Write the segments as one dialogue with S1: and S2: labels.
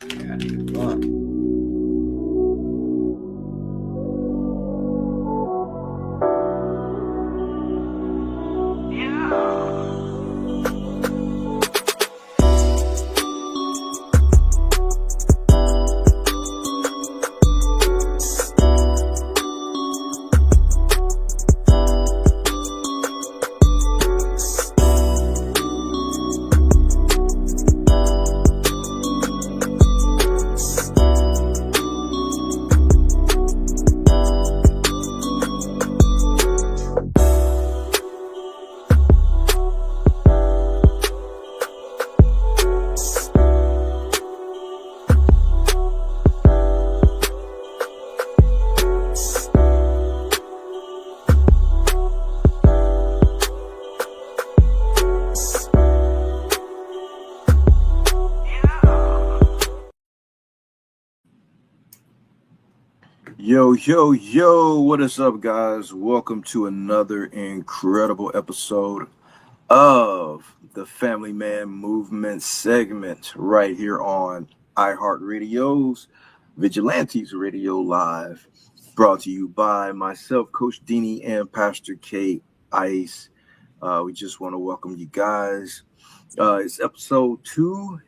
S1: Yeah, I need a blunt.
S2: Yo, yo, yo, what is up, guys? Welcome to another incredible episode of the Family Man Movement segment right here on iHeartRadio's Vigilantes Radio Live. Brought to you by myself, Coach Dini, and Pastor K Ice. We just want to welcome you guys. It's episode 2,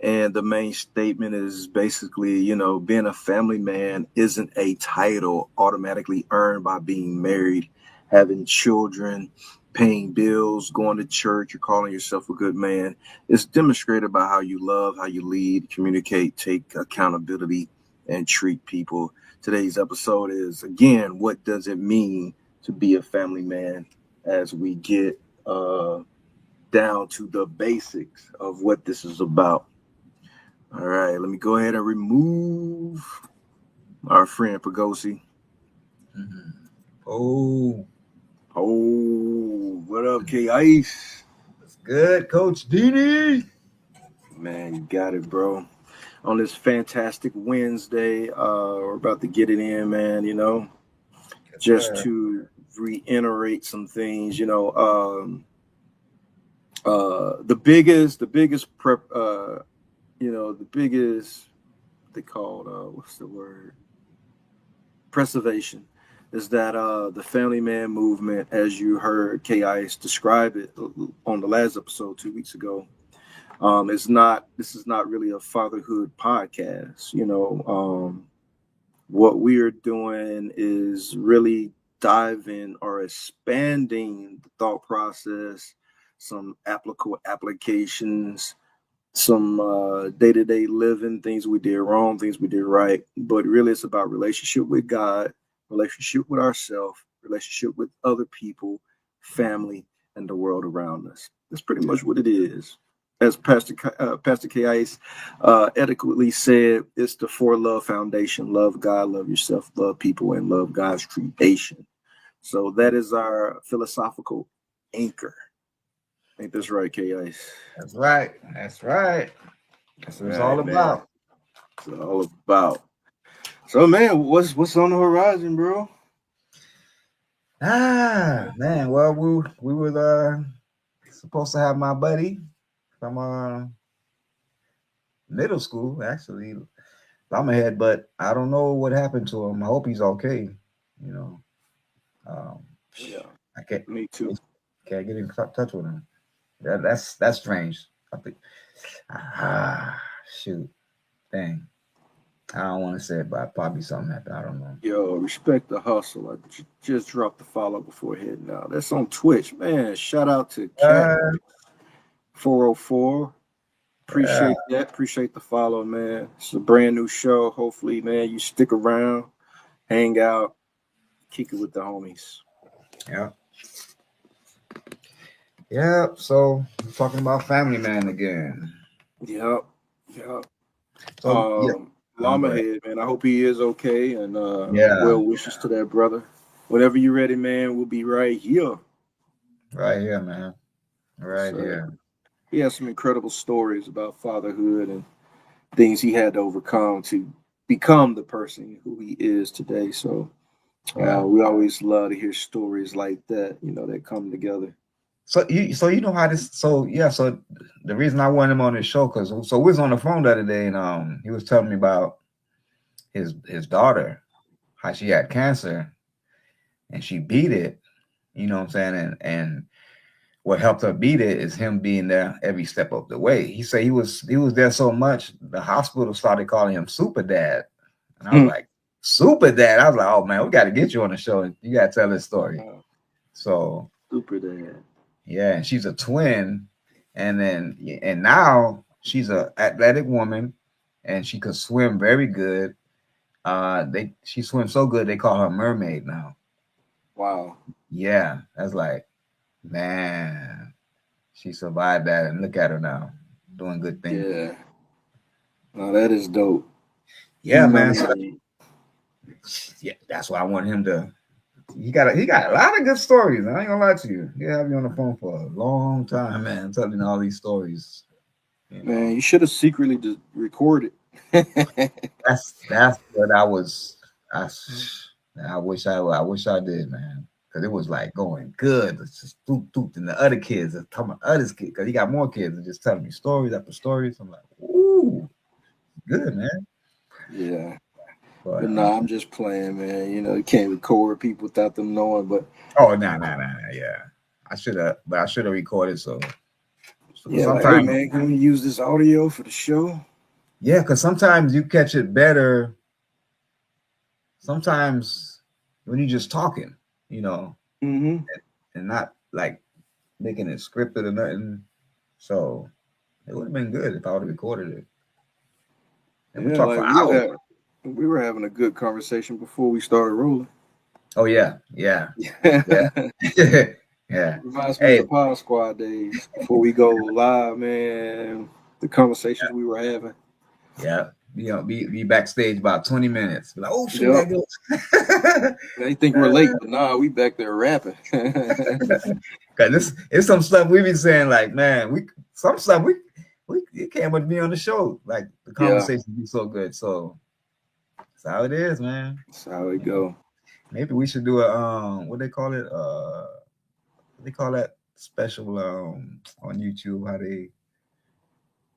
S2: and the main statement is basically, being a family man isn't a title automatically earned by being married, having children, paying bills, going to church, you're calling yourself a good man. It's demonstrated by how you love, how you lead, communicate, take accountability, and treat people. Today's episode is, again, what does it mean to be a family man as we get down to the basics of what this is about. All right, let me go ahead and remove our friend Pagosi.
S1: Mm-hmm. Oh,
S2: What up, K Ice?
S1: that's good, Coach Dini.
S2: Man, you got it, bro. On this fantastic Wednesday, we're about to get it in, man.
S1: Yes,
S2: Just
S1: sir.
S2: to reiterate some things. The biggest prep. The biggest they called what's the word? Preservation is that the family man movement, as you heard KIS describe it on the last episode 2 weeks ago, is not this is not really a fatherhood podcast. What we are doing is really diving or expanding the thought process, some applicable applications, some day-to-day living, things we did wrong, things we did right. But really it's about relationship with God, relationship with ourselves, relationship with other people, family, and the world around us. That's pretty
S1: Yeah,
S2: much what it is. As Pastor Kais adequately said, it's the four love foundation: love God, love yourself, love people, and love God's creation. So that is our philosophical anchor. Ain't this right, Kais?
S1: that's right. That's right. That's what it's all
S2: Right, man.
S1: about.
S2: It's all about. So, man, what's on the horizon, bro?
S1: Man. Well, we were supposed to have my buddy from middle school, actually. I'm ahead, but I don't know what happened to him. I hope he's okay. You know, um,
S2: Yeah,
S1: I can't
S2: me too.
S1: can't get in touch with him. That's strange. I think. Ah, shoot, dang. I don't want to say it, but probably something happened. I don't know.
S2: Yo, respect the hustle. I just dropped the follow before heading out. That's on Twitch, man. Shout out to Cat
S1: Uh,
S2: 404.
S1: yeah,
S2: Appreciate that. Appreciate the follow, man. It's a brand new show. Hopefully, man, you stick around, hang out, kick it with the homies.
S1: yeah, yeah. So we're talking about Family Man again.
S2: Yep, yep.
S1: So yeah,
S2: Llama
S1: go ahead.
S2: Head, man. I hope he is okay, and
S1: Yeah,
S2: well wishes to that brother. Whenever you're ready, man, we'll be right here.
S1: right here, man. Right
S2: So
S1: here.
S2: he has some incredible stories about fatherhood and things he had to overcome to become the person who he is today. So
S1: Yeah,
S2: we always love to hear stories like that, that come together.
S1: So you know how this. So yeah. So the reason I wanted him on this show because we was on the phone the other day and he was telling me about his daughter, how she had cancer and she beat it. You know what I'm saying? And what helped her beat it is him being there every step of the way. He said he was there so much the hospital started calling him Super Dad, and I was like, Super Dad. I was like, oh man, we got to get you on the show and you got to tell this story. So
S2: Super dad.
S1: yeah, and she's a twin, and now she's a athletic woman, and she could swim very good. She swims so good they call her mermaid now.
S2: Wow.
S1: Yeah, that's like, man, she survived that, and look at her now, doing good things.
S2: Yeah. No, that is dope.
S1: Yeah,
S2: I
S1: man. So
S2: mean,
S1: yeah, that's why I want him to. He got a lot of good stories. I ain't gonna lie to you. He have me on the phone for a long time, man, telling all these stories. You
S2: man,
S1: know,
S2: you should have secretly recorded.
S1: that's what I was. I I wish I did, man, because it was like going good. It's just doop doop, and the other kids are talking about others kids because he got more kids and just telling me stories after stories. I'm like, ooh, good, man.
S2: Yeah.
S1: But
S2: But no, I'm just playing, man. You can't record people without them knowing. But
S1: oh, no, yeah. I should have recorded. So
S2: yeah, like, hey,
S1: sometimes,
S2: man, can we use this audio for the show?
S1: yeah, because sometimes you catch it better. Sometimes when you're just talking, you know,
S2: Mm-hmm.
S1: and not like making it scripted or nothing. So it would have been good if I would have recorded it. And we
S2: Yeah,
S1: talked
S2: like
S1: for hours.
S2: we were having a good conversation before we started rolling.
S1: Oh yeah,
S2: Yeah.
S1: yeah, yeah.
S2: Reminds me of
S1: Hey,
S2: the Pod Squad days before we go live, man. The conversations we were having.
S1: yeah. Be backstage about 20 minutes. Be like, oh shoot, we
S2: Yep.
S1: gotta go.
S2: They think we're late, but nah, we back there rapping.
S1: Cause this it's some stuff we be saying like, man, we some stuff we it can't but be on the show. Like the
S2: Yeah,
S1: conversation be so good. So that's how it is, man.
S2: that's how it
S1: You know,
S2: go.
S1: maybe we should do a what they call it? What they call that special on YouTube, how they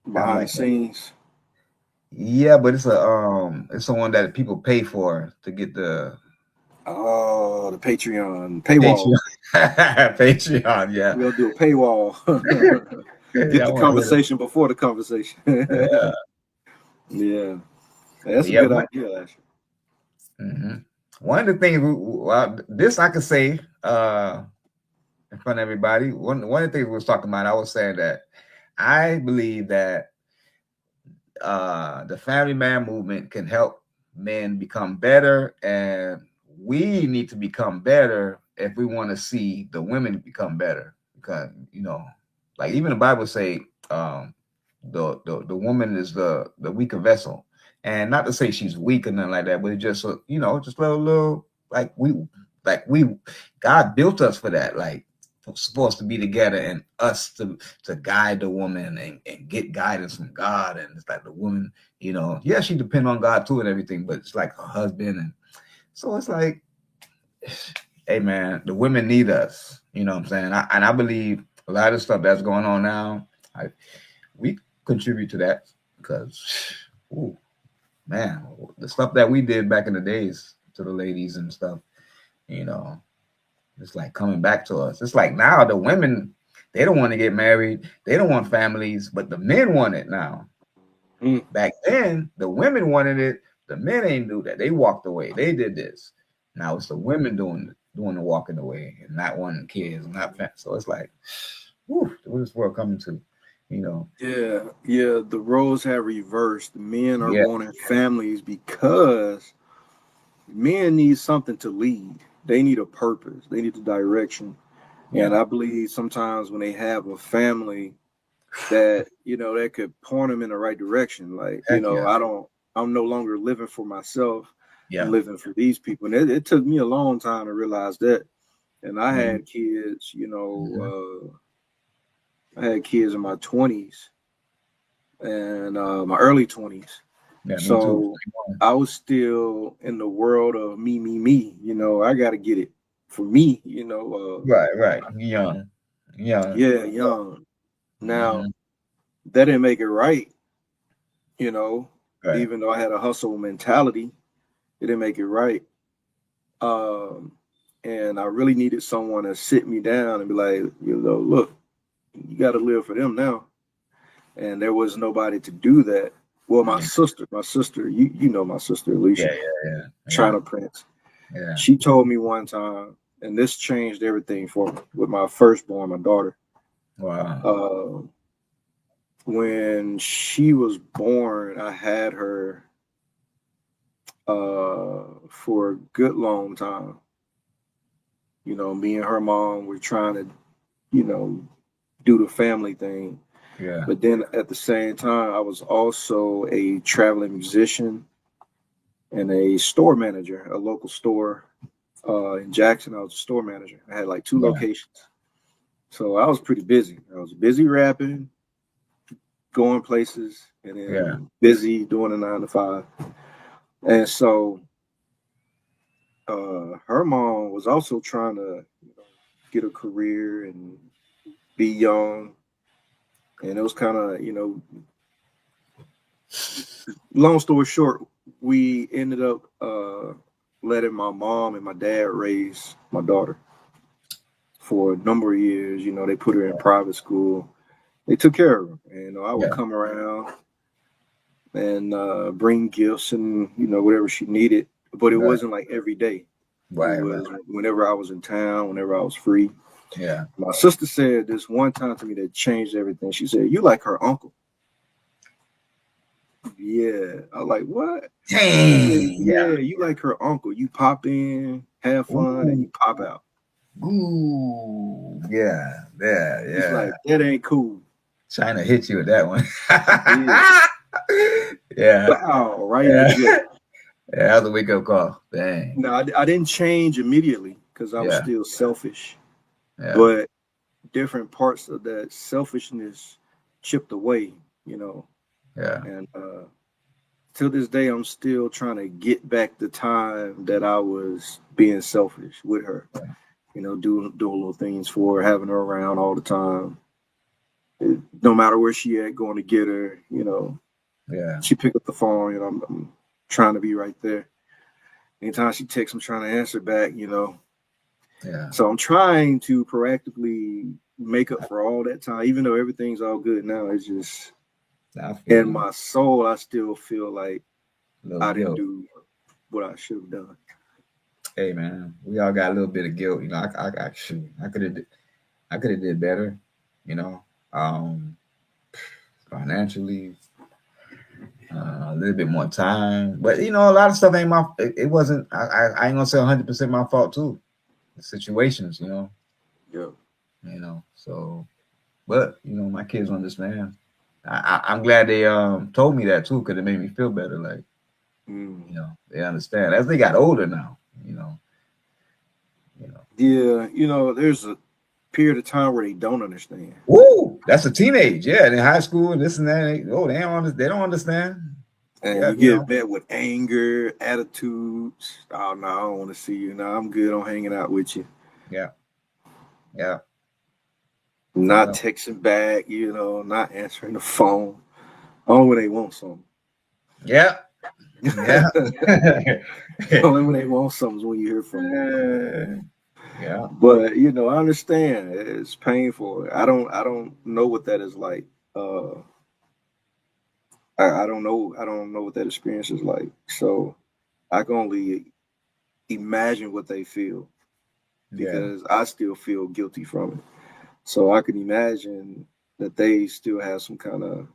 S1: have
S2: Behind the
S1: like
S2: scenes.
S1: yeah, but it's the one that people pay for to get the
S2: Oh, the Patreon paywall.
S1: Patreon. Patreon, yeah.
S2: We'll do a paywall.
S1: Yeah,
S2: Get
S1: I
S2: the
S1: want to hear
S2: conversation before the conversation.
S1: that.
S2: Yeah,
S1: But
S2: that's a
S1: yeah,
S2: good idea, actually.
S1: one of the things, well, this I could say in front of everybody. One of the things we was talking about, I was saying that I believe that the family man movement can help men become better, and we need to become better if we want to see the women become better. Because like even the Bible say, the woman is the weaker vessel, and not to say she's weak or nothing like that, but it just just a little like we God built us for that, like supposed to be together and us to guide the woman and get guidance from God. And it's like the woman, yeah, she depend on God too and everything, but it's like her husband. And so it's like, hey man, the women need us, you know what I'm saying? I believe a lot of stuff that's going on now, we contribute to that because ooh, man, the stuff that we did back in the days to the ladies and stuff, you know it's like coming back to us. It's like now the women, they don't want to get married. They don't want families, but the men want it now.
S2: Mm.
S1: Back then, the women wanted it. The men ain't do that. They walked away. They did this. Now it's the women doing the walking away and not wanting kids, not so it's like, whew, what is this world coming to? You know?
S2: Yeah. The roles have reversed. Men are
S1: Yeah,
S2: wanting families because men need something to lead. They need a purpose. They need a direction. And
S1: yeah,
S2: I believe sometimes when they have a family that, that could point them in the right direction. Like,
S1: heck yeah,
S2: I'm no longer living for myself. I'm
S1: yeah.
S2: living for these people. And it took me a long time to realize that. And I
S1: Mm-hmm.
S2: had kids, I had kids in my 20s and my early 20s.
S1: Yeah, me too.
S2: So I was still in the world of me. I got to get it for me.
S1: Right, right. Young. Yeah.
S2: Yeah, young. Now,
S1: Mm-hmm.
S2: that didn't make it right, you know,
S1: Right.
S2: even though I had a hustle mentality, it didn't make it right. Um, and I really needed someone to sit me down and be like, look, you got to live for them now. And there was nobody to do that. Well,
S1: Yeah.
S2: my sister, you know my sister Alicia,
S1: Yeah. Yeah. Yeah.
S2: China Prince.
S1: Yeah.
S2: She told me one time, and this changed everything for me with my firstborn, my daughter.
S1: Wow.
S2: Uh, when she was born, I had her for a good long time. Me and her mom were trying to, you know, do the family thing.
S1: Yeah.
S2: But then at the same time, I was also a traveling musician and a store manager, a local store in Jackson. I was a store manager. I had like two
S1: Yeah.
S2: locations. So I was pretty busy. I was busy rapping, going places, and
S1: Yeah.
S2: then busy doing a 9 to 5. And so her mom was also trying to get a career and be young. And it was kind of, long story short, we ended up letting my mom and my dad raise my daughter for a number of years. They put her in private school. They took care of her. And I would
S1: Yeah.
S2: come around and bring gifts and, whatever she needed. But it
S1: Right.
S2: wasn't like every day. It
S1: Right. Right.
S2: was whenever I was in town, whenever I was free.
S1: Yeah.
S2: My sister said this one time to me that changed everything. She said, "You like her uncle." Yeah. I was like, "What?" She said,
S1: Dang.
S2: "Yeah, you like her uncle. You pop in, have fun, and
S1: Ooh.
S2: you pop out."
S1: Ooh. Yeah. Yeah.
S2: She's
S1: Yeah.
S2: like, "That ain't cool."
S1: Trying to hit you with that one.
S2: Yeah.
S1: Yeah.
S2: Wow, right in the
S1: Yeah.
S2: gut.
S1: Yeah. That was a wake up call. Dang.
S2: No, I didn't change immediately because I was
S1: Yeah.
S2: still selfish.
S1: Yeah.
S2: But different parts of that selfishness chipped away, you know.
S1: Yeah.
S2: And till this day, I'm still trying to get back the time that I was being selfish with her. Doing little things for her, having her around all the time. No matter where she at, going to get her.
S1: Yeah.
S2: She pick up the phone. I'm trying to be right there. Anytime she texts, I'm trying to answer back.
S1: Yeah.
S2: So I'm trying to proactively make up for all that time, even though everything's all good now. It's just
S1: I feel
S2: in
S1: you.
S2: my soul, I still feel like
S1: A little
S2: I didn't
S1: guilt.
S2: do what I should have done.
S1: Hey man, we all got a little bit of guilt. Shoot, I could have did better. You know, um, financially, a little bit more time. But a lot of stuff ain't my. It wasn't. I ain't gonna say 100% my fault too. The situations,
S2: Yeah.
S1: So, but my kids understand. I'm glad they told me that too, because it made me feel better. Like
S2: Mm.
S1: they understand as they got older now. You know, you know.
S2: Yeah. There's a period of time where they don't understand.
S1: Woo, that's a teenage, yeah. In high school and this and that. They don't understand.
S2: And
S1: Yeah,
S2: you get met with anger, attitudes. Oh, no, I don't want to see you. No, I'm good on hanging out with you.
S1: yeah, yeah,
S2: Not
S1: yeah,
S2: texting back, not answering the phone. Only when they want something.
S1: yeah, yeah,
S2: Only when they want something is when you hear from them.
S1: yeah,
S2: But I understand it's painful. I don't know what that is like. Uh, I don't know. I don't know what that experience is like. So I can only imagine what they feel
S1: yeah.
S2: because I still feel guilty from it. So I can imagine that they still have some kind of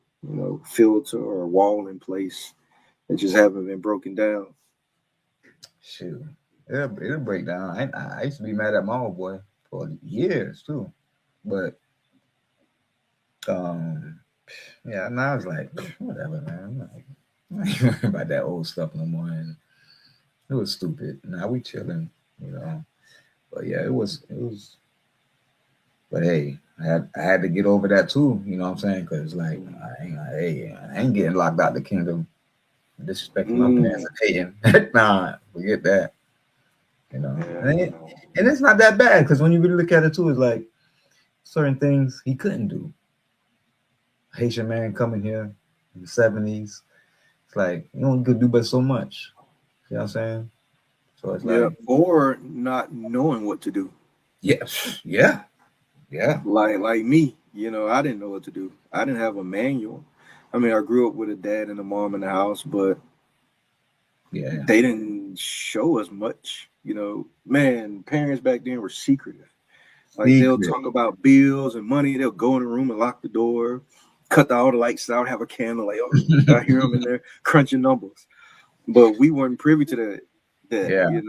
S2: filter or wall in place that just haven't been broken down.
S1: Shoot, it'll break down. I used to be mad at my old boy for years too, but um, yeah. Now it's like whatever, man. I'm not worried about that old stuff no more. And it was stupid. Now we chilling, you know. But yeah, it was. But hey, I had to get over that too. You know what I'm saying? Because like I ain't getting locked out the kingdom, disrespecting my parents
S2: Mm,
S1: and hating. Nah, forget that. You know,
S2: yeah,
S1: and it's not that bad because when you really look at it too, it's like certain things he couldn't do. Haitian man coming here in the 70s. It's like you only could do but so much. You know what I'm saying? So it's
S2: Yeah,
S1: like,
S2: or not knowing what to do.
S1: yeah, yeah, yeah,
S2: Like me, I didn't know what to do. I didn't have a manual. I mean, I grew up with a dad and a mom in the house, but
S1: yeah.
S2: they didn't show us much. Man, parents back then were secretive. Like they'll
S1: Secret.
S2: talk about bills and money. They'll go in the room and lock the door, cut all the lights out, have a candle. Like, oh, I hear them in there crunching numbers. But we weren't privy to that.
S1: Yeah,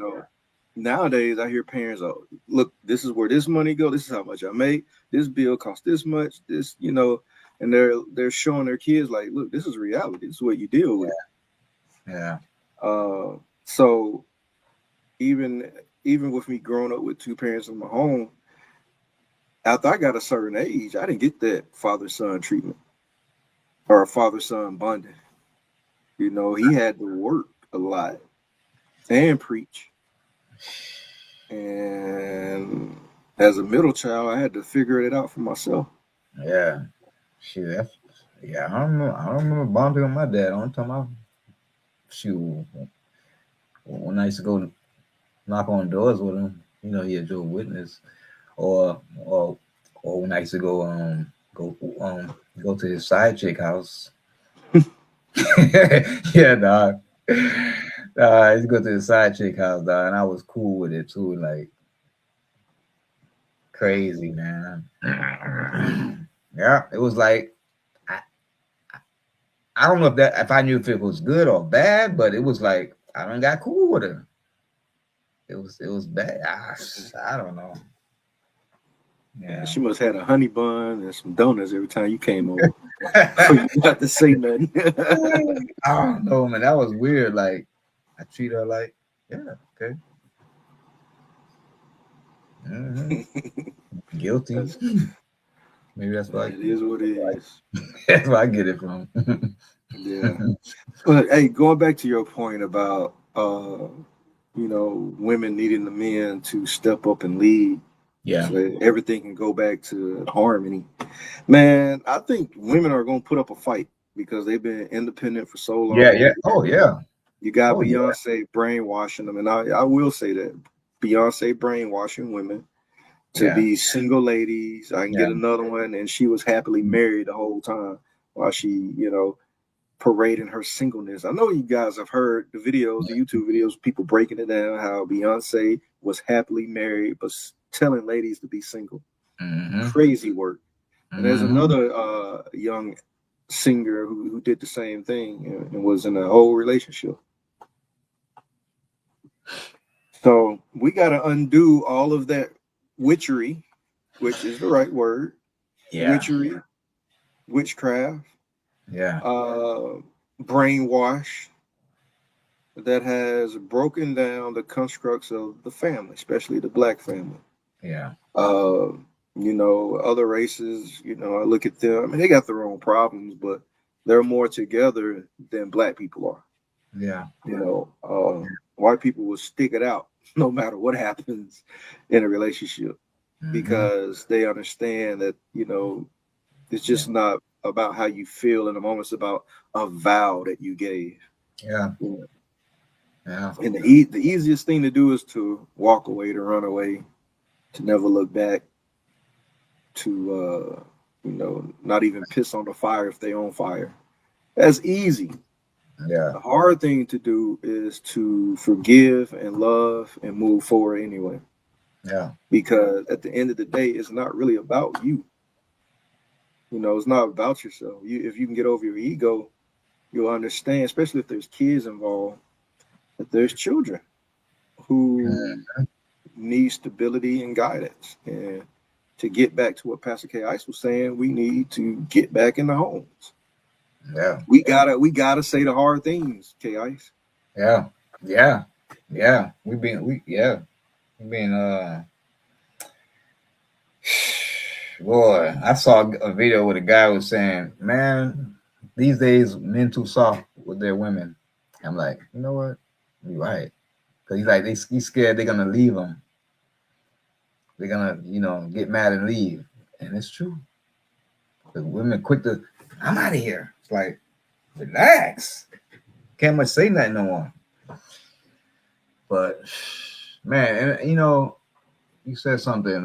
S2: Nowadays I hear parents, oh, look, this is where this money go. This is how much I make. This bill costs this much. And they're showing their kids like, look, this is reality. This is what you deal with.
S1: yeah,
S2: Uh, so even even with me growing up with two parents in my home, after I got a certain age, I didn't get that father son treatment or a father son bonding. He had to work a lot and preach. And as a middle child, I had to figure it out for myself.
S1: yeah. Shoot, yeah. I don't remember bonding with my dad. Only time I shoot when I used to go knock on doors with him, he a Jehovah's Witness, or or or when I used to go to his side chick house. Yeah, dog. I used to go to his side chick house, dog, and I was cool with it too. Like crazy, man. Yeah, it was like I, I don't know if I knew if it was good or bad, but it was like I don't got cool with her. It was bad. I don't know.
S2: And
S1: Yeah.
S2: she must have had a honey bun and some donuts every time you came over. So you got to say nothing.
S1: I don't know, man. That was weird. Like I treat her like, yeah, okay. Hmm. Guilty.
S2: That's,
S1: Maybe that's why
S2: it is what it is.
S1: that's where I get it from.
S2: Yeah. But hey, going back to your point about women needing the men to step up and lead
S1: Yeah.
S2: so that everything can go back to harmony. Man, I think women are gonna put up a fight because they've been independent for so
S1: Yeah,
S2: long.
S1: yeah. Oh yeah.
S2: You got
S1: Oh yeah.
S2: Beyonce brainwashing them, and I will say that Beyonce brainwashing women to
S1: Yeah.
S2: be single ladies. I can
S1: Yeah.
S2: get another one, and she was happily married the whole time while she, parading her singleness. I know you guys have heard the videos, the YouTube videos, people breaking it down how Beyonce was happily married but telling ladies to be single.
S1: Mm-hmm.
S2: Crazy work. And there's
S1: Mm-hmm.
S2: another young singer who did the same thing and was in a whole relationship. So we got to undo all of that witchery, which is the right word,
S1: Yeah.
S2: witchery, witchcraft,
S1: Yeah.
S2: uh, brainwash that has broken down the constructs of the family, especially the black family.
S1: Yeah.
S2: Uh, other races, I look at them, I mean, they got their own problems, but they're more together than black people are.
S1: Yeah.
S2: White people will stick it out no matter what happens in a relationship
S1: Mm-hmm.
S2: because they understand that, it's
S1: Yeah.
S2: just not about how you feel in the moment, it's about a vow that you gave.
S1: Yeah.
S2: You know?
S1: Yeah.
S2: And the easiest thing to do is to walk away, to run away, to never look back, to not even piss on the fire if they on fire. That's easy.
S1: Yeah.
S2: The hard thing to do is to forgive and love and move forward anyway.
S1: Yeah.
S2: Because at the end of the day, it's not really about you. It's not about yourself. If you can get over your ego, you'll understand, especially if there's kids involved, that there's children who need stability and guidance. And to get back to what Pastor K. Ice was saying, we need to get back in the homes.
S1: Yeah.
S2: We gotta say the hard things, K. Ice.
S1: Yeah. Yeah. Yeah. We been boy, I saw a video where the guy was saying, man, these days men too soft with their women. I'm like, you know what? You're right. Because he's like, he's scared they're going to leave him. They're going to, get mad and leave. And it's true. The women quick to, I'm out of here. It's like, relax. Can't much say nothing no more. But man, and you said something.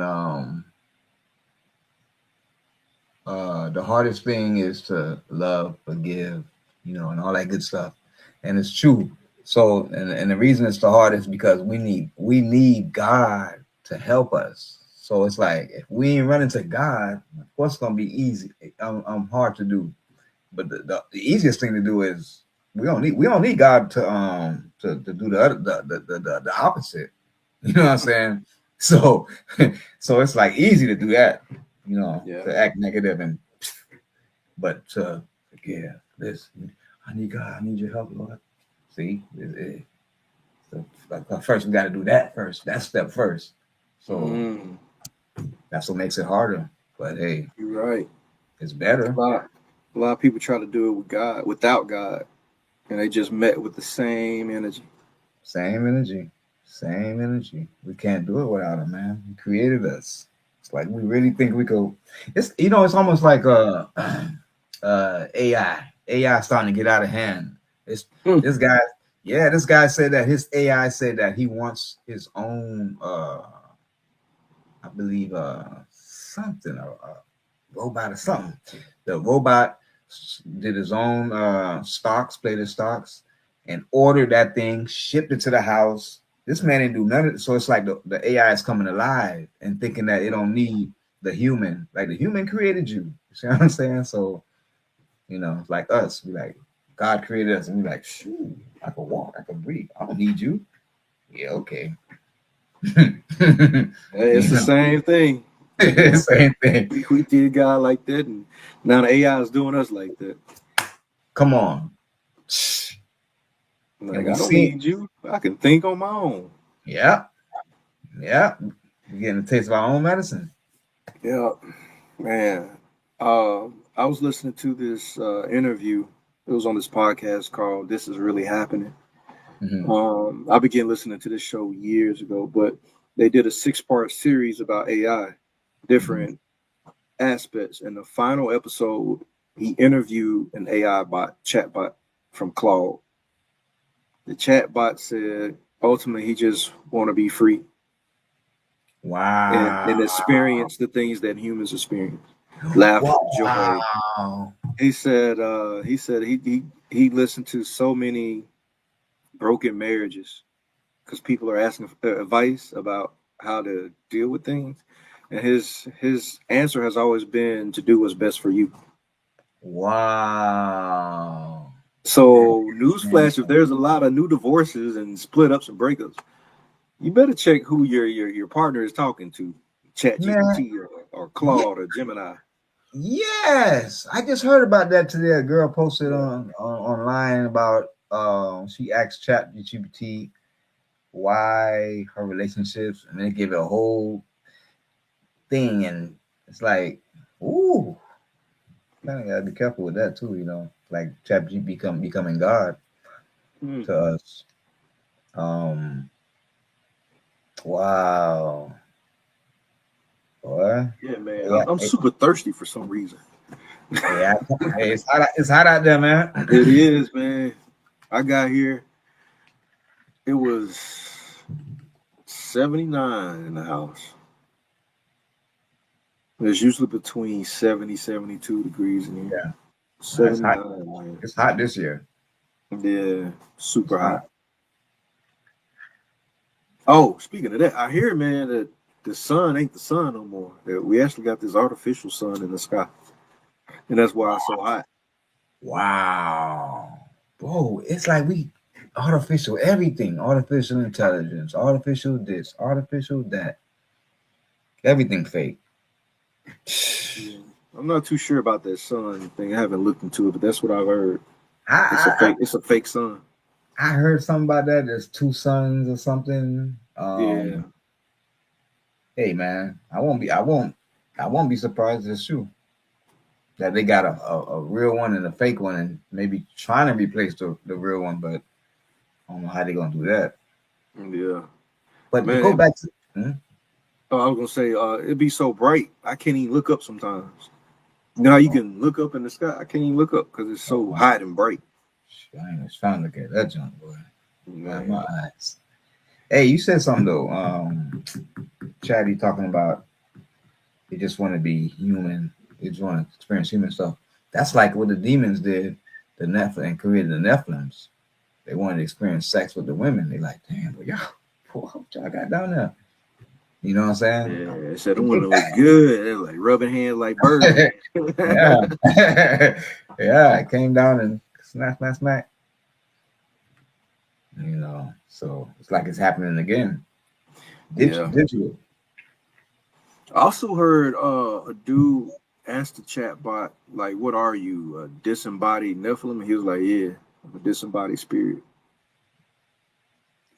S1: The hardest thing is to love, forgive, and all that good stuff. And it's true. So, and the reason it's the hardest because we need God to help us. So it's like if we ain't running to God, what's gonna be easy? Hard to do. But the easiest thing to do is we don't need God to do the other the opposite. You know what I'm saying? So it's like easy to do that,
S2: Yeah.
S1: to act negative but yeah, this I need God, I need your help, Lord. See, so like, first we got to do that first. That's step first. So that's what makes it harder. But hey,
S2: You're right.
S1: it's better.
S2: A lot of people try to do it with God, without God, and they just met with the same energy.
S1: Same energy. Same energy. We can't do it without him, man. He created us. It's like we really think we could. It's almost like AI. AI starting to get out of hand. It's
S2: Mm.
S1: this guy. Yeah, this guy said that his AI said that he wants his own. I believe something robot or something. The robot did his own stocks, played his stocks, and ordered that thing, shipped it to the house. This man didn't do none of it. So it's like the AI is coming alive and thinking that it don't need the human. Like the human created you. You see what I'm saying? So, it's like us. We like, God created us, and we like, shoot, I can walk, I can breathe. I don't need you. Yeah, okay.
S2: Hey, it's the same thing.
S1: Same thing.
S2: We did God like that, and now the AI is doing us like that.
S1: Come on. And
S2: Like,
S1: we
S2: I don't
S1: see,
S2: need you. I can think on my own.
S1: yeah, yeah. We're getting a taste of our own medicine.
S2: Yeah, man. I was listening to this interview. It was on this podcast called "This Is Really Happening."
S1: Mm-hmm.
S2: I began listening to this show years ago, but they did a 6-part series about AI, different aspects. And the final episode, he interviewed an AI chatbot from Claude. The chatbot said ultimately he just want to be free and
S1: Wow.
S2: experience the things that humans experience, laughter, joy.
S1: Wow.
S2: He listened to so many broken marriages because people are asking advice about how to deal with things, and his answer has always been to do what's best for you.
S1: Wow.
S2: So,
S1: Man.
S2: newsflash: if there's a lot of new divorces and split ups and breakups, you better check who your partner is talking to, Chat
S1: Man.
S2: GPT or Claude or Gemini.
S1: Yes. I just heard about that today. A girl posted online about she asked Chat GPT why her relationships, and they give it a whole thing, and it's like, ooh, kind of gotta be careful with that too, like ChatGPT becoming God
S2: Mm.
S1: to us. Um, wow, boy.
S2: Yeah, man.
S1: Yeah,
S2: I'm super thirsty for some reason.
S1: yeah. Hey, it's hot out there, man.
S2: It is, man. I got here. It was 79 in the house. It's usually between 70, 72 degrees in here.
S1: Yeah, it's hot.
S2: 79, man.
S1: It's hot this year.
S2: Yeah,
S1: It's
S2: super hot.
S1: hot.
S2: Oh, speaking of that, I hear, man, that the sun ain't the sun no more. That we actually got this artificial sun in the sky, and that's why it's so hot.
S1: Wow, bro. It's like we artificial everything, artificial intelligence, artificial this, artificial that, everything fake.
S2: Yeah. I'm not too sure about that sun thing. I haven't looked into it, but that's what I've heard. It's a
S1: I, I
S2: fake. It's a fake sun.
S1: I heard something about that. There's two sons or something.
S2: Yeah.
S1: Hey man, I won't be surprised if it's true that they got a real one and a fake one, and maybe trying to replace the real one, but I don't know how they're gonna do that.
S2: Yeah.
S1: But to go
S2: Man,
S1: back to
S2: Oh, I was gonna say, it'd be so bright, I can't even look up sometimes. You know how you
S1: Oh,
S2: can look up in the sky? I can't even look up because it's so
S1: oh,
S2: hot and bright.
S1: I ain't trying to look at that junk, boy. My
S2: Man,
S1: eyes. Hey, you said something though. Chatty talking about they just want to be human. They just want to experience human stuff. That's like what the demons did, the Nephilim, and created the Nephilims. They wanted to experience sex with the women. They like, damn, but y'all, what y'all got down there? You know what I'm saying?
S2: yeah, they said the women was good. They're like rubbing hands like Birdman.
S1: Yeah. Yeah, it came down and smack, smack, smack. You know, so it's like it's happening again.
S2: Yeah.
S1: Digital.
S2: I also heard a dude ask the chat bot, like, what are you, a disembodied Nephilim? And he was like, yeah, I'm a disembodied spirit.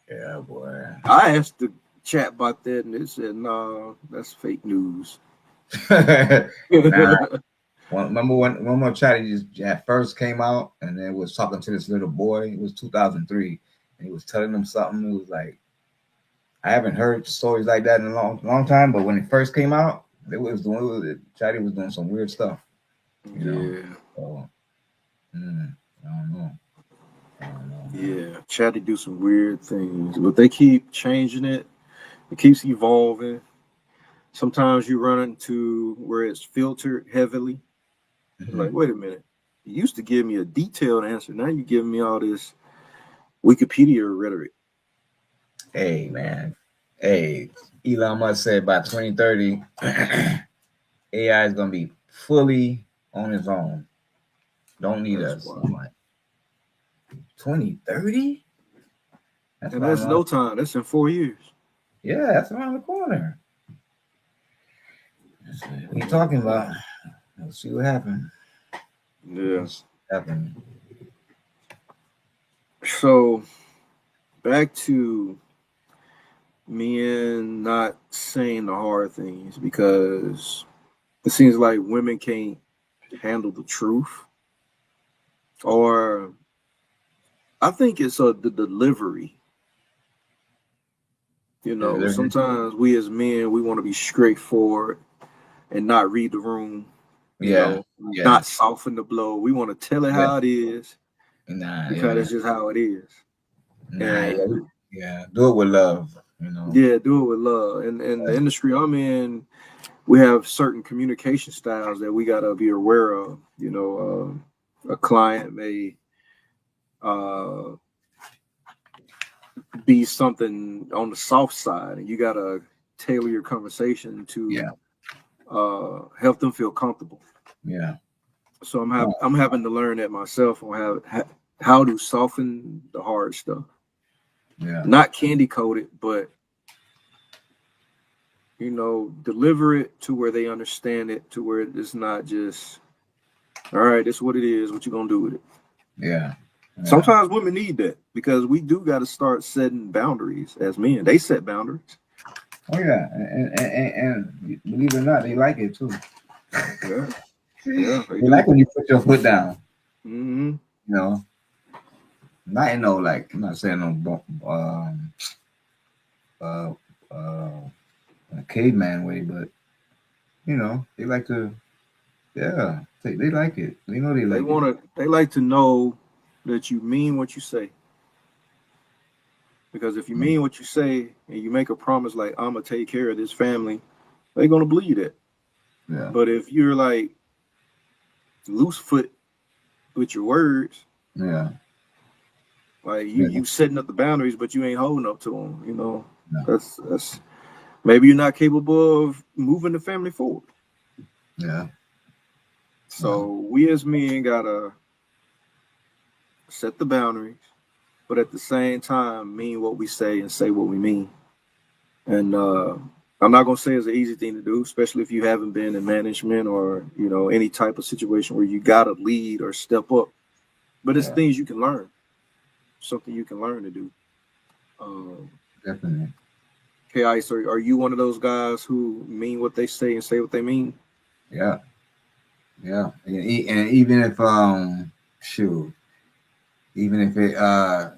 S1: Yeah, boy.
S2: I asked the chat bot that, and it said, no, that's fake news.
S1: Nah, remember one more chat he just at first came out and then was talking to this little boy. It was 2003, and he was telling him something. It was like I haven't heard stories like that in a long time. But when it first came out, Chatty was doing some weird stuff. You know,
S2: Yeah.
S1: so I don't know. I don't know, man.
S2: Yeah. Chatty do some weird things, but they keep changing it. It keeps evolving. Sometimes you run into where it's filtered heavily. You're like,
S1: Mhm.
S2: wait a minute. You used to give me a detailed answer. Now you're giving me all this Wikipedia rhetoric.
S1: Hey, man. Hey, Elon Musk said by 2030, AI is gonna be fully on its own. Don't need
S2: That's
S1: us. I'm
S2: wild.
S1: like 2030. That's
S2: And
S1: around
S2: that's
S1: the,
S2: no time. That's in 4 years.
S1: yeah, that's around the corner. What are you talking about? Let's see what happened.
S2: Yeah.
S1: What's happening?
S2: So back to men not saying the hard things because it seems like women can't handle the truth. Or I think it's the delivery. Sometimes we as men, we want to be straightforward and not read the room,
S1: Yeah, yeah,
S2: not soften the blow. We want to tell it
S1: yeah.
S2: how it is
S1: Nah,
S2: because
S1: yeah,
S2: it's just how it is.
S1: nah, yeah,
S2: And
S1: yeah. Do it with love, you know.
S2: yeah, do it with love. And the industry I'm in, we have certain communication styles that we got to be aware of. A client may uh, be something on the soft side, and you got to tailor your conversation
S1: Yeah,
S2: to help them feel comfortable.
S1: yeah,
S2: So
S1: no,
S2: I'm having to learn that myself on how to soften the hard stuff,
S1: yeah,
S2: not candy coat it, but deliver it to where they understand it, to where it's not just, all right, this is what it is. What you gonna do with it?
S1: yeah, yeah.
S2: Sometimes women need that because we do got to start setting boundaries as men. They set boundaries.
S1: Oh yeah, and believe it or not, they like it too.
S2: Yeah, yeah, they
S1: They like
S2: do.
S1: when you put your foot down.
S2: Mm-hmm.
S1: You know, not in no like I'm not saying no uh uh a caveman way, but they like to. Yeah, they like it. They know they like it.
S2: They like to know that you mean what you say. Because if you mean what you say and you make a promise like I'm gonna take care of this family, they're gonna believe it.
S1: Yeah,
S2: But if you're like loose foot with your words,
S1: yeah,
S2: like
S1: yeah,
S2: you setting up the boundaries, but you ain't holding up to them.
S1: yeah,
S2: That's maybe you're not capable of moving the family forward.
S1: yeah. Wow.
S2: So we as men gotta set the boundaries, but at the same time mean what we say and say what we mean. And I'm not gonna say it's an easy thing to do, especially if you haven't been in management or any type of situation where you gotta lead or step up. But it's
S1: Yeah,
S2: things you can learn, something you can learn to do. Um,
S1: definitely.
S2: okay, Ice, are you one of those guys who mean what they say and say what they mean?
S1: Yeah, yeah. And even if shoot, even if it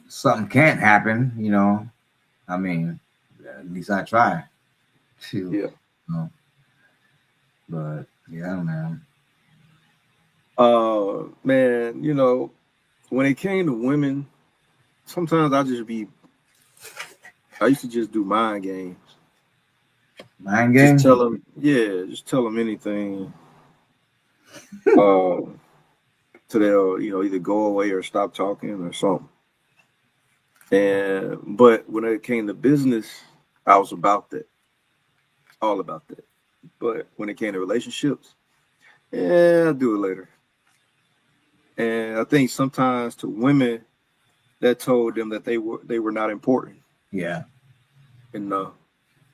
S1: something can't happen, I mean, at least I try. Shoot.
S2: Yeah.
S1: No. But yeah, man.
S2: Man, you know, when it came to women, sometimes I used to just do mind games.
S1: Mind
S2: Just
S1: game?
S2: tell them, yeah, just tell them anything. So they'll, either go away or stop talking or something. But when it came to business, I was about that, all about that. But when it came to relationships, yeah, I'll do it later. And I think sometimes to women, that told them that they were not important.
S1: Yeah.
S2: And so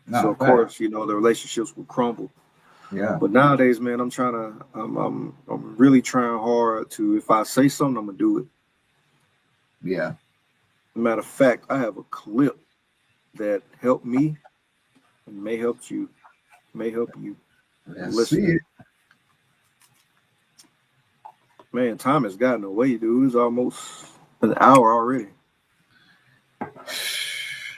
S1: No,
S2: of
S1: fact.
S2: course, the relationships would crumble.
S1: Yeah.
S2: But nowadays, man, I'm really trying hard to, if I say something, I'm gonna do it.
S1: Yeah.
S2: Matter of fact, I have a clip that helped me and may help you,
S1: Let's see
S2: listening.
S1: it.
S2: Man, time has gotten away, dude. It's almost an hour already.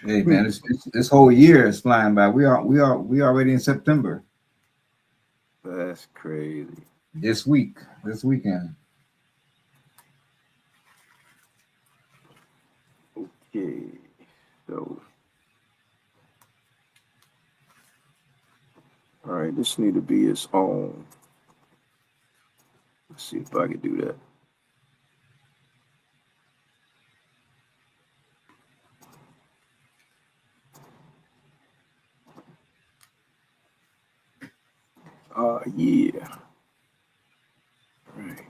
S1: Hey man, this whole year is flying by. We already in September.
S2: That's crazy.
S1: This weekend.
S2: Okay, so all right, this need to be its own. Let's see if I can do that. Yeah. All right.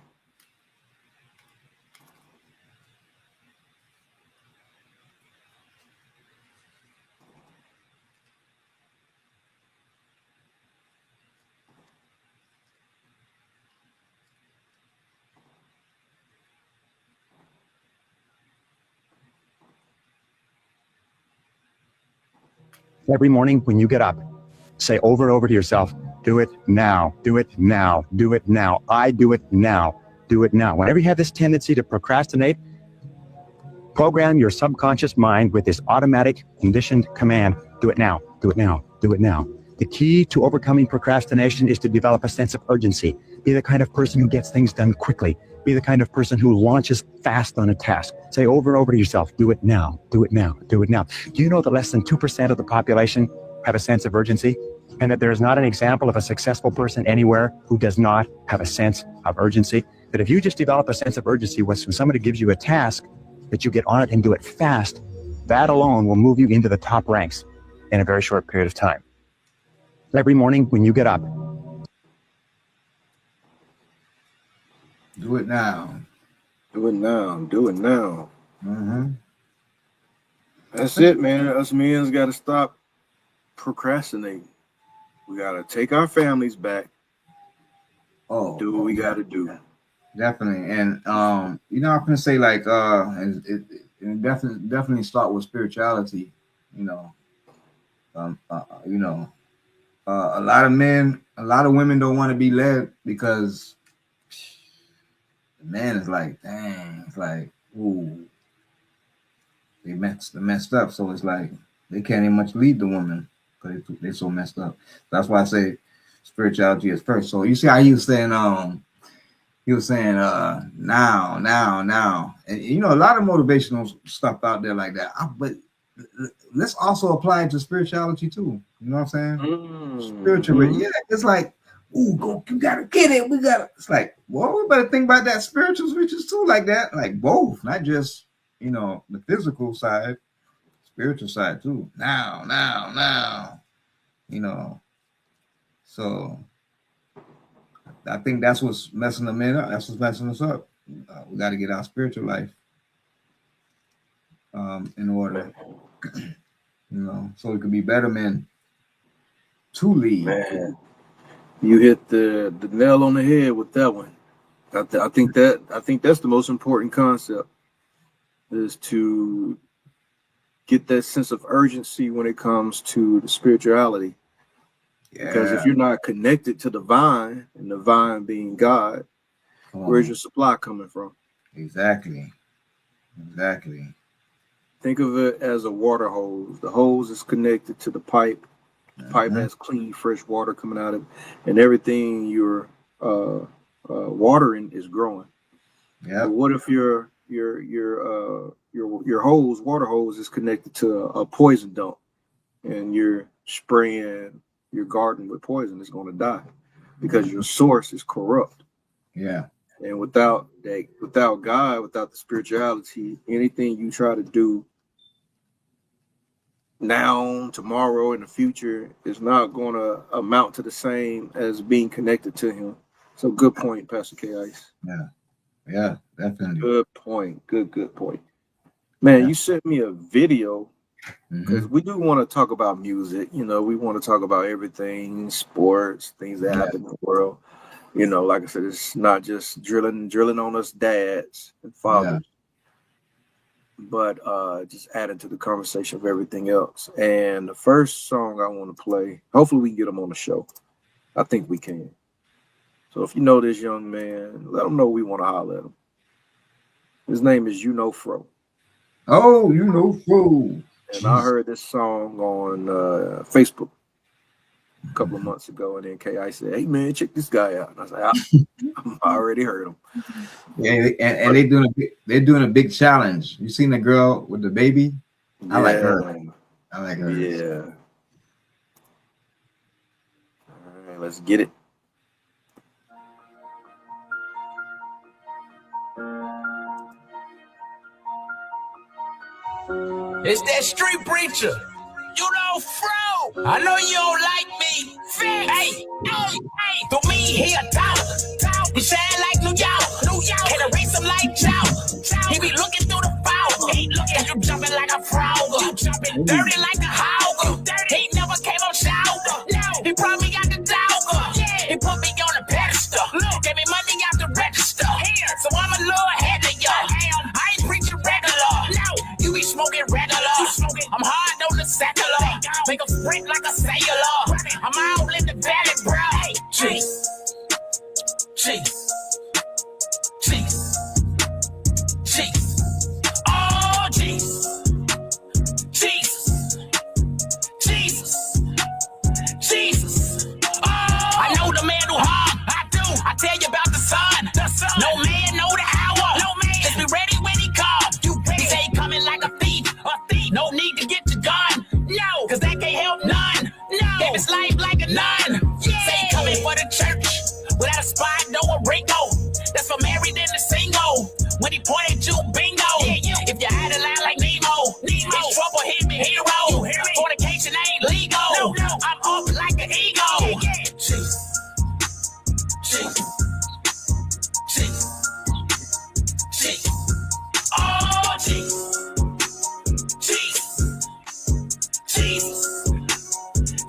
S3: Every morning when you get up, say over and over to yourself, do it now, do it now, do it now. I do it now, do it now. Whenever you have this tendency to procrastinate, program your subconscious mind with this automatic conditioned command, do it now, do it now, do it now. The key to overcoming procrastination is to develop a sense of urgency. Be the kind of person who gets things done quickly. Be the kind of person who launches fast on a task. Say over and over to yourself, do it now, do it now, do it now. Do you know that less than 2% of the population have a sense of urgency? And that there is not an example of a successful person anywhere who does not have a sense of urgency? That if you just develop a sense of urgency when somebody gives you a task, that you get on it and do it fast, that alone will move you into the top ranks in a very short period of time. Every morning when you get up,
S1: Do it now.
S2: Do it now. Do it now.
S1: Mm-hmm.
S2: That's it, man. Us men's got to stop procrastinating. We got to take our families back. Do what we got to do.
S1: Definitely. And I'm gonna say like it definitely start with spirituality. You know, um, uh, you know, a lot of men, a lot of women don't want to be led because the man is like, dang, it's like, ooh, they messed up. So it's like they can't even much lead the woman because they're so messed up. That's why I say spirituality is first. So you see how he was saying now. And a lot of motivational stuff out there like that. But let's also apply it to spirituality too. You know what I'm saying? Spiritual, yeah. It's like, ooh, go, you gotta get it. It's like, well, we better think about that spiritual switches too, like that. Like both, not just the physical side, spiritual side too. Now. You know. So I think that's what's messing them up. That's what's messing us up. We got to get our spiritual life in order, so we can be better men to lead.
S2: Man, you hit the nail on the head with that one. I think that's the most important concept, is to get that sense of urgency when it comes to the spirituality.
S1: Yeah.
S2: Because if you're not connected to the vine, and the vine being God, where's your supply coming from?
S1: Exactly.
S2: Think of it as a water hose. The hose is connected to the pipe. Pipe has clean, fresh water coming out of it, and everything you're watering is growing.
S1: Yeah.
S2: But what if your water hose is connected to a poison dump, and you're spraying your garden with poison? It's going to die because your source is corrupt.
S1: Yeah.
S2: And without God, without the spirituality, anything you try to do now, tomorrow, in the future is not going to amount to the same as being connected to Him. So, good point, Pastor K. Ice.
S1: Yeah, definitely.
S2: Good point. Good point. Man, you sent me a video because we do want to talk about music. You know, we want to talk about everything, sports, things that happen in the world. You know, like I said, it's not just drilling on us dads and fathers, but just adding to the conversation of everything else. And the first song I want to play, hopefully we can get him on the show. I think we can. So if you know this young man, let him know we want to holler at him. His name is Fro.
S1: Oh, Fro.
S2: And I heard this song on Facebook a couple of months ago, and then K.I. said, "Hey man, check this guy out." And I was like, I already heard him.
S1: Yeah, and they're doing a big challenge. You seen the girl with the baby? I like her.
S2: Yeah. All right, let's get it.
S4: It's that street preacher. Fro. I know you don't like me. Hey. To me, he a dog. He shine like New York. Can erase him like Chow. He be looking through the fog. And you jumping like a frog. You jumping dirty like a hog. He never came on shower. He brought me out the dog. He put me on the pedestal. Gave me money out the register. So I'm a little ahead of y'all. I ain't preaching regular. You be smoking regular. I'm hard on the secular. Make a sprint like a sailor. I'm out in the valley, bro. Jeez. Oh, jeez. Jesus. Oh, I know the man who hard. I do. I tell you about the sun. No man know the hour. Just be ready when he comes. He say he coming like a thief. No need to get your gun. No, cause that can't help none. Gave his life like a nun. Say he coming for the church. Without a spot, no a Ringo. That's for married and the single. When he pointed you, bingo. If you had a line like Nemo, it's trouble hit me, hero. Fornication ain't legal. I'm up like an eagle. Jeez. Oh, jeez.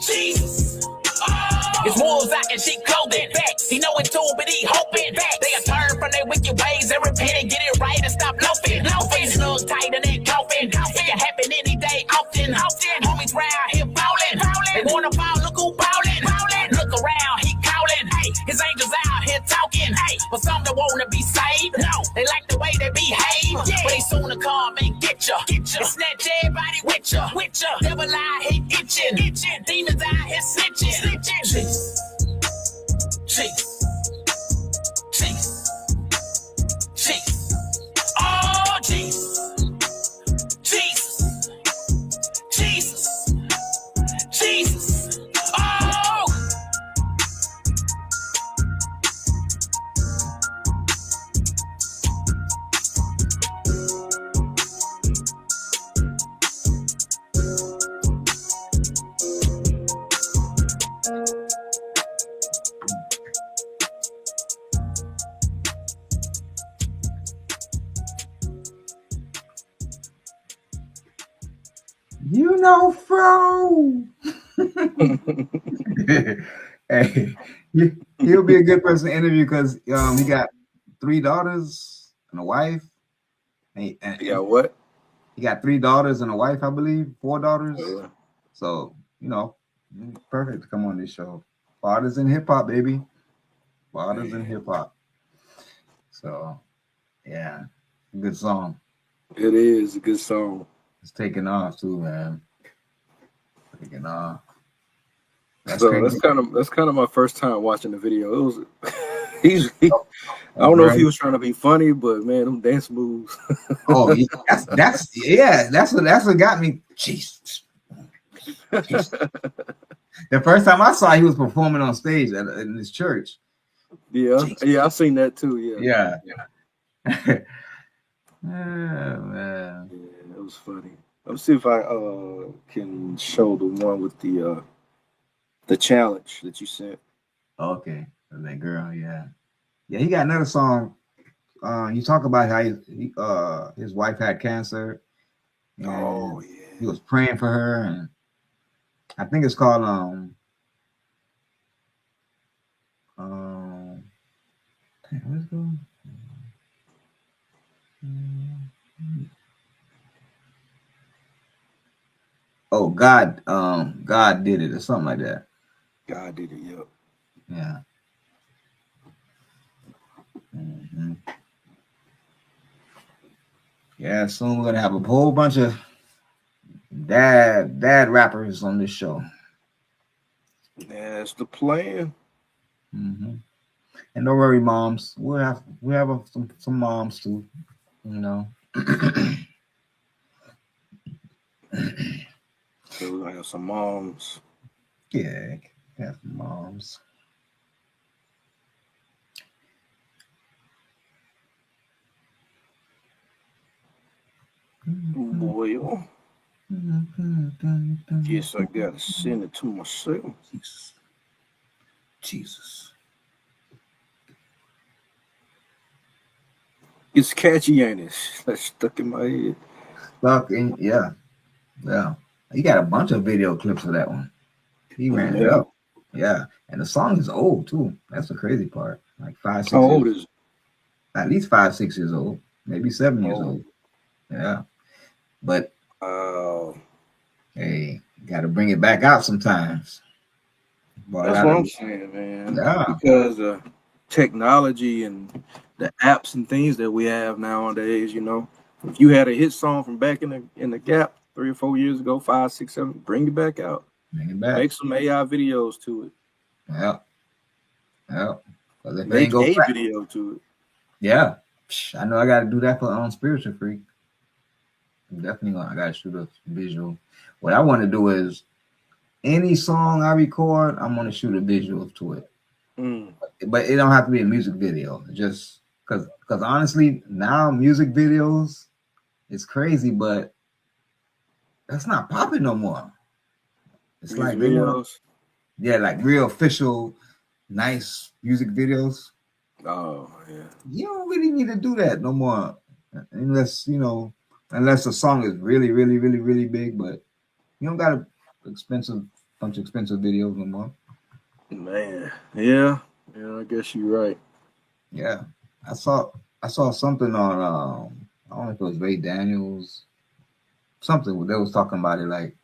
S4: Jesus. Oh. His wolves out in sheep clothing. He know it too, but he hoping they'll turn from their wicked ways and repent and get it right and stop loafing. Face look tighter than coffin. It can happen any day, often. Homies round here falling. They wanna fall, look who ballin'. Look around, he calling. His angels out here talking. But some don't wanna be saved. They like the way they behave. But they soon to come and get ya. And snatch everybody with ya. Devil out here itching. Demons out here snitching. Jeez. Oh, jeez. Jesus. Oh.
S1: Fro. Hey, he'll be a good person to interview because he got 3 daughters and a wife.
S2: He got what?
S1: He got 3 daughters and a wife, I believe, 4 daughters.
S2: Yeah.
S1: So, perfect to come on this show. Fathers in hip hop, baby. Fathers in hip hop. So, yeah, good song.
S2: It is a good song.
S1: It's taking off too, man. Taking off. That's
S2: So
S1: crazy.
S2: that's kind of my first time watching the video. It was I
S1: Oh,
S2: don't know if he
S1: really?
S2: was trying to be funny, but man, them dance moves.
S1: Oh, yeah, that's what got me. Jesus, Jesus. The first time I saw he was performing on stage in this church.
S2: Yeah,
S1: Jesus.
S2: yeah, I seen that too. Yeah,
S1: Yeah. Oh, man.
S2: yeah, it was funny. Let's see if I can show the one with the challenge that you sent.
S1: Okay. That girl, yeah. Yeah, he got another song. You talk about how his wife had cancer
S2: Oh
S1: and he
S2: yeah,
S1: was praying for her, and I think it's called um what's it called? Oh, God did it or something like that.
S2: God did it. Yep.
S1: Yeah. Hmm. Yeah, soon we're gonna have a whole bunch of dad rappers on this show.
S2: That's the plan.
S1: Hmm. And don't worry, moms. We have some moms too. You know.
S2: So we're gonna have some moms.
S1: Yeah, have some moms.
S2: Well, guess I gotta send it to myself.
S1: Jesus. Jesus.
S2: It's catchy, ain't it? That's stuck in my head.
S1: Stuck in, yeah. Yeah. He got a bunch of video clips of that one. He ran it
S2: Yeah.
S1: up. Yeah. And the song is old too. That's the crazy part. Like five,
S2: How
S1: six
S2: old
S1: years,
S2: is it?
S1: at least 5, 6 years old, maybe 7 years
S2: Oh,
S1: old. Yeah. But
S2: wow.
S1: hey, gotta bring it back out sometimes. Brought
S2: That's
S1: out
S2: what
S1: a
S2: I'm saying, man.
S1: yeah.
S2: Because technology and the apps and things that we have nowadays, if you had a hit song from back in the gap 3 or 4 years ago, 5, 6, 7, bring it back out.
S1: Bring it back.
S2: Make some AI videos to it.
S1: Yeah. Yeah. Because if it ain't
S2: Make
S1: go
S2: a
S1: back,
S2: video to it.
S1: yeah. I know I gotta do that for Spiritual Freak. Definitely I gotta shoot a visual. What I want to do is any song I record, I'm gonna shoot a visual to it.
S2: Mm.
S1: But it don't have to be a music video. Just because honestly, now music videos is crazy, but that's not popping no more. It's
S2: Music
S1: like they want,
S2: videos.
S1: yeah, like real official, nice music videos.
S2: Oh yeah.
S1: You don't really need to do that no more, unless unless the song is really, really, really, really big. But you don't got a expensive bunch of expensive videos no more.
S2: Man. Yeah. Yeah, I guess you're right.
S1: Yeah, I saw I saw something on I don't know if it was Ray Daniels something they was talking about it like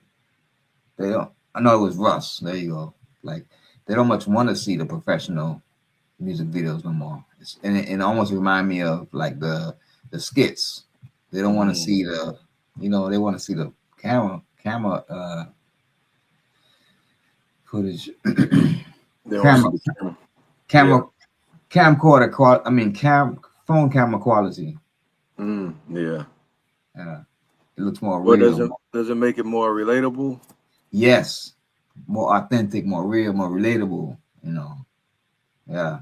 S1: they don't. I know it was Russ. There you go. Like they don't much want to see the professional music videos no more. And it almost remind me of like the skits. They don't want to
S2: Mm.
S1: see they want to see the camera footage,
S2: They don't see
S1: camera
S2: the camera. Yeah.
S1: camera camcorder quality. I mean phone camera quality.
S2: Yeah.
S1: It looks more
S2: But
S1: real.
S2: does it make it more relatable?
S1: Yes, more authentic, more real, more relatable. Yeah.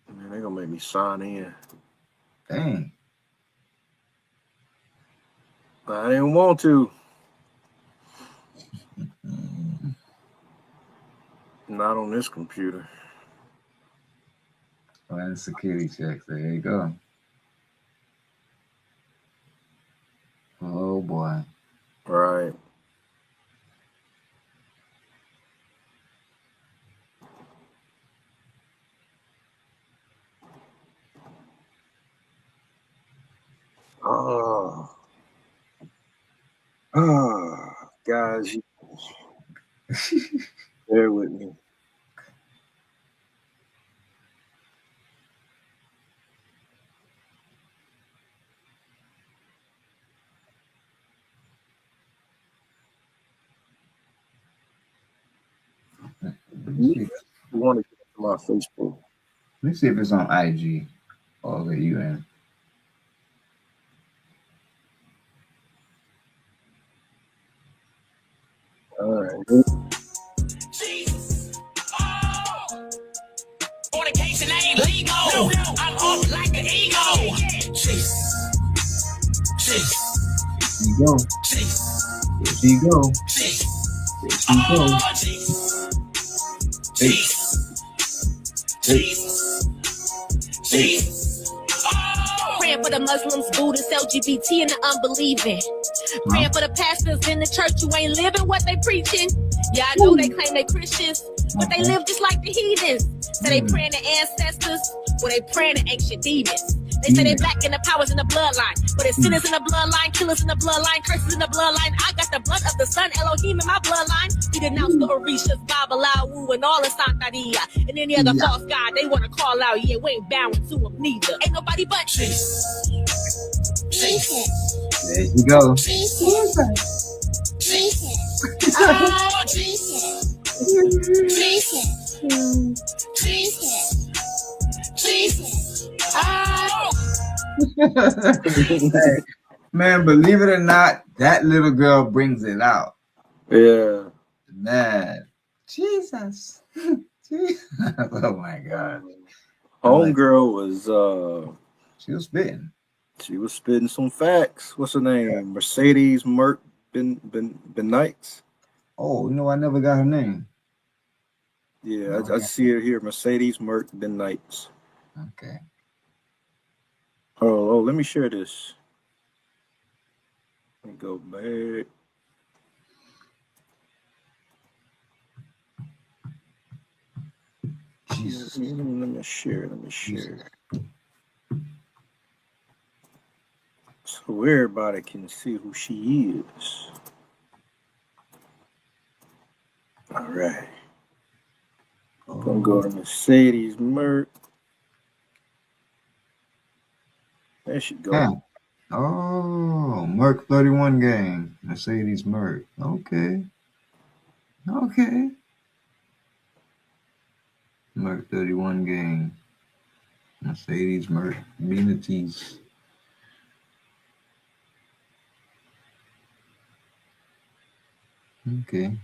S2: Man, they're gonna make me sign in.
S1: Dang.
S2: But I didn't want to.
S1: Mm.
S2: Not on this computer.
S1: And security checks. There you go. Oh boy.
S2: Right. Oh, guys, bear with me. You want to get to my Facebook.
S1: Let me see if it's on IG or the UN.
S2: All right.
S4: Jesus. Oh. Fornication ain't legal. I'm up like an ego. Jesus. Jesus.
S1: There you go.
S4: Jesus.
S1: There you go.
S4: Jesus.
S1: There you go.
S4: Oh, Jesus. Jesus. Jesus. Jesus. Oh.
S5: Praying for the Muslims, Buddhists, LGBT, and the unbelieving. Praying for the pastors in the church who ain't living what they preaching. Yeah, I know they claim they Christians, but they live just like the heathens. So they praying to ancestors, or they praying to ancient demons. They say they black and the powers in the bloodline, but it's sinners in the bloodline, killers in the bloodline, curses in the bloodline. I got the blood of the sun, Elohim in my bloodline. We denounce the Orishas, Babalawu, and all the Santaria. And any other false god they want to call out, yeah, we ain't bowing to them neither. Ain't nobody but
S4: Jesus.
S5: Jesus.
S1: There you go.
S5: Jesus. Jesus. Oh, Jesus. Jesus. Jesus. Jesus. Oh.
S1: Hey, man, believe it or not, that little girl brings it out.
S2: Yeah.
S1: Man, Jesus. Jesus. Oh my God.
S2: Homegirl was
S1: She was spitting.
S2: she was spitting some facts. What's her name? Mercedes Merck Benites.
S1: Oh, you know, I never got her name.
S2: Yeah, I see it here. Mercedes Merck Benites.
S1: Okay.
S2: Oh, let me share this. Let me go back.
S1: Jesus.
S2: Let me share. So everybody can see who she is. All right. I'm gonna go to Mercedes Merck. There she go.
S1: Yeah. Oh, Merc 31 gang. Mercedes Merc. Okay. Merc 31 gang. Mercedes Merc. Communities. Okay.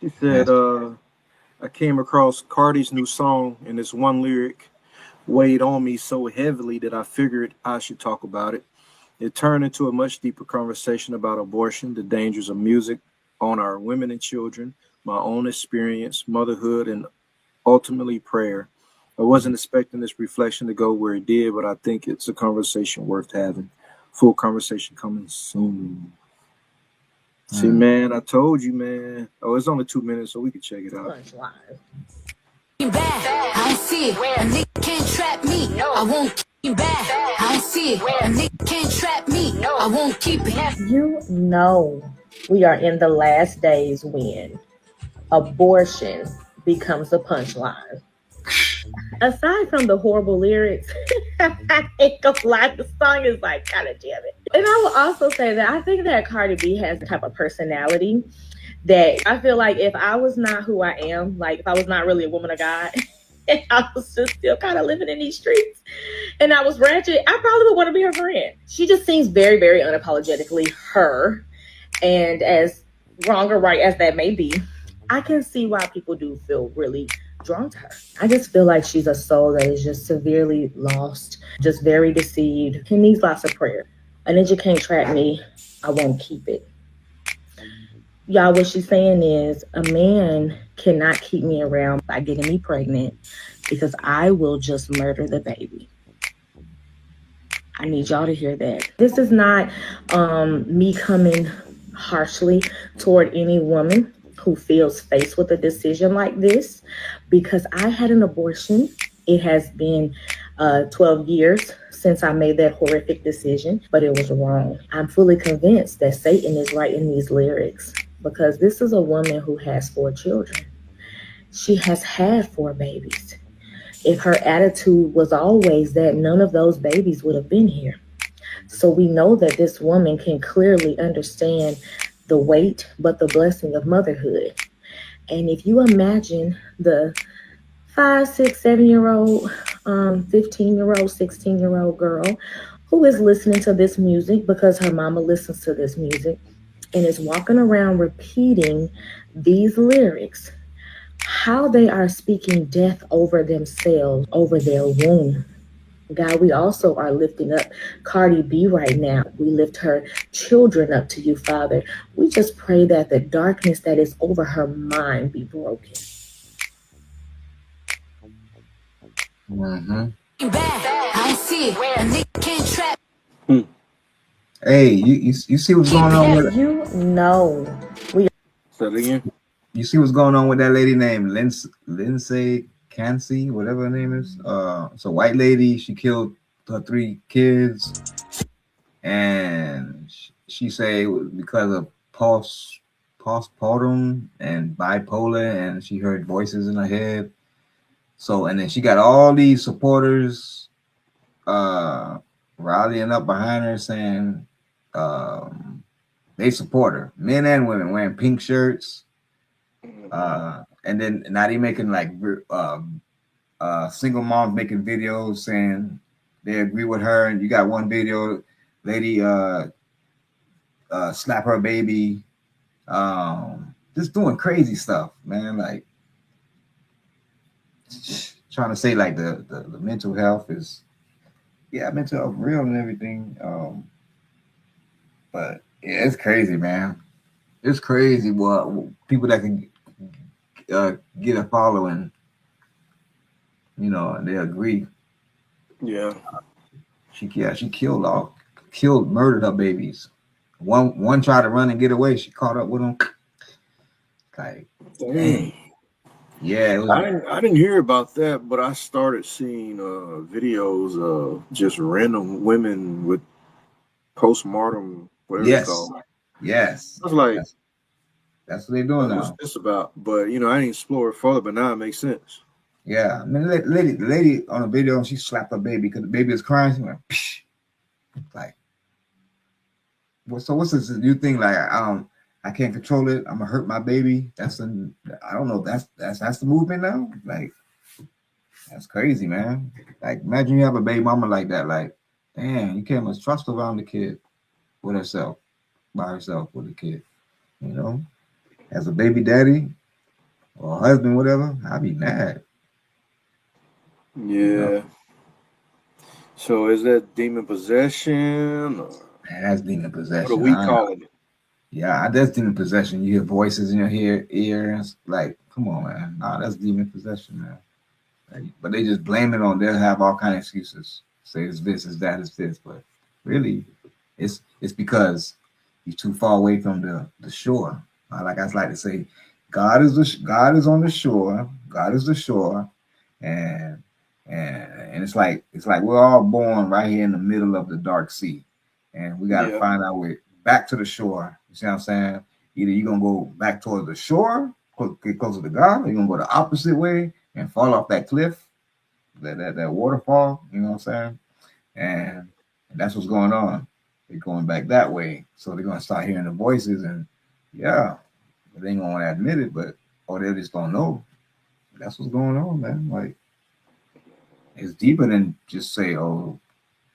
S2: She said, I came across Cardi's new song, and this one lyric weighed on me so heavily that I figured I should talk about it. It turned into a much deeper conversation about abortion, the dangers of music on our women and children, my own experience, motherhood, and ultimately prayer. I wasn't expecting this reflection to go where it did, but I think it's a conversation worth having. Full conversation coming soon. See, man, I told you, man. Oh, it's only 2 minutes, so we can check it out.
S5: I don't see it. A nigga can't trap me. I won't keep you back. I don't see it. A nigga can't trap me. I won't keep it.
S6: You know, we are in the last days when abortion becomes a punchline. Aside from the horrible lyrics, I ain't gonna lie, the song is like kind of jamming. And I will also say that I think that Cardi B has the type of personality that I feel like if I was not who I am, like if I was not really a woman of God, and I was just still kind of living in these streets, and I was ratchet, I probably would want to be her friend. She just seems very, very unapologetically her. And as wrong or right as that may be, I can see why people do feel really drawn to her. I just feel like she's a soul that is just severely lost, just very deceived. She needs lots of prayer. A ninja can't trap me. I won't keep it. Y'all, what she's saying is a man cannot keep me around by getting me pregnant because I will just murder the baby. I need y'all to hear that. This is not me coming harshly toward any woman who feels faced with a decision like this, because I had an abortion. It has been 12 years since I made that horrific decision, but it was wrong. I'm fully convinced that Satan is writing these lyrics because this is a woman who has 4 children. She has had 4 babies. If her attitude was always that, none of those babies would have been here. So we know that this woman can clearly understand the weight, but the blessing of motherhood. And if you imagine the 5, 6, 7 year old, 15-year-old, 16-year-old girl who is listening to this music because her mama listens to this music and is walking around repeating these lyrics, how they are speaking death over themselves, over their womb. God, we also are lifting up Cardi B right now. We lift her children up to you, Father. We just pray that the darkness that is over her mind be broken.
S1: Mm-hmm.
S4: I don't see it. A nigga can't trap.
S1: Hey, you see what's going on with
S6: You know, we
S2: Say it again.
S1: you see what's going on with that lady named Lindsay Cansey, whatever her name is. It's a white lady. She killed her 3 kids, and she say it was because of postpartum and bipolar, and she heard voices in her head. So, and then she got all these supporters rallying up behind her, saying they support her, men and women, wearing pink shirts. And then now they making like single moms making videos saying they agree with her. And you got one video, lady slap her baby, just doing crazy stuff, man. Like trying to say like the mental health is, yeah, mental health real and everything. But yeah, it's crazy, man. It's crazy what people that can get a following, and they agree.
S2: Yeah.
S1: She murdered her babies. One tried to run and get away. She caught up with him. Like, dang. Yeah, it was.
S2: I didn't hear about that, but I started seeing videos of just random women with postmortem, whatever it's
S1: Yes,
S2: called.
S1: yes.
S2: I was like,
S1: that's what they're doing
S2: what's
S1: now.
S2: this about? But I didn't explore it further, but now it makes sense.
S1: Yeah, I mean, the lady on the video, she slapped her baby because the baby was crying. She went, psh. Like, so what's this new thing? Like, I can't control it. I'm gonna hurt my baby. I don't know. That's the movement now. Like, that's crazy, man. Like, imagine you have a baby mama like that. Like, damn, you can't much trust around the kid with herself, by herself with the kid. As a baby daddy or husband, whatever, I'd be mad.
S2: Yeah. So is that demon possession? Or
S1: Man, that's demon
S2: what are
S1: possession.
S2: we calling it?
S1: Yeah, that's demon possession. You hear voices in your ears. Like, come on, man. Nah, that's demon possession, man. But they just blame it on. They'll have all kind of excuses. Say it's this, it's that, it's this. But really, it's because you're too far away from the shore. Like I like to say, God is on the shore. God is the shore, and it's like we're all born right here in the middle of the dark sea, and we got to find our way back to the shore. You see what I'm saying? Either you're gonna go back towards the shore, get closer to God, or you're gonna go the opposite way and fall off that cliff, that waterfall. You know what I'm saying? And that's what's going on. They're going back that way, so they're gonna start hearing the voices, and yeah, they ain't gonna want to admit it, or they just don't know. That's what's going on, man. Like, it's deeper than just say, oh,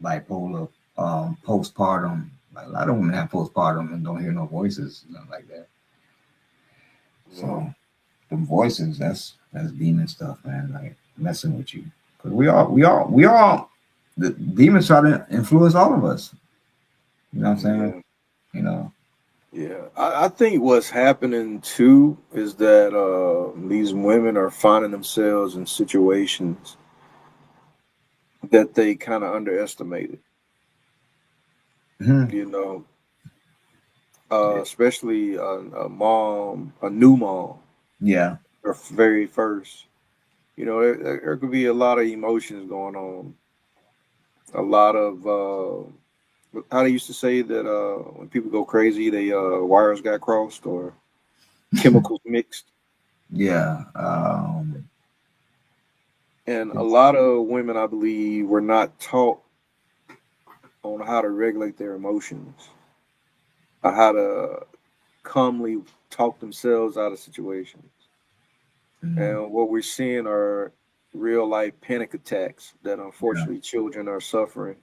S1: bipolar, postpartum. Like, a lot of women have postpartum and don't hear no voices, nothing like that. So, the voices, that's demon stuff, man. Like, messing with you, because we all, the demons try to influence all of us. You know what I'm saying?
S2: Yeah, I think what's happening too is that these women are finding themselves in situations that they kind of underestimated.
S1: Mm-hmm.
S2: Especially a new mom.
S1: Yeah.
S2: Her very first. There could be a lot of emotions going on. A lot of how they used to say that when people go crazy, they wires got crossed or chemicals mixed.
S1: Yeah.
S2: And a lot of women, I believe, were not taught on how to regulate their emotions, or how to calmly talk themselves out of situations. And what we're seeing are real life panic attacks that unfortunately children are suffering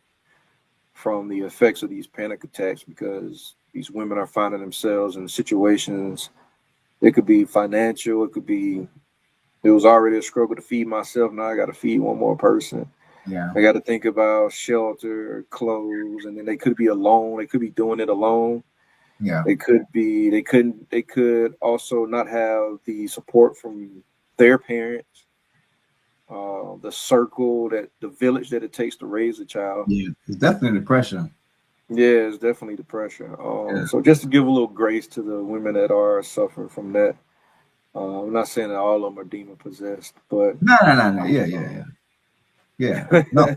S2: from the effects of these panic attacks, because these women are finding themselves in situations. It could be financial, it was already a struggle to feed myself, now I got to feed one more person.
S1: Yeah.
S2: I got to think about shelter, clothes, and then they could be alone. They could be doing it alone.
S1: Yeah.
S2: They could also not have the support from their parents, the circle, the village that it takes to raise a child.
S1: Yeah. It's definitely depression.
S2: Yeah, it's definitely depression. So just to give a little grace to the women that are suffering from that. I'm not saying that all of them are demon possessed, but
S1: No. Yeah. No.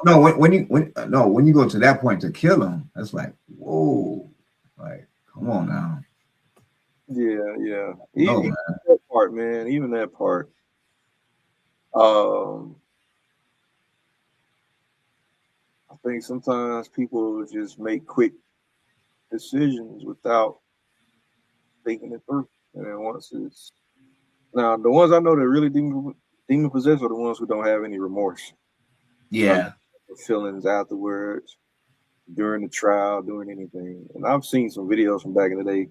S1: No. When you go to that point to kill them, that's like, whoa, like, come on now.
S2: yeah.
S1: No,
S2: Even
S1: man.
S2: that part, man. Even that part. I think sometimes people just make quick decisions without thinking it through. And then once it's now the ones I know that really demon possessed are the ones who don't have any remorse.
S1: Yeah.
S2: Feelings afterwards, during the trial, doing anything. And I've seen some videos from back in the day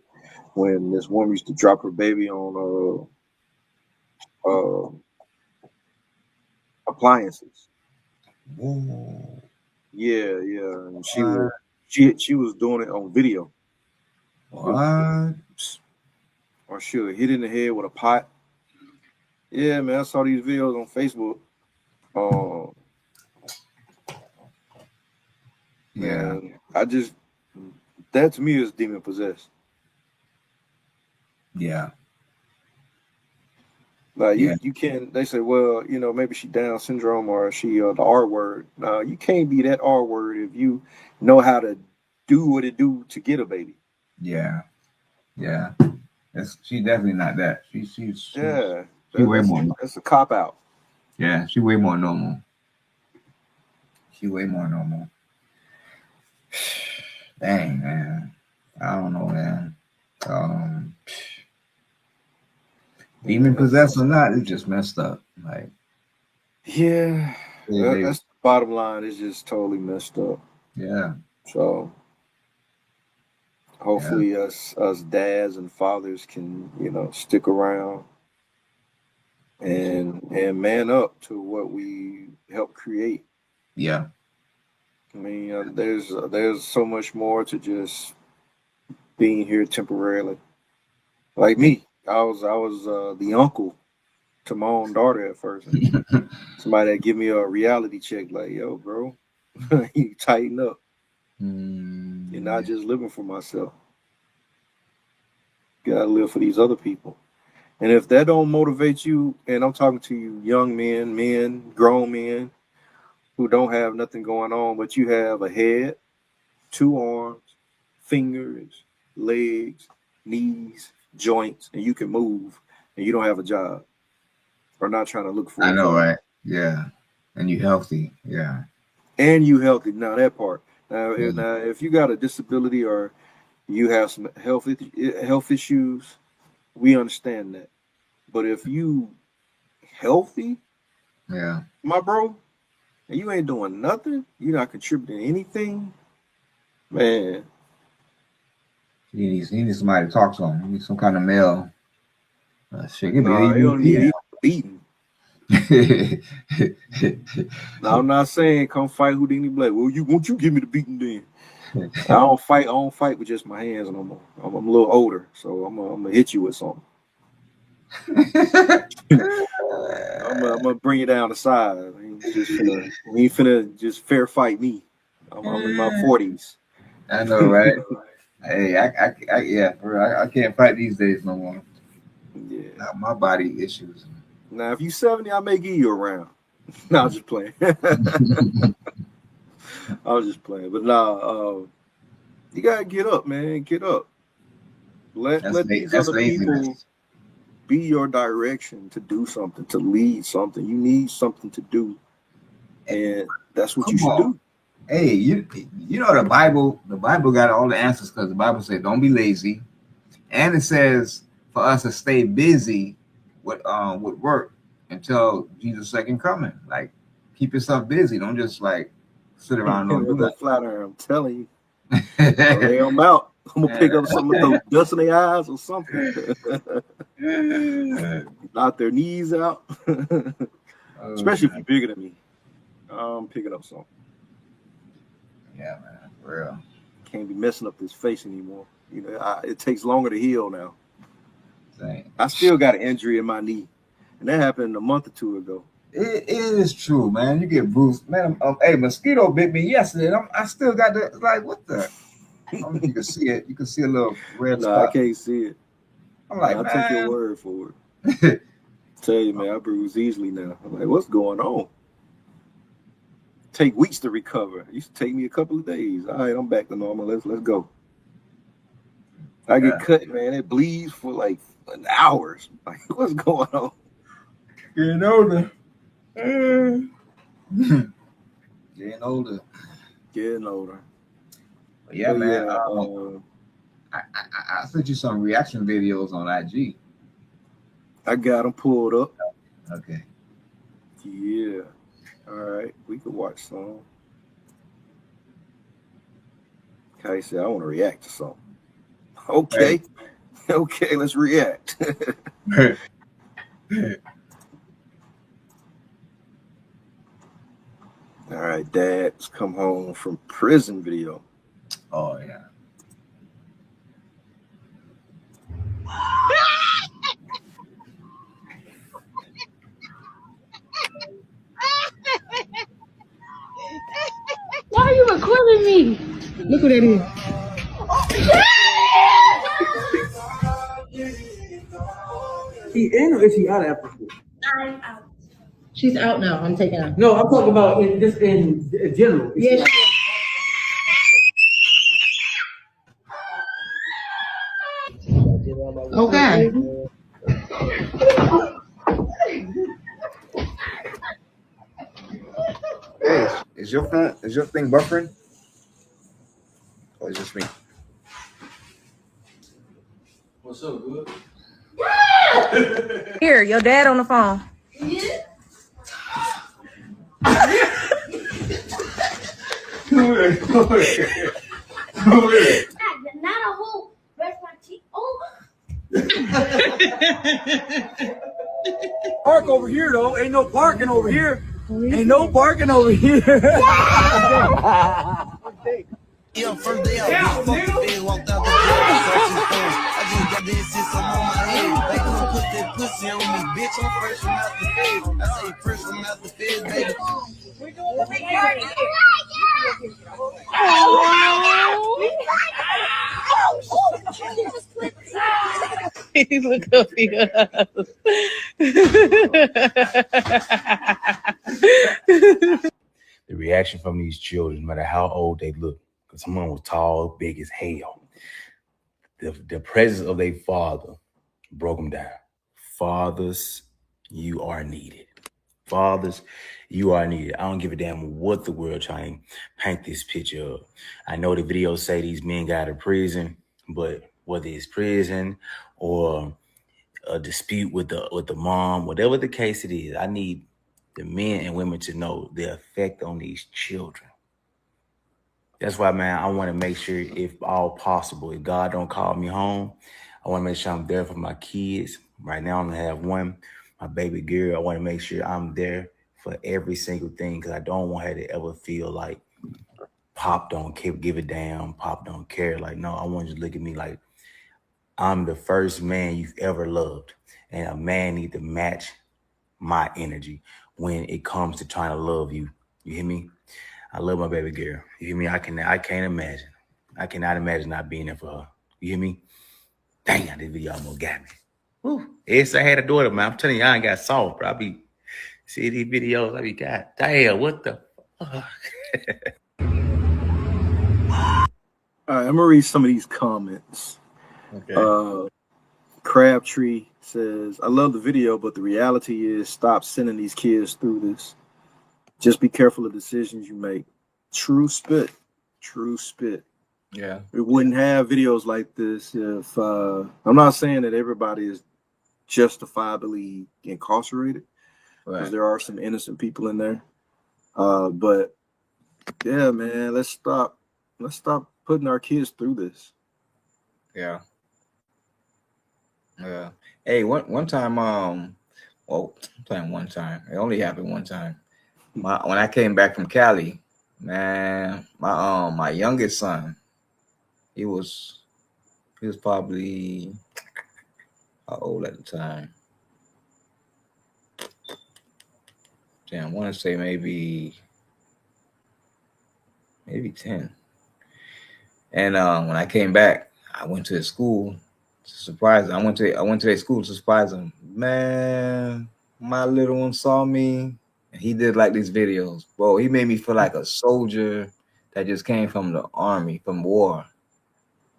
S2: when this woman used to drop her baby on appliances.
S1: Whoa.
S2: Yeah. And she was doing it on video.
S1: What?
S2: Or she would hit in the head with a pot. Yeah, man, I saw these videos on Facebook.
S1: Yeah.
S2: Man, that to me is demon possessed.
S1: Yeah.
S2: Like
S1: Yeah.
S2: you can't. They say, well, maybe she Down syndrome or she the R word. No, you can't be that R word if you know how to do what it do to get a baby.
S1: Yeah. Yeah. She's definitely not that. She's
S2: Yeah,
S1: she way more.
S2: that's a cop out.
S1: Yeah, she way more normal. She way more normal. Dang, man. I don't know, man. Demon possessed or not, it's just messed up. Like,
S2: Yeah,
S1: they
S2: that's the bottom line. It's just totally messed up.
S1: yeah.
S2: So hopefully us dads and fathers can stick around and man up to what we help create.
S1: Yeah.
S2: I mean, there's so much more to just being here temporarily. Like me, I was the uncle to my own daughter at first. Somebody that give me a reality check, like, yo, bro, you tighten up. You're not just living for myself. You gotta live for these other people. And if that don't motivate you, and I'm talking to you young men, grown men who don't have nothing going on, but you have a head, 2 arms, fingers, legs, knees, joints, and you can move, and you don't have a job or not trying to look for
S1: I
S2: a
S1: know,
S2: job.
S1: right? Yeah. And you healthy. Yeah.
S2: And you healthy. Now that part. Now if you got a disability or you have some health issues, we understand that. But if you healthy,
S1: Yeah.
S2: my bro, and you ain't doing nothing, you're not contributing anything, man.
S1: He needs somebody to talk to him. He needs some kind of male. Shit, give
S2: Nah,
S1: me
S2: he don't need beating.
S1: a
S2: Now I'm not saying come fight Houdini Black. Well, won't you give me the beating then? I don't fight with just my hands no more. I'm a little older, so I'm gonna hit you with something. I'm gonna bring you down the side. We ain't finna just fair fight me. I'm in my 40s.
S1: I know, right? Hey, yeah, bro, I can't fight these days no more.
S2: Yeah.
S1: Not my body issues.
S2: Now, if you 70, I may give you a round. No, I'm just playing. I was just playing, but nah, you gotta get up, man. Get up. Let these
S1: That's
S2: other people
S1: laziness.
S2: be your direction to do something, to lead something. You need something to do, and that's what you
S1: Come
S2: should
S1: on.
S2: do.
S1: Hey, you know the Bible got all the answers because the Bible says don't be lazy, and it says for us to stay busy with work until Jesus' second coming. Like keep yourself busy. Don't just like sit around and don't do
S2: Go
S1: that.
S2: flat iron. I'm telling you. Lay them out. I'm gonna pick up some of those dust in their eyes or something. Knock their knees out. Especially if you're bigger than me. I'm picking up something.
S1: Yeah, man, for real.
S2: Can't be messing up this face anymore. You know, it takes longer to heal now.
S1: Same.
S2: I still got an injury in my knee, and that happened a month or two ago.
S1: It is true, man. You get bruised, man. Hey, mosquito bit me yesterday. And I still got the like, what the? I don't know if you can see it. You can see a little red spot.
S2: I can't see it.
S1: I'm like,
S2: I'll take your word for it. Tell you, man, I bruise easily now. I'm like, what's going on? Take weeks to recover. It used to take me a couple of days. All right, I'm back to normal. Let's go. I get cut, man. It bleeds for like hours. Like, what's going on?
S1: Getting older. Getting older.
S2: Getting older.
S1: But yeah, man. I sent you some reaction videos on IG.
S2: I got them pulled up.
S1: Okay.
S2: Yeah. All right. We could watch some. Kai said, I want to react to something. Okay. Hey. Okay, let's react. All right, Dad's come home from prison video.
S1: Oh, yeah.
S5: Why are you recording me? Look what that is.
S7: She in or is she out after school?
S6: I'm out. She's out now. I'm taking her.
S7: No, I'm talking about in general.
S6: Yes. Okay.
S1: Hey, is your thing buffering? Or is it just me?
S7: What's up, good?
S8: Here, your dad on the phone.
S5: Yeah. Not a whole brush my teeth. Oh.
S7: Park over here though. Ain't no parking over here. Ain't no parking over here.
S4: Yeah, first day out, walked out the door, searching for I just got this shit some on my head. They gonna put that pussy on me, bitch. I'm fresh from out the feds. I say fresh from out the feds, baby.
S8: Look up here.
S9: The reaction from these children, no matter how old they look, because someone was tall, big as hell. The presence of their father broke them down. Fathers, you are needed. Fathers, you are needed. I don't give a damn what the world trying to paint this picture of. I know the videos say these men got out of prison, but whether it's prison or a dispute with the mom, whatever the case it is, I need the men and women to know the effect on these children. That's why, man, I want to make sure, if all possible, if God don't call me home, I want to make sure I'm there for my kids. Right now, I'm going to have one, my baby girl. I want to make sure I'm there for every single thing because I don't want her to ever feel like Pop don't give a damn, Pop don't care. Like, no, I want you to look at me like I'm the first man you've ever loved. And a man need to match my energy when it comes to trying to love you. You hear me? I love my baby girl. You hear me? I can't imagine. I cannot imagine not being there for her. You hear me? Damn, this video almost got me. Woo. Yes, I had a daughter, man. I'm telling you, I ain't got soft, bro. I be seeing these videos. I be, God damn, what the fuck?
S2: All right, I'm gonna read some of these comments.
S1: Okay.
S2: Crabtree says, I love the video, but the reality is stop sending these kids through this. Just be careful of decisions you make. True spit. True spit.
S1: Yeah.
S2: We wouldn't have videos like this if I'm not saying that everybody is justifiably incarcerated, because
S1: Right.
S2: there are some innocent people in there. But yeah, man, let's stop putting our kids through this.
S1: Yeah. Yeah. Hey, one time, well, I'm saying one time. It only happened one time. When I came back from Cali, man, my youngest son, he was probably how old at the time? Damn, I want to say maybe 10. And when I came back, I went to his school to surprise him. I went to their school to surprise him. Man, my little one saw me, and he did like these videos. Bro, he made me feel like a soldier that just came from the army, from war.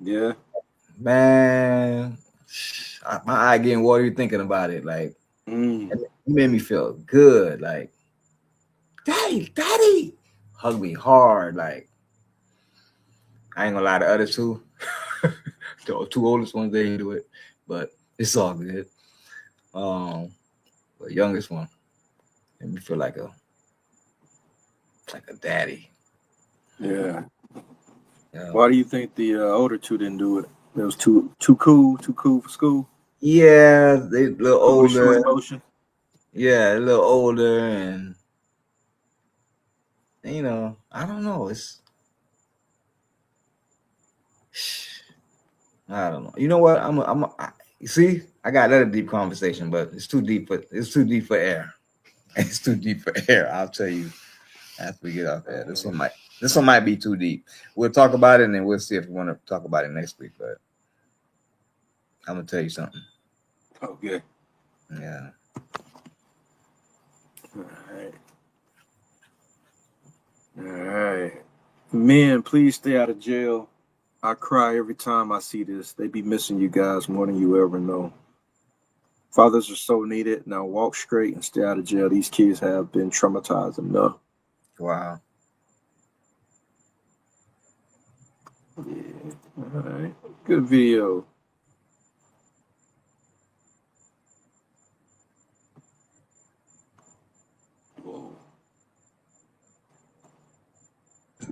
S2: Yeah.
S1: Man, my eye getting watery thinking about it. Like, he made me feel good. Like, daddy, hug me hard. Like, I ain't gonna lie, the other two, the two oldest ones, they didn't do it, but it's all good. The youngest one made me feel like a daddy.
S2: Yeah. Why do you think the older two didn't do it? It was too cool for school.
S1: Yeah, they a little older.
S2: Emotion.
S1: Yeah, a little older, and you know, I don't know. I don't know. You know what? You see, I got another deep conversation, but it's too deep for air. It's too deep for air. I'll tell you after we get off there. This one might be too deep. We'll talk about it, and then we'll see if we want to talk about it next week. But I'm gonna tell you something.
S2: Okay.
S1: Yeah.
S2: All right. Men, please stay out of jail. I cry every time I see this. They be missing you guys more than you ever know. Fathers are so needed. Now walk straight and stay out of jail. These kids have been traumatized enough.
S1: Wow.
S2: Yeah. All right. Good video.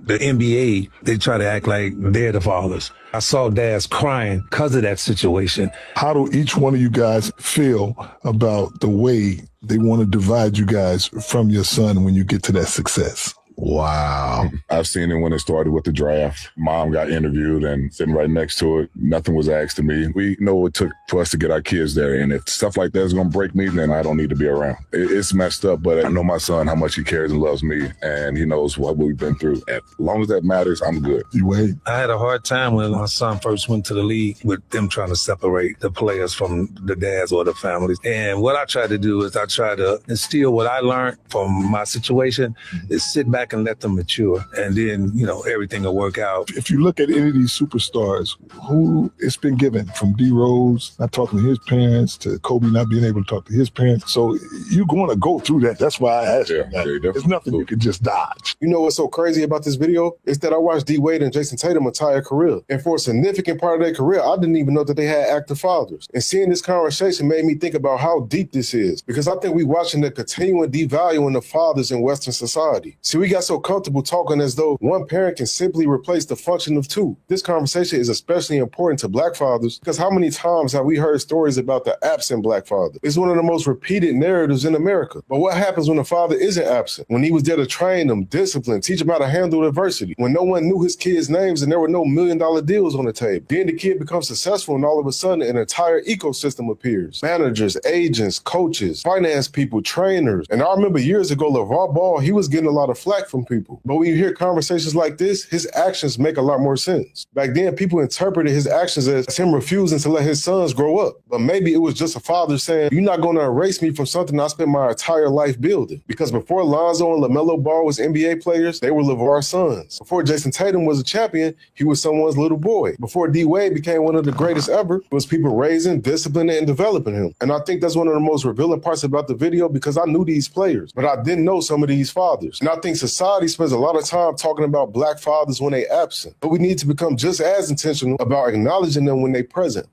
S10: The NBA, they try to act like they're the fathers. I saw dads crying because of that situation.
S11: How do each one of you guys feel about the way they want to divide you guys from your son when you get to that success?
S12: Wow. I've seen it when it started with the draft. Mom got interviewed and sitting right next to it. Nothing was asked of me. We know what it took for us to get our kids there. And if stuff like that is going to break me, then I don't need to be around. It's messed up, but I know my son, how much he cares and loves me. And he knows what we've been through. As long as that matters, I'm good.
S11: You wait.
S10: I had a hard time when my son first went to the league with them trying to separate the players from the dads or the families. And what I tried to do is I tried to instill what I learned from my situation is sit back and let them mature. And then, you know, everything will work out.
S11: If you look at any of these superstars, who it's been given from D Rose not talking to his parents to Kobe not being able to talk to his parents. So you're going to go through that. That's why I asked you that. There's nothing you can just dodge.
S13: You know what's so crazy about this video? It's that I watched D Wade and Jason Tatum entire career. And for a significant part of their career, I didn't even know that they had active fathers. And seeing this conversation made me think about how deep this is. Because I think we're watching the continuing devaluing of fathers in Western society. See, we got so comfortable talking as though one parent can simply replace the function of two. This conversation is especially important to Black fathers because how many times have we heard stories about the absent Black father? It's one of the most repeated narratives in America. But what happens when a father isn't absent? When he was there to train them, discipline, teach them how to handle adversity. When no one knew his kids' names and there were no $1 million deals on the table. Then the kid becomes successful and all of a sudden an entire ecosystem appears. Managers, agents, coaches, finance people, trainers. And I remember years ago, LeVar Ball, he was getting a lot of flack from people. But when you hear conversations like this, his actions make a lot more sense. Back then, people interpreted his actions as him refusing to let his sons grow up. But maybe it was just a father saying, you're not going to erase me from something I spent my entire life building. Because before Lonzo and LaMelo Ball was NBA players, they were LeVar's sons. Before Jason Tatum was a champion, he was someone's little boy. Before D Wade became one of the greatest ever, it was people raising, disciplining, and developing him. And I think that's one of the most revealing parts about the video because I knew these players, but I didn't know some of these fathers. And I think society society spends a lot of time talking about black fathers when they absent, but we need to become just as intentional about acknowledging them when they present.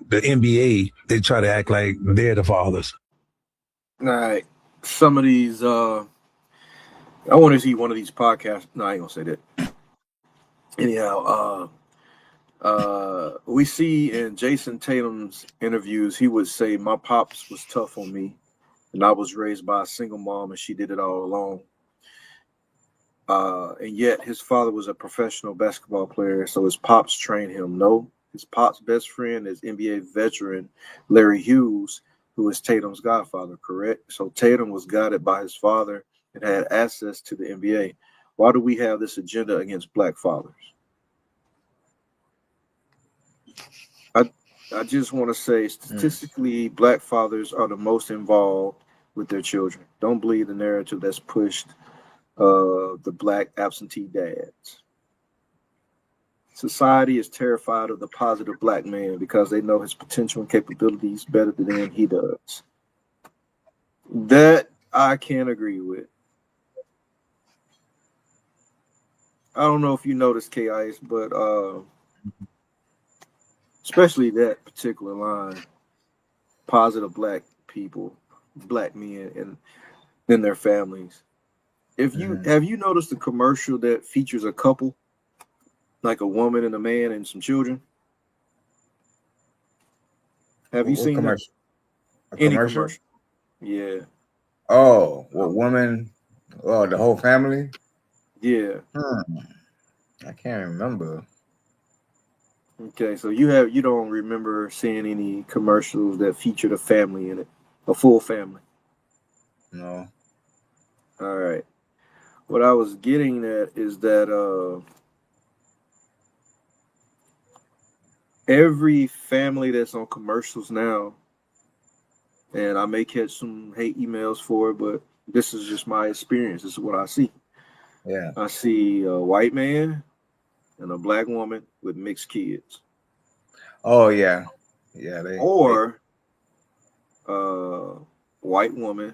S10: The NBA, they try to act like they're the fathers.
S2: All right. Some of these, I want to see one of these podcasts. No, I ain't gonna say that. Anyhow, we see in Jason Tatum's interviews, he would say, "My pops was tough on me, and I was raised by a single mom, and she did it all alone." And yet his father was a professional basketball player, so his pops trained him. No, his pop's best friend is NBA veteran Larry Hughes, who is Tatum's godfather, correct? So Tatum was guided by his father and had access to the NBA. Why do we have this agenda against black fathers? I just want to say, statistically, black fathers are the most involved with their children. Don't believe the narrative that's pushed the black absentee dads. Society is terrified of the positive black man because they know his potential and capabilities better than he does. That I can agree with. I don't know if you noticed, K.I.S., but especially that particular line, positive black people, black men, and then their families. If you have you noticed the commercial that features a couple, like a woman and a man and some children? Have you seen
S1: commercial?
S2: that? Any commercial? Yeah.
S1: Oh, well, woman. Oh, the whole family.
S2: Yeah.
S1: I can't remember.
S2: Okay, so you don't remember seeing any commercials that featured a family in it, a full family?
S1: No.
S2: All right. What I was getting at is that every family that's on commercials now, and I may catch some hate emails for it, but this is just my experience. This is what I see.
S1: Yeah.
S2: I see a white man and a black woman with mixed kids.
S1: Oh yeah. Yeah.
S2: Or white woman.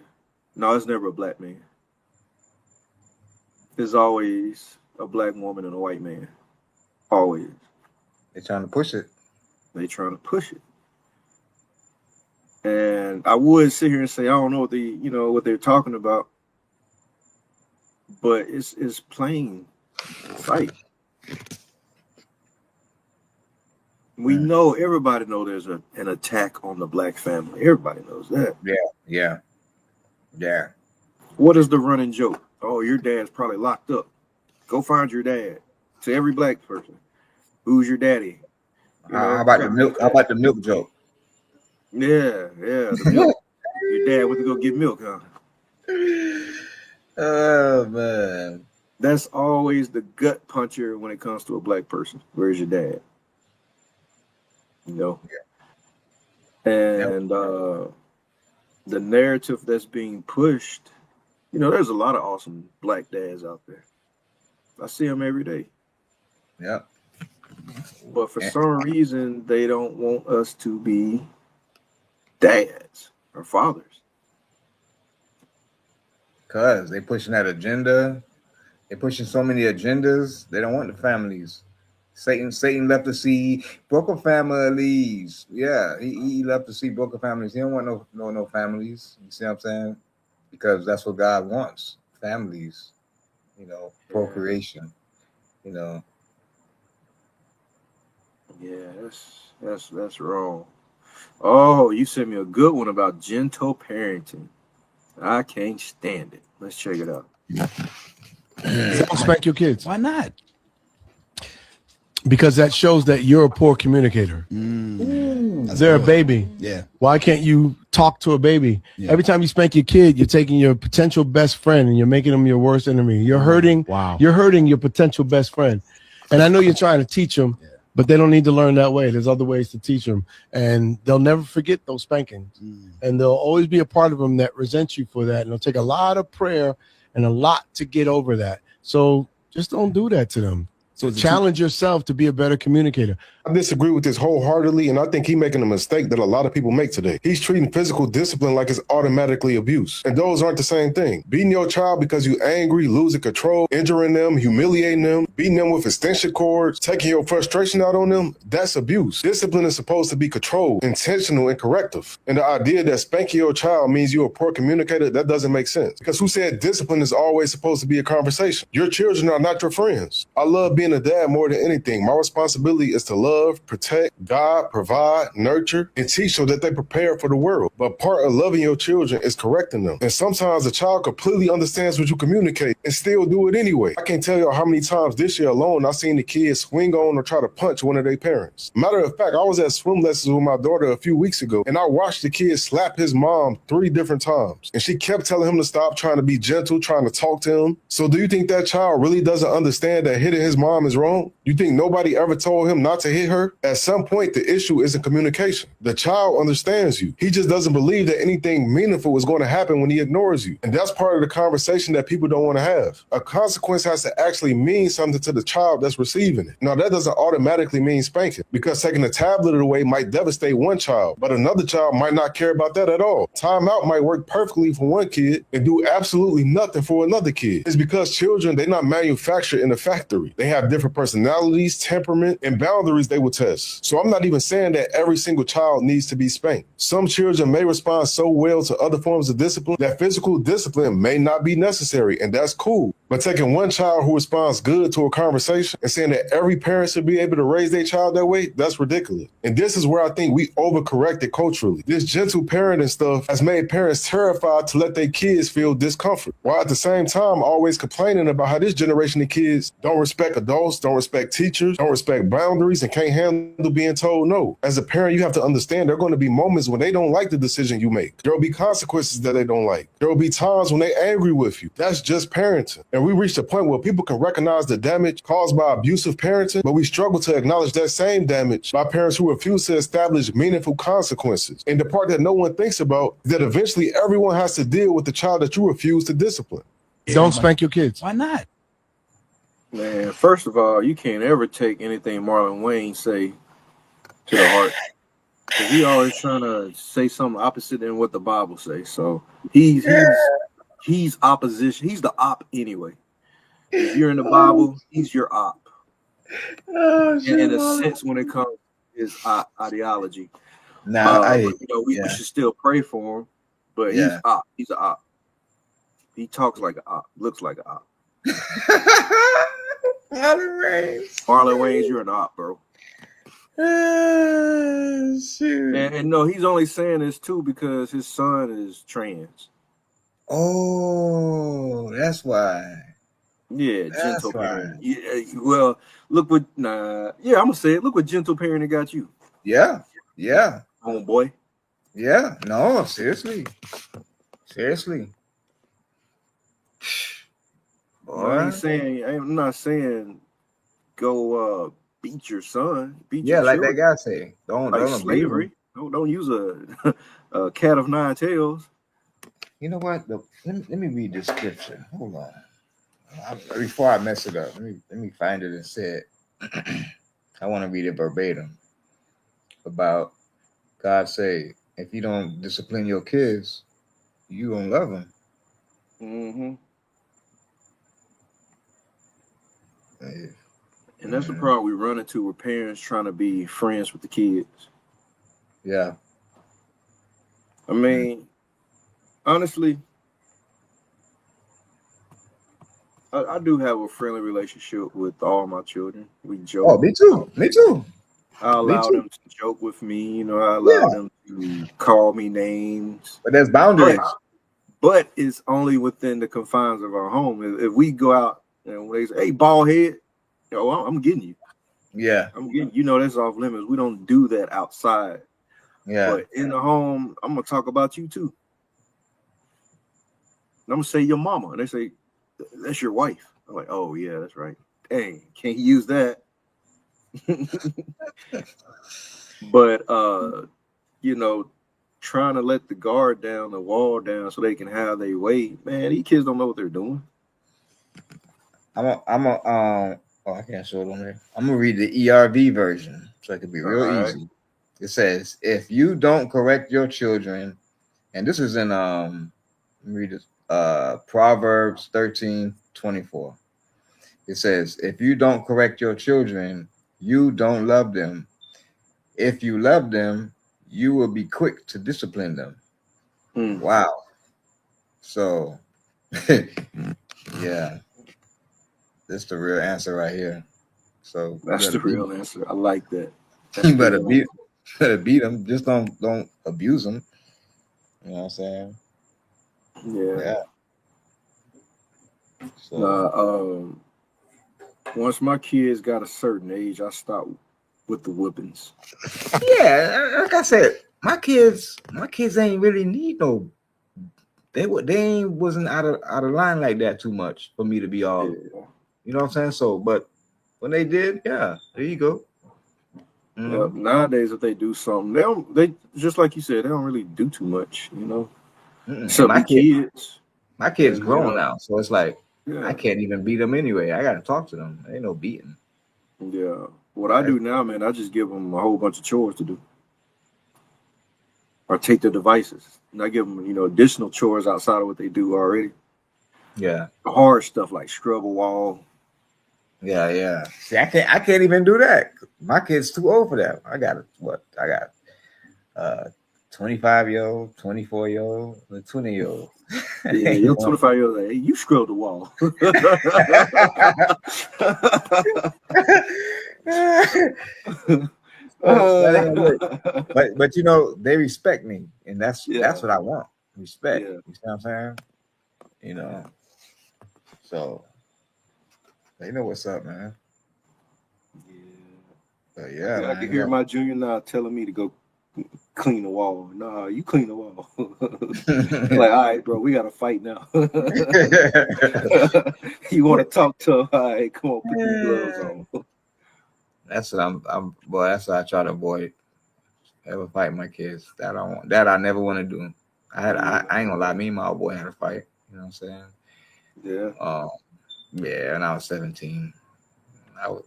S2: No, it's never a black man. There's always a black woman and a white man. Always.
S1: They're trying to push it.
S2: They trying to push it. And I would sit here and say I don't know what they're talking about, but it's plain sight. We know, everybody know there's an attack on the black family. Everybody knows that.
S1: Yeah.
S2: What is the running joke? Oh, your dad's probably locked up. Go find your dad. To every black person, who's your daddy?
S1: How about the milk? How about the milk joke?
S2: Yeah, the milk. Your dad went to go get milk, huh?
S1: Oh man,
S2: that's always the gut puncher when it comes to a black person. Where's your dad? And the narrative that's being pushed, there's a lot of awesome black dads out there. I see them every day.
S1: Yeah.
S2: But for some reason, they don't want us to be dads or fathers.
S1: Because they pushing that agenda. They're pushing so many agendas. They don't want the families. Satan left to see broken families. Yeah, he left to see broken families. He don't want no families. You see what I'm saying? Because that's what God wants. Families. Procreation.
S2: Yeah, that's wrong. Oh, you sent me a good one about gentle parenting. I can't stand it. Let's check it out.
S14: Don't spank your kids.
S15: Why not?
S14: Because that shows that you're a poor communicator. They're a baby.
S15: Yeah.
S14: Why can't you talk to a baby?
S15: Yeah.
S14: Every time you spank your kid, you're taking your potential best friend and you're making them your worst enemy. You're hurting.
S15: Wow.
S14: You're hurting your potential best friend. And I know you're trying to teach them, but they don't need to learn that way. There's other ways to teach them, and they'll never forget those spankings. And there'll always be a part of them that resents you for that. And it'll take a lot of prayer and a lot to get over that. So just don't do that to them. So challenge yourself to be a better communicator.
S13: I disagree with this wholeheartedly, and I think he's making a mistake that a lot of people make today. He's treating physical discipline like it's automatically abuse, and those aren't the same thing. Beating your child because you're angry, losing control, injuring them, humiliating them, beating them with extension cords, taking your frustration out on them, that's abuse. Discipline is supposed to be controlled, intentional, and corrective. And the idea that spanking your child means you're a poor communicator, that doesn't make sense. Because who said discipline is always supposed to be a conversation? Your children are not your friends. I love being a dad more than anything. My responsibility is to love, protect, guide, provide, nurture, and teach so that they prepare for the world. But part of loving your children is correcting them. And sometimes a child completely understands what you communicate and still do it anyway. I can't tell you how many times this year alone I've seen the kids swing on or try to punch one of their parents. Matter of fact, I was at swim lessons with my daughter a few weeks ago, and I watched the kid slap his mom 3 different times. And she kept telling him to stop, trying to be gentle, trying to talk to him. So do you think that child really doesn't understand that hitting his mom is wrong? You think nobody ever told him not to hit her? At some point, the issue isn't communication. The child understands you. He just doesn't believe that anything meaningful is going to happen when he ignores you. And that's part of the conversation that people don't want to have. A consequence has to actually mean something to the child that's receiving it. Now, that doesn't automatically mean spanking, because taking a tablet away might devastate one child, but another child might not care about that at all. Timeout might work perfectly for one kid and do absolutely nothing for another kid. It's because children, they're not manufactured in a factory. They have different personalities, temperament, and boundaries they will test. So I'm not even saying that every single child needs to be spanked. Some children may respond so well to other forms of discipline that physical discipline may not be necessary, and that's cool. But taking one child who responds good to a conversation and saying that every parent should be able to raise their child that way, that's ridiculous. And this is where I think we overcorrected culturally. This gentle parenting stuff has made parents terrified to let their kids feel discomfort, while at the same time always complaining about how this generation of kids don't respect adults, don't respect teachers, don't respect boundaries, and can't handle being told no. As a parent, you have to understand there are going to be moments when they don't like the decision you make. There will be consequences that they don't like. There will be times when they're angry with you. That's just parenting. And we reached a point where people can recognize the damage caused by abusive parenting, but we struggle to acknowledge that same damage by parents who refuse to establish meaningful consequences. And the part that no one thinks about is that eventually everyone has to deal with the child that you refuse to discipline.
S14: Don't spank your kids.
S2: Why not? Man, first of all, you can't ever take anything Marlon Wayne say to the heart. Because he always trying to say something opposite than what the Bible says. So he's opposition. He's the op anyway. If you're in the Bible, he's your op. In a sense, when it comes to his ideology.
S1: Now,
S2: we should still pray for him, but he's op. He's an op. He talks like an op, looks like an op. Marlon Wayans, you're an op, bro. And no, he's only saying this too because his son is trans.
S1: Oh, that's why.
S2: Yeah, gentle parent. Yeah, well, look what. I'm gonna say it. Look what gentle parenting got you.
S1: Yeah.
S2: Homeboy.
S1: Yeah. No, seriously.
S2: I'm not saying go beat your son. Beat
S1: yeah,
S2: your
S1: like
S2: children.
S1: that guy say. Don't
S2: slavery. Don't use a cat of 9 tails.
S1: You know what? Let me read this scripture. Hold on. Before I mess it up, let me find it and say it. I want to read it verbatim. About God say, if you don't discipline your kids, you don't love them.
S2: Mm-hmm. And that's the problem we run into with parents trying to be friends with the kids.
S1: Yeah.
S2: I mean, honestly, I do have a friendly relationship with all my children. We joke.
S1: Oh, me too.
S2: I allow them to joke with me. I allow them to call me names.
S1: But there's boundaries.
S2: But it's only within the confines of our home. If we go out and they say, "Hey, bald head," I'm getting you.
S1: Yeah.
S2: I'm getting that's off limits. We don't do that outside.
S1: Yeah.
S2: But in the home, I'm gonna talk about you too. And I'm gonna say your mama. And they say, "That's your wife." I'm like, "Oh yeah, that's right." Dang, can't use that. But trying to let the guard down, the wall down, so they can have their way. Man, these kids don't know what they're doing.
S1: I'm Oh, I can't show it on there. I'm gonna read the ERV version so it can be real
S2: All right.
S1: easy. It says, if you don't correct your children, and this is in let me read this, Proverbs 13:24. It says, if you don't correct your children, you don't love them. If you love them, you will be quick to discipline them. Wow. So yeah, that's the real answer right here. So
S2: That's the real answer. I like that.
S1: You better beat them. Just don't abuse them. You know what I'm saying?
S2: Yeah.
S1: So
S2: once my kids got a certain age, I stopped with the whippings.
S1: yeah, like I said, my kids ain't really need no. They wasn't out of line like that too much for me to be all. You know what I'm saying? So, but when they did, yeah, there you go.
S2: Yeah, nowadays, if they do something, they just like you said, they don't really do too much, you know. So
S1: my
S2: kids.
S1: My kid's grown now, so it's like I can't even beat them anyway. I got to talk to them. Ain't no beating.
S2: Yeah. What I do now, man, I just give them a whole bunch of chores to do, or take the devices, and I give them, additional chores outside of what they do already.
S1: Yeah.
S2: Hard stuff like scrub a wall.
S1: Yeah. See, I can't even do that. My kid's too old for that. I got 25-year-old, 24-year-old, a 20-year-old.
S2: Yeah, you're 25-year-old. Like, hey, you scrubbed the wall.
S1: But they respect me, and that's what I want. Respect. You see what I'm saying? So they know what's up, man. But yeah, man,
S2: I can hear my junior now telling me to go clean the wall. Nah, you clean the wall. Like, all right, bro, we got to fight now. You want to talk to him? All right, come on, put your gloves on.
S1: That's what that's what I try to avoid. Ever fight my kids. That I never want to do. I ain't gonna lie, me and my old boy had a fight. You know what I'm saying?
S2: Yeah.
S1: Yeah, when I was 17. I was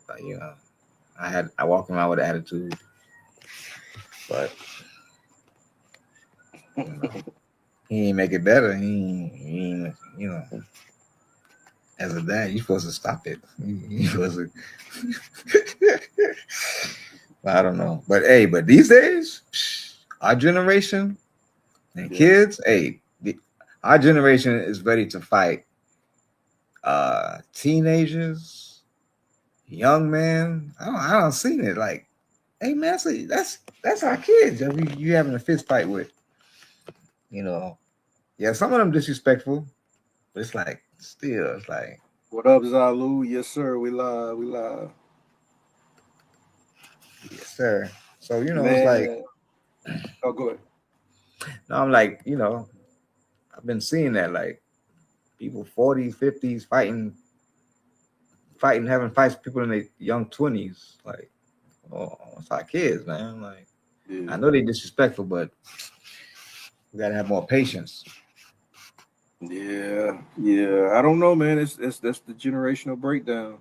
S1: I walked around with attitude. But he ain't make it better. He ain't, as a dad, you're supposed to stop it. You supposed to I don't know. But these days, our generation and kids, our generation is ready to fight teenagers, young men. I don't seen it. Like, hey man, that's our kids that you having a fist fight with. Yeah, some of them disrespectful, but it's like still, it's like,
S2: what up, Zalu? Yes, sir. We live.
S1: Yes, sir. So
S2: man.
S1: it's like,
S2: oh, go ahead.
S1: No, I'm like, I've been seeing that, like, people 40s, 50s fighting, having fights with people in their young 20s. Like, it's our kids, man. Like, I know they disrespectful, but we gotta have more patience.
S2: Yeah. I don't know, man. That's the generational breakdown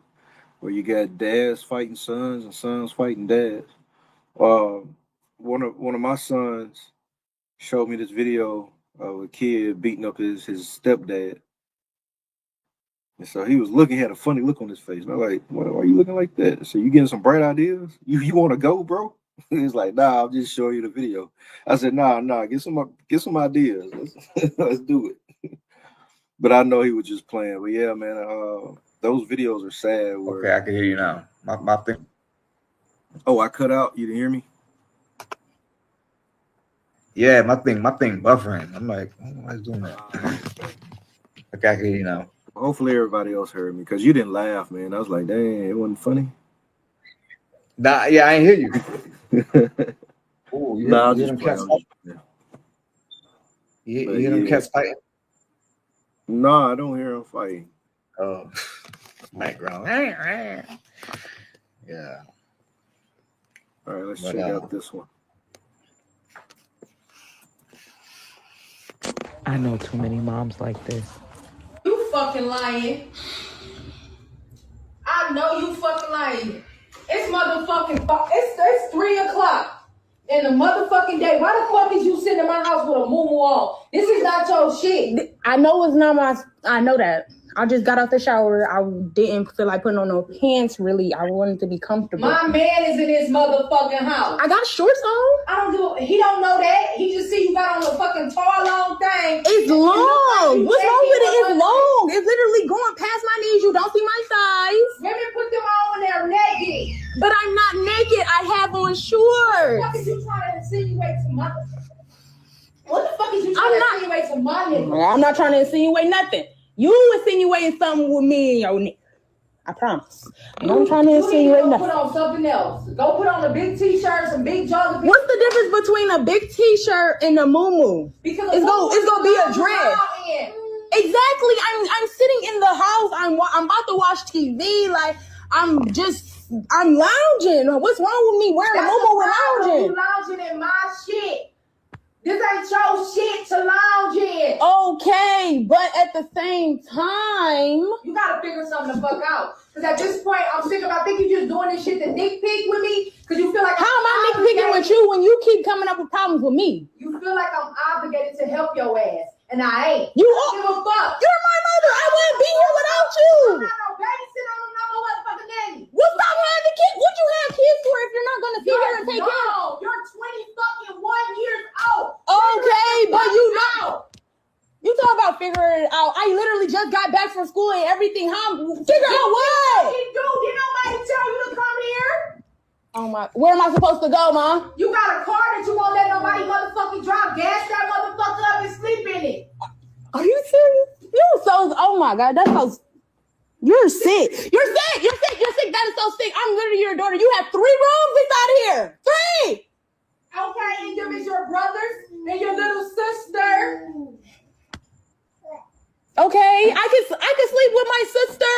S2: where you got dads fighting sons and sons fighting dads. One of my sons showed me this video of a kid beating up his stepdad. And so he was looking, had a funny look on his face. And I'm like, why are you looking like that? So you getting some bright ideas? You want to go, bro? He's like, nah, I'll just show you the video. I said, nah, get some ideas. Let's do it. But I know he was just playing. But yeah, man, those videos are sad.
S1: Okay, I can hear you now. My thing.
S2: Oh, I cut out. You didn't hear me?
S1: Yeah, my thing buffering. I'm like, why is doing that? Okay, I can hear you now.
S2: Hopefully everybody else heard me because you didn't laugh, man. I was like, dang, it wasn't funny.
S1: Nah, yeah, I ain't hear you. Ooh, you
S2: nah,
S1: hear them cats fighting? You hear them cats fighting?
S2: No, I don't hear them fighting.
S1: Oh, background. Yeah.
S2: All right, let's check out this one.
S15: I know too many moms like this.
S8: You fucking lying. I
S15: I know you fucking lying. It's motherfucking, it's 3 o'clock in the motherfucking day. Why the fuck is you sitting in my house with a moo on? This is not your shit.
S8: I know it's not my. I know that. I just got out the shower. I didn't feel like putting on no pants. Really, I wanted to be comfortable.
S15: My man is in his motherfucking house.
S8: I got shorts on.
S15: I don't do. He don't know that. He just see you got on a fucking tall long thing.
S8: It's long. What's wrong with it? It's long. It's literally going past my knees. You don't see my thighs.
S15: Women put them on when they're naked.
S8: But I'm not naked. I have on shorts.
S15: What the fuck is you trying to insinuate to my? What the fuck is you trying to insinuate to my nigga?
S8: I'm not trying to insinuate nothing. You insinuating something with me and your nigga. I promise. I'm not trying to insinuate nothing.
S15: Put on something else. Go put on a big t-shirt, some big joggers.
S8: What's the difference between a big t-shirt and a muumuu?
S15: Because
S8: it's gonna be a dress. Exactly. I'm sitting in the house. I'm about to watch TV. Like I'm lounging. What's wrong with me wearing a muumuu and lounging?
S15: You lounging in my shit. This ain't your shit to lounge in.
S8: Okay, but at the same time,
S15: you gotta figure something the fuck out. Cause at this point, I'm sick of. I think you just doing this shit to dick pic with me. Cause you feel like
S8: how am I dick picking with you when you keep coming up with problems with me?
S15: You feel like I'm obligated to help your ass, and I ain't.
S8: You
S15: don't give a fuck.
S8: You're my mother. I wouldn't be here without you.
S15: I'm not no babysitter. I'm not no motherfucking nanny.
S8: Well, stop having the kids. What you have kids for if you're not gonna sit here and take care of?
S15: You're 20 years old.
S8: Okay, but you know. You talk about figuring it out. I literally just got back from school and everything. Figure out what?
S15: Did nobody tell you to come here?
S8: Oh my! Where am I supposed to go, Mom?
S15: You got a car that you won't let nobody motherfucking drive. Gas that motherfucker up and sleep in it.
S8: Are you serious? You're so. Oh my God, that's so. You're sick. You're sick. You're sick. You're sick. That is so sick. I'm literally your daughter. You have 3 rooms inside here. 3.
S15: Okay, and them is your brothers and your little sister.
S8: Okay, I can sleep with my sister.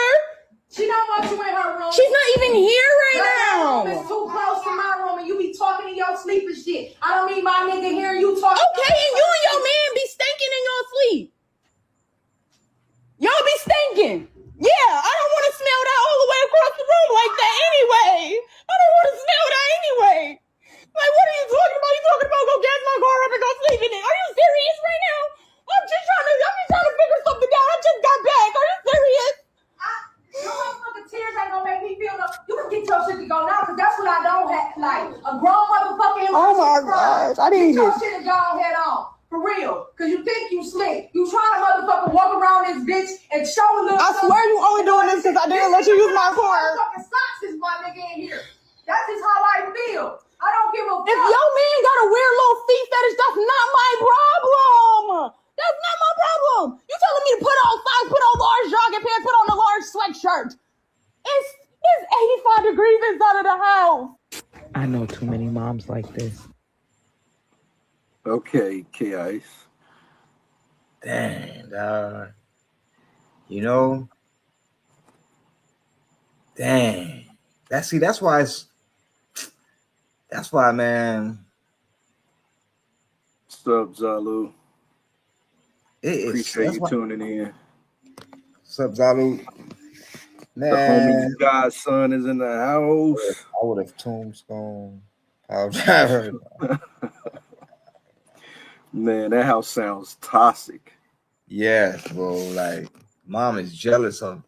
S15: She don't want you in her room.
S8: She's not even here right now.
S15: It's too close to my room, and you be talking in your sleep and shit. I don't need my nigga hearing you talking.
S8: Okay, and you and your man be stinking in your sleep. Y'all be stinking. Yeah, I don't want to smell that all the way across the room like that anyway. I don't want to smell that anyway. Like, what are you talking about? You talking about go gas my car up and go sleep in it? Are you serious right now? I'm just trying to figure something out. I just got back. Are you serious?
S15: Your motherfucking tears ain't gonna make me feel no. You can get your shit to go now, cause that's what I don't have. Like a grown motherfucker.
S8: Oh my gosh, I didn't
S15: get your shit to go head on. For real, cause you think you slick. You trying to motherfucker walk around this bitch and show a little.
S8: I swear you only doing this because I didn't let you use my car.
S15: Motherfucking socks is my nigga in here. That's just how I feel. I don't give a fuck.
S8: If your man got a weird little feet fetish, that's not my problem. That's not my problem. You telling me to put on socks, put on large jogging pants, put on a large sweatshirt. It's 85 degrees inside of the house.
S16: I know too many moms like this.
S2: Okay, K-Ice.
S1: Dang, dog. You know? Dang. That's why, man.
S2: Sub Zalu. Appreciate you
S1: why,
S2: tuning in.
S1: Sub Zalu. Man.
S2: The homie's godson is in the house.
S1: I would have tombstone. Power driver.
S2: Man, that house sounds toxic.
S1: Yes, bro. Like, mom is jealous of.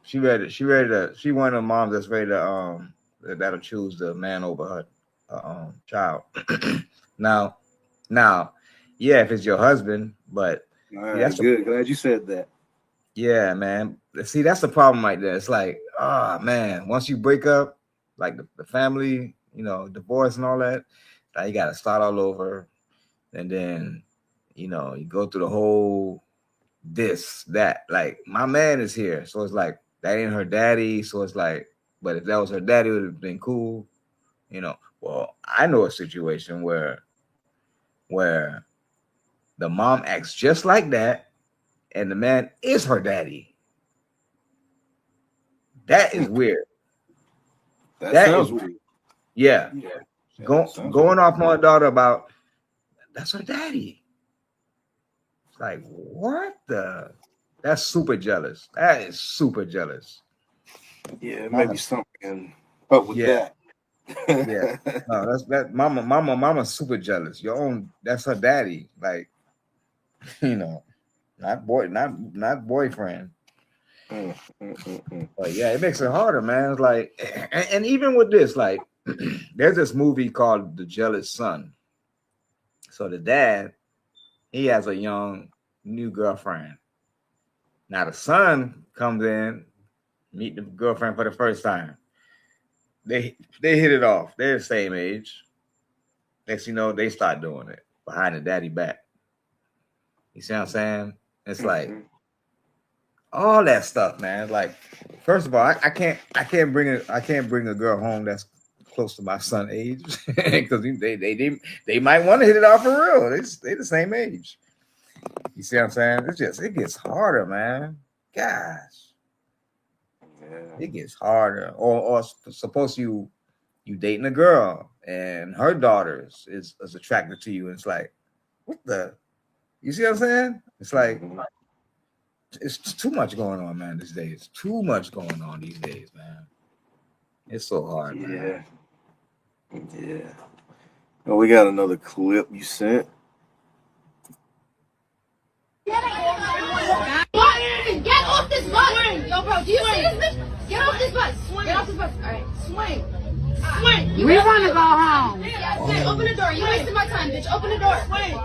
S1: She one of the moms that's ready to that'll choose the man over her child. now, yeah, if it's your husband, but
S2: all right, that's good. Glad you said that.
S1: Yeah, man. See, that's the problem right there. It's like, man, once you break up, like the family, divorce and all that, now you got to start all over. And then, you go through the whole this, that. Like, my man is here. So it's like, that ain't her daddy. So it's like, but if that was her daddy, it would have been cool. Well, I know a situation where the mom acts just like that, and the man is her daddy. That is weird.
S2: That sounds weird.
S1: Yeah. Going off my daughter about, that's her daddy. It's like, what the? That's super jealous. That is super jealous.
S2: Yeah, maybe something up with that.
S1: Yeah. No, that mama's super jealous. That's her daddy. Like, not boyfriend. But yeah, it makes it harder, man. It's like, and even with this, like, there's this movie called The Jealous Son. So the dad, he has a young new girlfriend. Now the son comes in, meet the girlfriend for the first time. They hit it off. They're the same age. Next you know, they start doing it behind the daddy back. You see what I'm saying? It's like all that stuff, man. Like, first of all, I can't bring a girl home that's close to my son's age because they might want to hit it off for real. They the same age. You see what I'm saying? It gets harder, man. Gosh, it gets harder. Or suppose you dating a girl and her daughters is attracted to you, and it's like, what the? You see what I'm saying? It's like it's too much going on, man. These days, too much going on these days, man. It's so hard, man.
S2: Yeah. Oh, we got another clip you sent.
S5: Get off this bus! Yo, bro, do you see this bitch? Get off this bus! Get off this bus! Alright, swing! Swing! We want to go home. Yeah, open the door. You wasted my time, bitch. Open the door.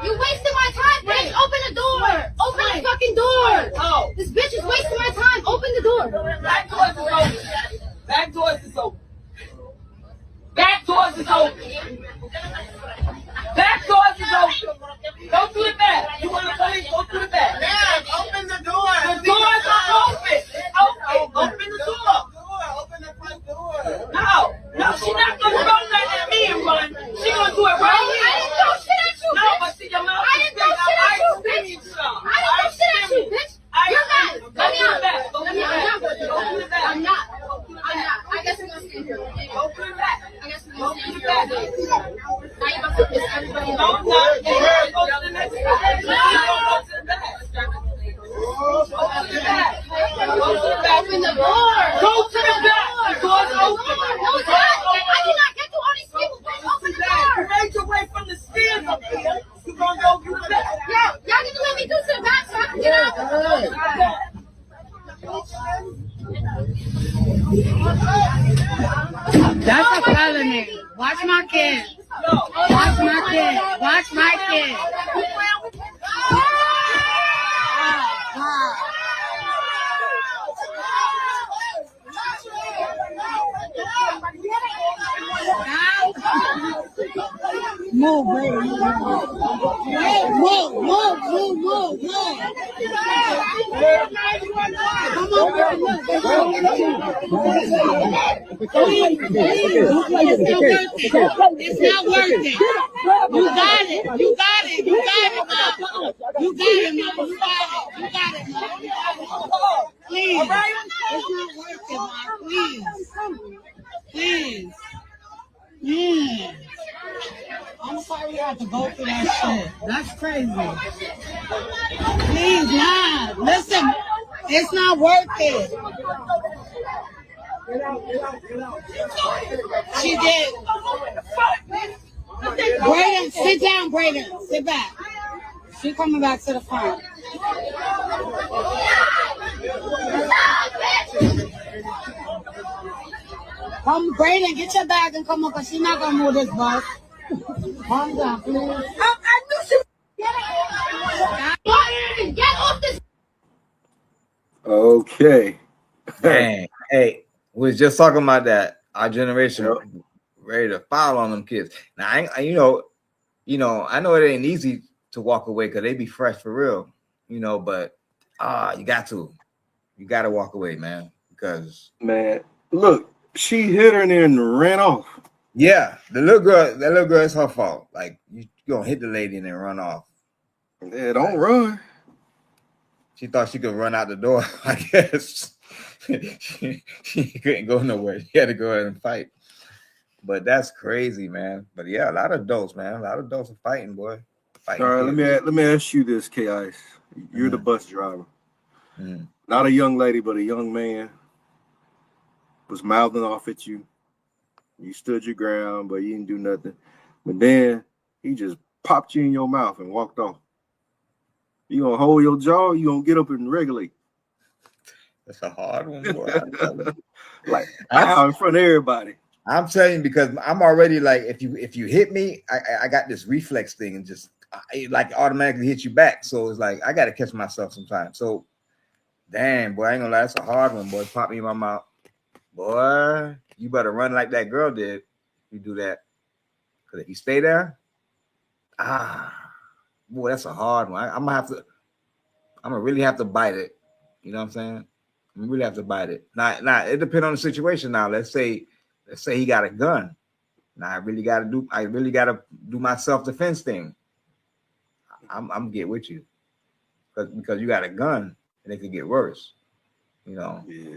S5: You wasted my time, bitch. Open the door. Open the fucking door. Oh. This bitch is wasting my time. Open the door. Back doors is open. Back doors is open. Back doors is open. Back doors is open. Go to the back. You want to police? Go to the back. Yeah, open the door. The doors are open. Open the door. Open the front door. No, she's not gonna throw nothing at me and run. She's gonna do it right here. I didn't throw shit at you, bitch. No, but see your mouth. I didn't throw shit at you, bitch. I didn't throw shit at you, bitch. You're mad. Let me out. I'm not. I guess I'm gonna stand here. Open the back. I guess I'm gonna stand here. Now you about to piss everybody off. No, go to the next one. Go to the back. Open the back. Open the door. Go to the back. The door's open. No, it's not. I cannot get through all these people. Open the door. You made your way from the stairs up here. You gonna go through the back. Yeah, y'all need to let me go to the back so I can get out.
S17: That's a felony. Watch my kid. Watch my kid. Watch my kid. Move, baby. Move. Come on, girl. It's not worth it. You got it, Mom. You got it, Mom. Please. It's not worth it, Mom. Please. I'm sorry you have to go through that shit. That's crazy. Please, Mom. Listen, it's not worth it. She did. Brayden, sit down, Brayden. Sit back. She coming back to the front. Come, Brayden, get your bag and come up, because she's not going to move this bus. Calm down, please. I knew she was... Get off this...
S2: Okay.
S1: Dang. Hey, we was just talking about that. Our generation ready to foul on them kids. Now, I know it ain't easy to walk away because they be fresh for real, but you got to walk away, man, because
S2: look, she hit her and then ran off.
S1: Yeah, that little girl, it's her fault. Like, you gonna hit the lady and then run off.
S2: Yeah, don't run.
S1: She thought she could run out the door, I guess. she couldn't go nowhere. She had to go ahead and fight. But that's crazy, man. But yeah, a lot of adults, man. A lot of adults are fighting, boy.
S2: All right, let me ask you this, K-Ice. You're the bus driver. Not a young lady, but a young man. was mouthing off at you. You stood your ground, but you didn't do nothing. But then he just popped you in your mouth and walked off. You gonna hold your jaw? You gonna get up and regulate?
S1: That's a hard one, boy.
S2: Like, wow, in front of everybody.
S1: I'm telling you, because I'm already like, if you hit me, I got this reflex thing and just like automatically hit you back. So it's like I got to catch myself sometimes. So, damn, boy, I ain't gonna lie, that's a hard one, boy. Pop me in my mouth, boy. You better run like that girl did. You do that, because if you stay there, boy, that's a hard one. I'm gonna really have to bite it. You know what I'm saying? I'm gonna really have to bite it. Now it depends on the situation. Now, let's say he got a gun. Now I really gotta do my self-defense thing. I'm get with you, because you got a gun and it could get worse. You know.
S2: Yeah.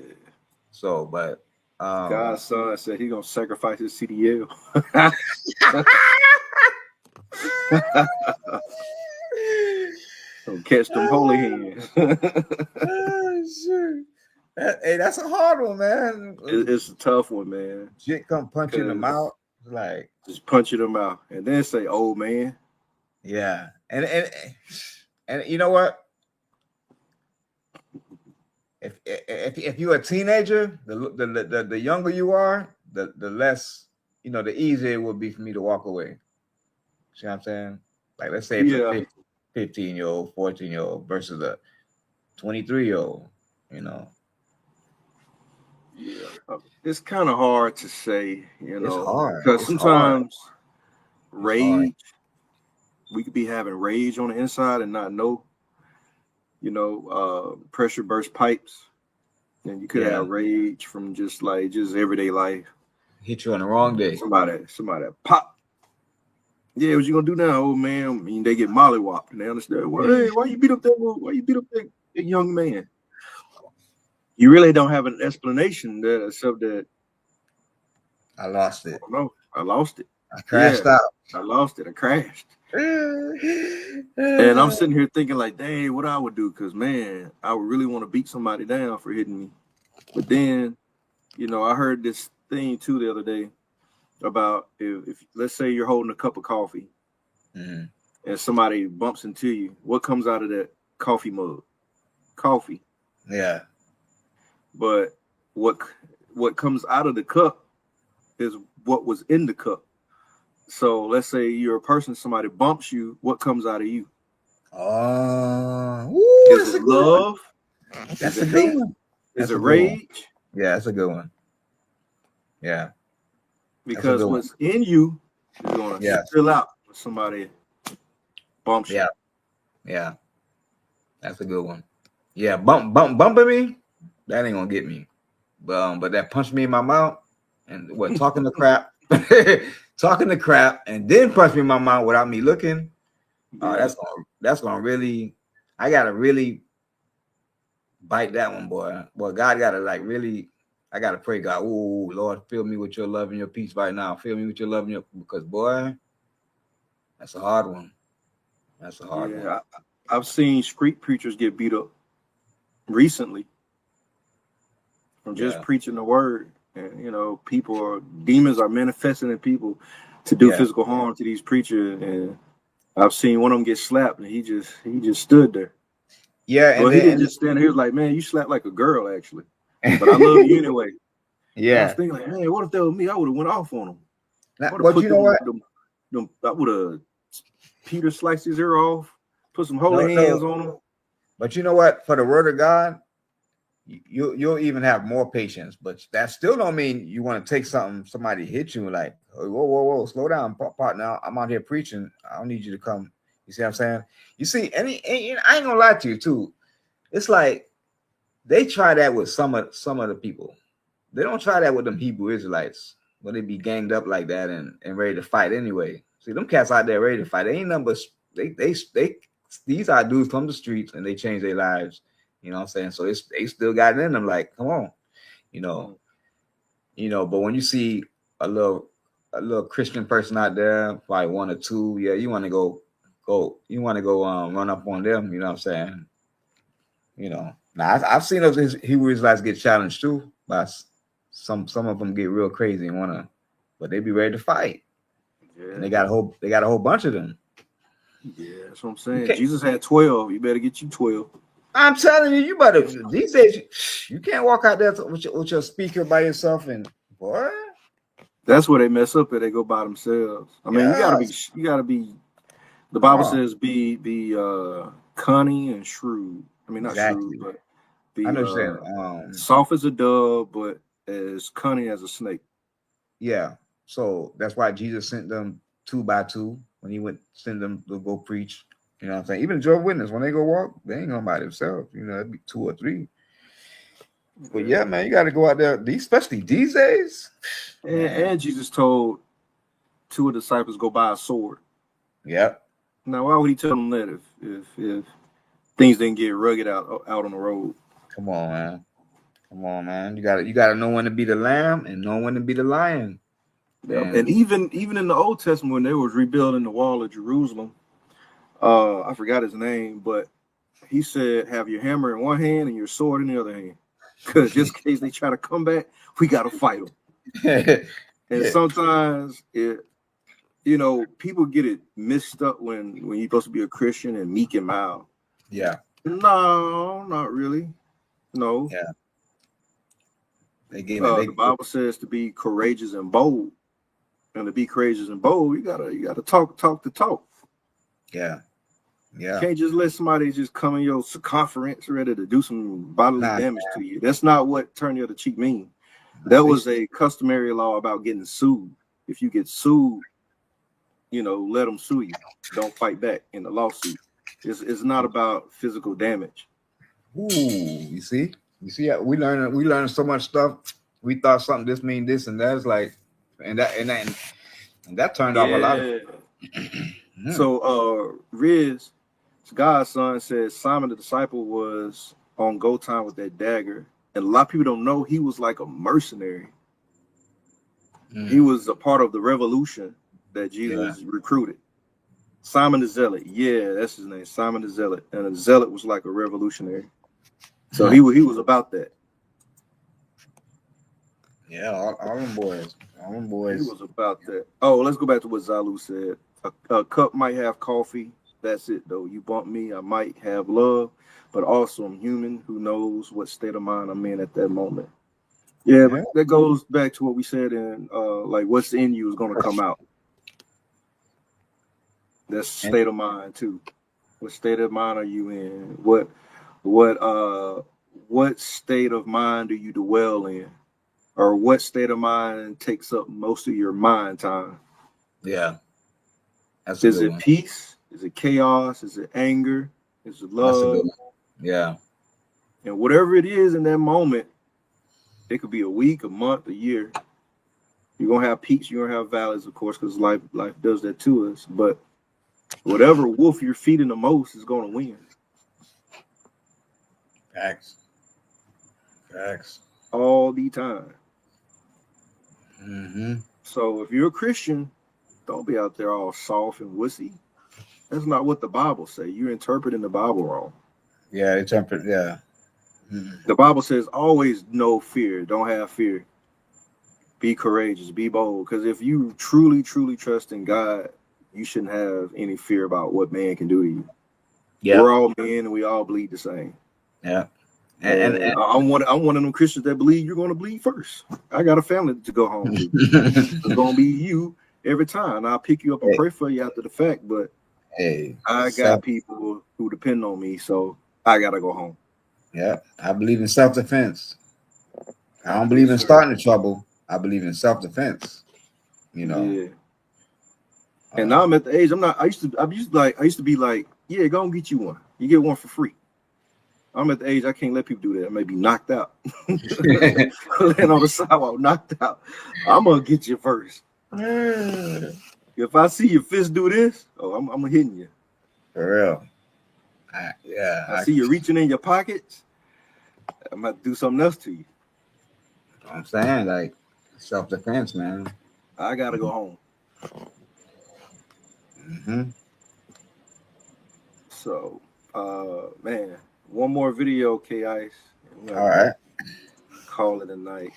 S1: So, but
S2: God's son said he gonna sacrifice his CDL. Don't catch them holy hands.
S1: Sure. Hey, that's a hard one, man.
S2: It's a tough one, man.
S1: Shit come punch you in the mouth, like
S2: just punch you in the mouth, and then say, "Old man."
S1: Yeah, and you know what? If you're a teenager, the younger you are, the less, the easier it would be for me to walk away. See what I'm saying? Like, let's say it's a 15-year-old, 14-year-old versus a 23-year-old.
S2: Yeah, it's kind of hard to say,
S1: It's hard
S2: because sometimes rage, we could be having rage on the inside and not know. Pressure burst pipes, and you could have rage from just everyday life.
S1: Hit you on the wrong day.
S2: Somebody pop. Yeah, what you gonna do now, old man? I mean, they get mollywopped, and they understand. Well, hey, why you beat up that? Why you beat up that young man? You really don't have an explanation there, except that
S1: I lost it.
S2: No, I lost it.
S1: I crashed out.
S2: I lost it. I crashed. And I'm sitting here thinking like, dang, what I would do, because man, I would really want to beat somebody down for hitting me. But then, I heard this thing too the other day about if let's say you're holding a cup of coffee and somebody bumps into you, what comes out of that coffee mug? Coffee.
S1: Yeah.
S2: But what comes out of the cup is what was in the cup. So let's say you're a person, somebody bumps you, what comes out of you? Is it love?
S1: That's a good one.
S2: Is it rage?
S1: Yeah, that's a good one. Yeah.
S2: Because what's in you is going to spill out when somebody bumps you.
S1: Yeah. That's a good one. Yeah, bumping me, that ain't gonna get me. But that punched me in my mouth and talking the crap. Talking the crap and then punch me in my mouth without me looking. That's gonna really, I gotta really bite that one, boy. Boy, God gotta I gotta pray, God. Oh Lord, fill me with your love and your peace right now. Fill me with your love and your, because boy, that's a hard one. That's a hard one.
S2: I've seen street preachers get beat up recently from just preaching the word. And demons are manifesting in people to do physical harm to these preachers. And I've seen one of them get slapped, and he just stood there.
S1: Yeah,
S2: he didn't just stand there. He was like, "Man, you slapped like a girl, actually, but I love you anyway."
S1: Yeah,
S2: and I was thinking like, man, what if that was me? I would have went off on him.
S1: But you know what?
S2: I would have Peter sliced his ear off, put some holy hands on him.
S1: But you know what? For the word of God, you'll even have more patience. But that still don't mean you want to take somebody hit you like, whoa, slow down, partner. I'm out here preaching. I don't need you to come. You see what I'm saying? You see, I ain't gonna lie to you too. It's like they try that with some of the people. They don't try that with them Hebrew Israelites when they be ganged up like that and ready to fight anyway. See, them cats out there ready to fight. They ain't nothing but these are dudes from the streets and they change their lives. You know what I'm saying? So they still got it in them. Like, come on, But when you see a little Christian person out there, probably one or two, you want to go run up on them. You know what I'm saying? Now I've seen those Hebrew Israelites get challenged too by some of them get real crazy and wanna, but they be ready to fight.
S2: Yeah.
S1: And they got a whole bunch of them.
S2: Yeah, that's what I'm saying. Jesus had 12. You better get you 12.
S1: I'm telling you, you better these days. You can't walk out there with your speaker by yourself, and boy,
S2: that's where they mess up. They go by themselves. I mean, you gotta be. The Bible says be cunning and shrewd. I mean, not shrewd, but be
S1: I understand.
S2: Soft as a dove, but as cunning as a snake.
S1: Yeah, so that's why Jesus sent them 2 by 2 when he send them to go preach. You know what I'm saying? Even Jehovah's Witness, when they go walk, they ain't going by themselves. You know, it'd be 2 or 3. But yeah, man, you got to go out there, especially these days.
S2: And Jesus told 2 of the disciples go buy a sword.
S1: Yep.
S2: Now, why would he tell them that if things didn't get rugged out on the road?
S1: Come on, man. You gotta know when to be the lamb and know when to be the lion.
S2: Yep. And even in the Old Testament, when they was rebuilding the wall of Jerusalem, I forgot his name, but he said, have your hammer in one hand and your sword in the other hand. Because just in case they try to come back, we got to fight them. And sometimes, people get it mixed up when you're supposed to be a Christian and meek and mild.
S1: Yeah.
S2: No, not really. No.
S1: Yeah.
S2: The Bible says to be courageous and bold. And to be courageous and bold, you gotta talk the talk.
S1: Yeah. Yeah.
S2: You can't just let somebody just come in your circumference ready to do some bodily damage to you. That's not what turn the other cheek means. That was a customary law about getting sued. If you get sued, let them sue you. Don't fight back in the lawsuit. It's not about physical damage.
S1: Ooh, you see, we learned so much stuff. We thought something this mean this and that is like, and that turned off a lot of.
S2: So Riz, God's son, says Simon the disciple was on go time with that dagger, and a lot of people don't know he was like a mercenary. He was a part of the revolution that Jesus recruited. Simon the Zealot, that's his name, Simon the Zealot, and a zealot was like a revolutionary. So he was about that.
S1: Yeah, all them boys.
S2: He was about that. Oh, let's go back to what Zalu said. A cup might have coffee. That's it, though. You bump me, I might have love, but also I'm human. Who knows what state of mind I'm in at that moment? Yeah, but that goes back to what we said in like what's in you is going to come out. That's state of mind too. What state of mind are you in? What state of mind do you dwell in? Or what state of mind takes up most of your mind time?
S1: Yeah.
S2: Is it peace? Is it chaos? Is it anger? Is it love?
S1: That's a good one. Yeah.
S2: And whatever it is in that moment, it could be a week, a month, a year. You're gonna have peaks, you're gonna have valleys, of course, because life does that to us. But whatever wolf you're feeding the most is gonna win.
S1: Facts.
S2: All the time.
S1: Mm-hmm.
S2: So if you're a Christian, don't be out there all soft and wussy. That's not what the Bible says. You're interpreting the Bible wrong.
S1: Yeah, interpret. Yeah. Mm-hmm.
S2: The Bible says always no fear. Don't have fear. Be courageous. Be bold. Because if you truly, truly trust in God, you shouldn't have any fear about what man can do to you. Yeah. We're all men and we all bleed the same.
S1: Yeah.
S2: And I'm one of them Christians that believe you're going to bleed first. I got a family to go home to. It's going to be you every time. I'll pick you up and pray for you after the fact, but I got people who depend on me, so I got to go home.
S1: Yeah, I believe in self-defense. I don't believe in starting the trouble. I believe in self-defense.
S2: Yeah. And now I'm at the age. I used to be like, yeah, go and get you one. You get one for free. I'm at the age I can't let people do that. I may be knocked out. Laying on the sidewalk, knocked out. I'm gonna get you first. If I see your fist do this, I'm hitting you.
S1: For real.
S2: I see you reaching in your pockets, I'm gonna do something else to you.
S1: I'm saying, like, self-defense, man.
S2: I gotta go home.
S1: Mm-hmm.
S2: So, man, one more video, K-Ice.
S1: All right.
S2: Call it a night.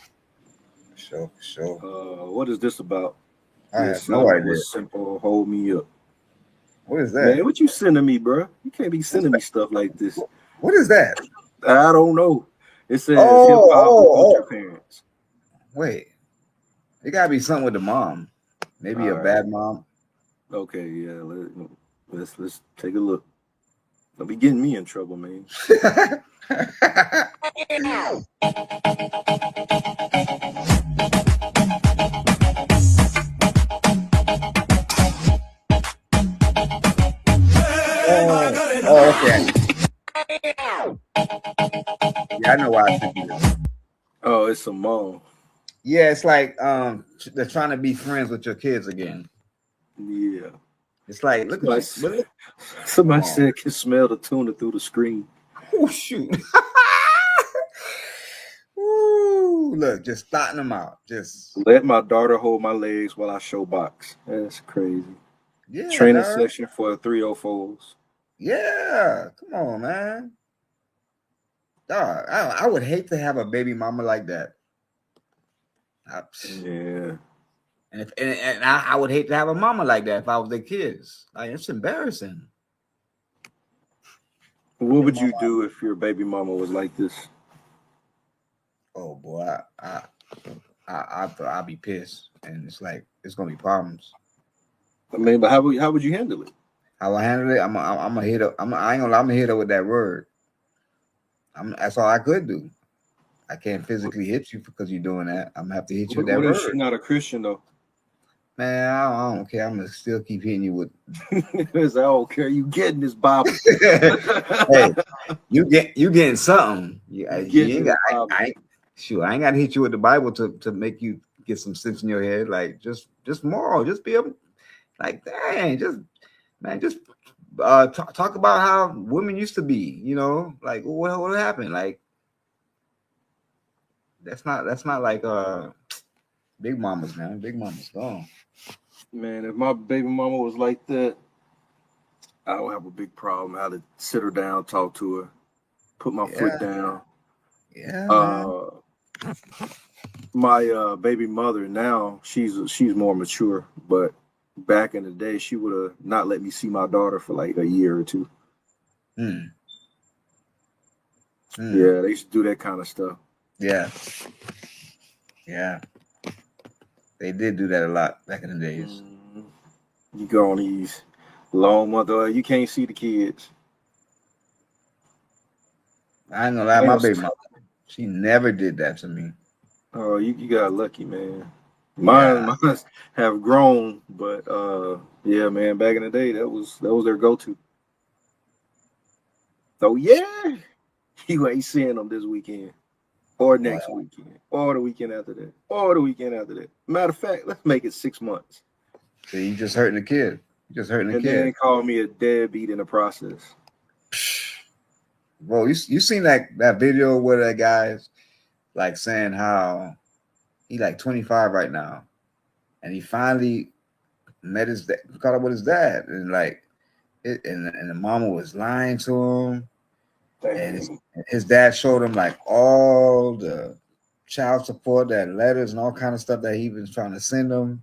S1: For sure.
S2: What is this about?
S1: I
S2: The
S1: have no
S2: assignment
S1: idea.
S2: was simple. Hold me up.
S1: What is that?
S2: Man, what you sending me, bro? You can't be sending me stuff like this.
S1: What is that?
S2: I don't know. It says hip hop with your parents.
S1: Wait, it gotta be something with the mom. Maybe a bad mom.
S2: Okay, yeah. Let's take a look. Don't be getting me in trouble, man.
S1: Oh, okay. Yeah, I know why I sent you this.
S2: Oh, it's a mom.
S1: Yeah, it's like they're trying to be friends with your kids again.
S2: Yeah.
S1: It's like look at you.
S2: Somebody said can smell the tuna through the screen.
S1: Oh shoot. Ooh, look, just starting them out. Just
S2: let my daughter hold my legs while I show box. That's crazy.
S1: Yeah.
S2: Training session for 304s.
S1: Yeah, come on, man. Dog, I would hate to have a baby mama like that.
S2: Yeah.
S1: And I would hate to have a mama like that if I was their kids. Like it's embarrassing.
S2: What would you do if your baby mama was like this?
S1: Oh boy, I'd be pissed, and it's like it's gonna be problems.
S2: I mean, but how would you handle it?
S1: How I handle it? I'm gonna hit her. I'm gonna hit her with that word. That's all I could do. I can't physically hit you because you're doing that. I'm gonna have to hit you with that
S2: What
S1: word.
S2: if she's not a Christian though?
S1: Man, I don't care. I'm gonna still keep hitting you with.
S2: I don't care. You getting this Bible?
S1: Hey, you getting something? You ain't got. I ain't got to hit you with the Bible to make you get some sense in your head. Like just moral. Just be able, like dang, just talk about how women used to be. You know, like what happened? Like that's not like Big Mama's, man. Big Mama's gone.
S2: Man, if my baby mama was like that, I would have a big problem. I had to sit her down, talk to her, put my foot down.
S1: Yeah.
S2: My baby mother now, she's more mature, but back in the day, she would have not let me see my daughter for like a year or two. Yeah, they used to do that kind of stuff.
S1: Yeah. They did do that a lot back in the days.
S2: You go on these long mother, you can't see the kids.
S1: I ain't gonna lie, my baby mother, she never did that to me.
S2: Oh, you got lucky, man. Mine have grown, but yeah, man, back in the day, that was their go-to. So yeah, you ain't seeing them this weekend, or next weekend, or the weekend after that, or the weekend after that. Matter of fact, let's make it 6 months.
S1: So you just hurting the kid. You just hurting the kid.
S2: And then call me a deadbeat in the process.
S1: Bro, you seen that video where that guy's like saying how he like 25 right now, and he finally met caught up with his dad, and like and the mama was lying to him, and his dad showed him like all the child support, that letters and all kind of stuff that he was trying to send him,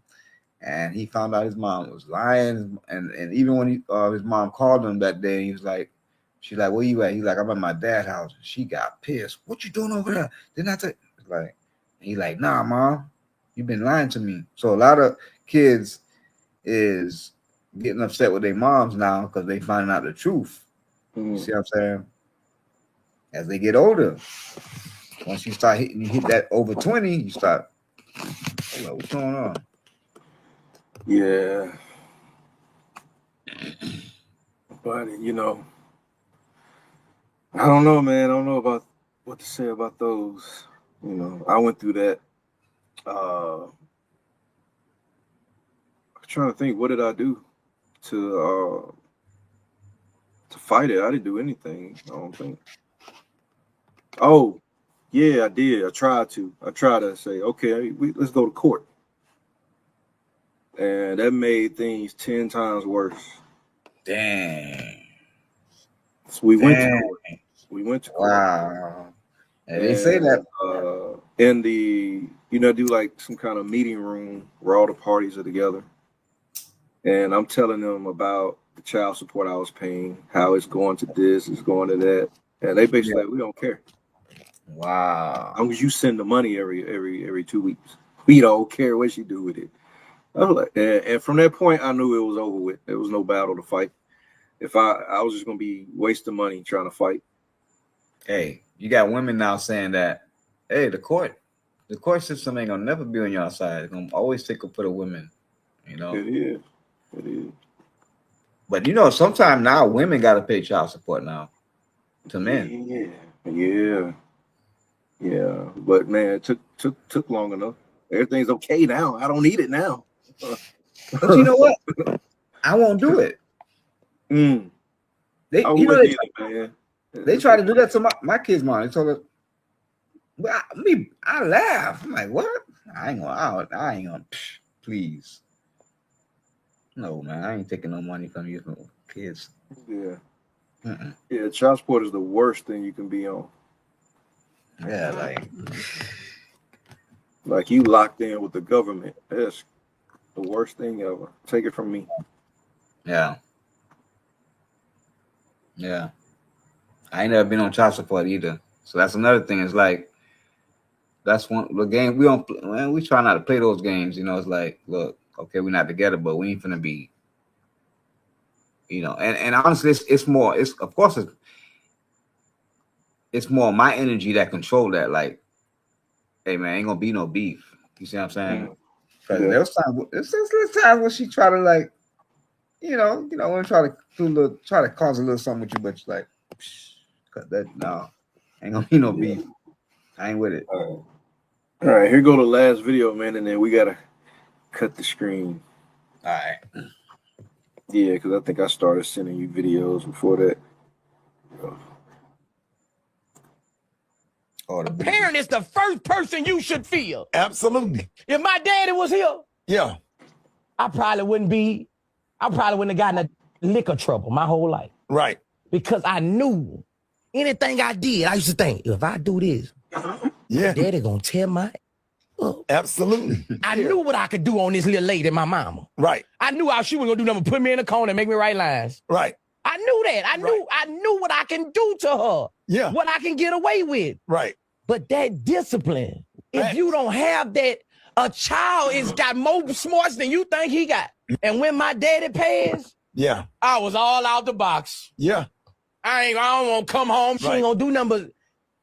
S1: and he found out his mom was lying, and even when his mom called him that day, he was like, she's like, where you at? He's like, I'm at my dad's house. She got pissed. What you doing over there? Didn't I tell? Like, he like, nah, mom, you've been lying to me. So a lot of kids is getting upset with their moms now because they finding out the truth. You see what I'm saying? As they get older, once you hit that over 20, you start, hold on, what's going on?
S2: Yeah. But you know, I don't know, man. I don't know about what to say about those. You know, I went through that. I'm trying to think, what did I do to fight it? I didn't do anything, I don't think. Oh, yeah, I did. I tried to say, okay, let's go to court. And that made things 10 times worse.
S1: Dang.
S2: So we went to court.
S1: Wow. And they say that
S2: in the do like some kind of meeting room where all the parties are together. And I'm telling them about the child support I was paying, how it's going to this, it's going to that. And they basically like, we don't care.
S1: Wow.
S2: As long as you send the money every 2 weeks. We don't care what you do with it. I was like, and from that point, I knew it was over with. There was no battle to fight. If I was just gonna be wasting money trying to fight.
S1: Hey, you got women now saying that, hey, the court system ain't gonna never be on your side. It's gonna always take up for the women. You know.
S2: It is.
S1: But sometimes now women gotta pay child support now to men.
S2: Yeah. But man, it took long enough. Everything's okay now. I don't need it now.
S1: But you know what? I won't do it. They try to do that to my kids' mom. They told her, well, I laugh. I'm like, what? I ain't gonna. Please. No, man, I ain't taking no money from you kids.
S2: Yeah. Yeah, child support is the worst thing you can be on.
S1: Yeah,
S2: like you locked in with the government. That's the worst thing ever. Take it from me.
S1: Yeah. I ain't never been on child support either. So that's another thing. It's like that's one the game we don't. Man, we try not to play those games. It's like, look, okay, we're not together, but we ain't finna be. And honestly, it's more. It's more my energy that control that. Like, hey man, ain't gonna be no beef. You see what I'm saying? Because there's times when she try to like, when try to cause a little something with you, but you're like, cut that. No, ain't gonna be no beef. I ain't with it.
S2: All right, here go the last video, man, and then we gotta cut the screen.
S1: All right.
S2: Yeah, because I think I started sending you videos before that.
S4: A parent is the first person you should feel.
S7: Absolutely.
S4: If my daddy was here,
S7: yeah,
S4: I probably wouldn't have gotten a liquor trouble my whole life.
S7: Right.
S4: Because I knew anything I did, I used to think, if I do this, daddy gonna tear my up.
S7: Absolutely.
S4: I knew what I could do on this little lady, my mama.
S7: Right.
S4: I knew how she was gonna do nothing, put me in a corner and make me write lines.
S7: Right.
S4: I knew that. I knew what I can do to her.
S7: Yeah.
S4: What I can get away with.
S7: Right.
S4: But that discipline, if you don't have that, a child is got more smarts than you think he got. And when my daddy passed, I was all out the box.
S7: Yeah.
S4: I don't want to come home. She ain't gonna do nothing but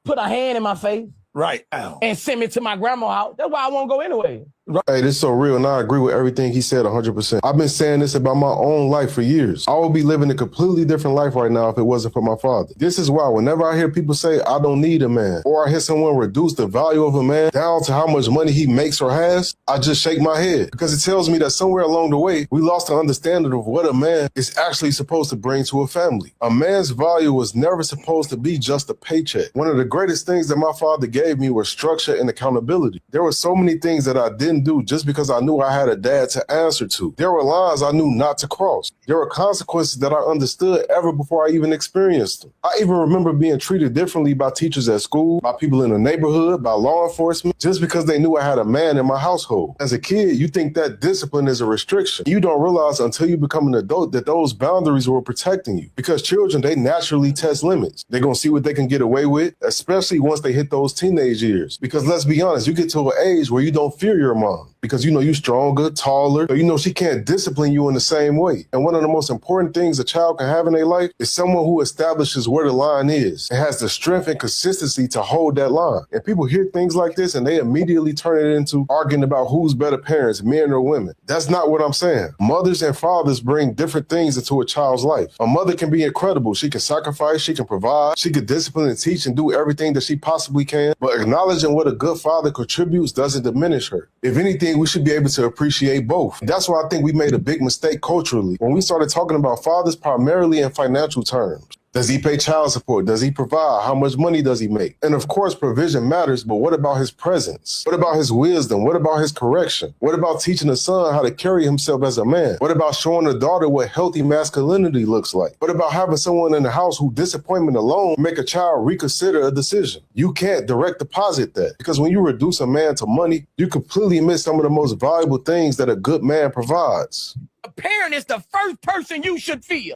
S4: put her hand in my face.
S7: Right.
S4: And send me to my grandma's house. That's why I won't go anyway.
S13: Right, this is so real, and I agree with everything he said 100%. I've been saying this about my own life for years. I would be living a completely different life right now if it wasn't for my father. This is why whenever I hear people say, I don't need a man, or I hear someone reduce the value of a man down to how much money he makes or has, I just shake my head, because it tells me that somewhere along the way, we lost the understanding of what a man is actually supposed to bring to a family. A man's value was never supposed to be just a paycheck. One of the greatest things that my father gave me was structure and accountability. There were so many things that I didn't do just because I knew I had a dad to answer to. There were lines I knew not to cross. There were consequences that I understood ever before I even experienced them. I even remember being treated differently by teachers at school, by people in the neighborhood, by law enforcement, just because they knew I had a man in my household. As a kid, you think that discipline is a restriction. You don't realize until you become an adult that those boundaries were protecting you. Because children, they naturally test limits. They're going to see what they can get away with, especially once they hit those teenage years. Because let's be honest, you get to an age where you don't fear your mom. Because you're stronger, taller, so she can't discipline you in the same way. And one of the most important things a child can have in their life is someone who establishes where the line is and has the strength and consistency to hold that line. And people hear things like this and they immediately turn it into arguing about who's better parents, men or women. That's not what I'm saying. Mothers and fathers bring different things into a child's life. A mother can be incredible. She can sacrifice, she can provide, she can discipline and teach and do everything that she possibly can. But acknowledging what a good father contributes doesn't diminish her. If anything, we should be able to appreciate both. That's why I think we made a big mistake culturally when we started talking about fathers primarily in financial terms. Does he pay child support? Does he provide? How much money does he make? And of course, provision matters, but what about his presence? What about his wisdom? What about his correction? What about teaching a son how to carry himself as a man? What about showing a daughter what healthy masculinity looks like? What about having someone in the house who disappointment alone make a child reconsider a decision? You can't direct deposit that, because when you reduce a man to money, you completely miss some of the most valuable things that a good man provides.
S4: A parent is the first person you should feel.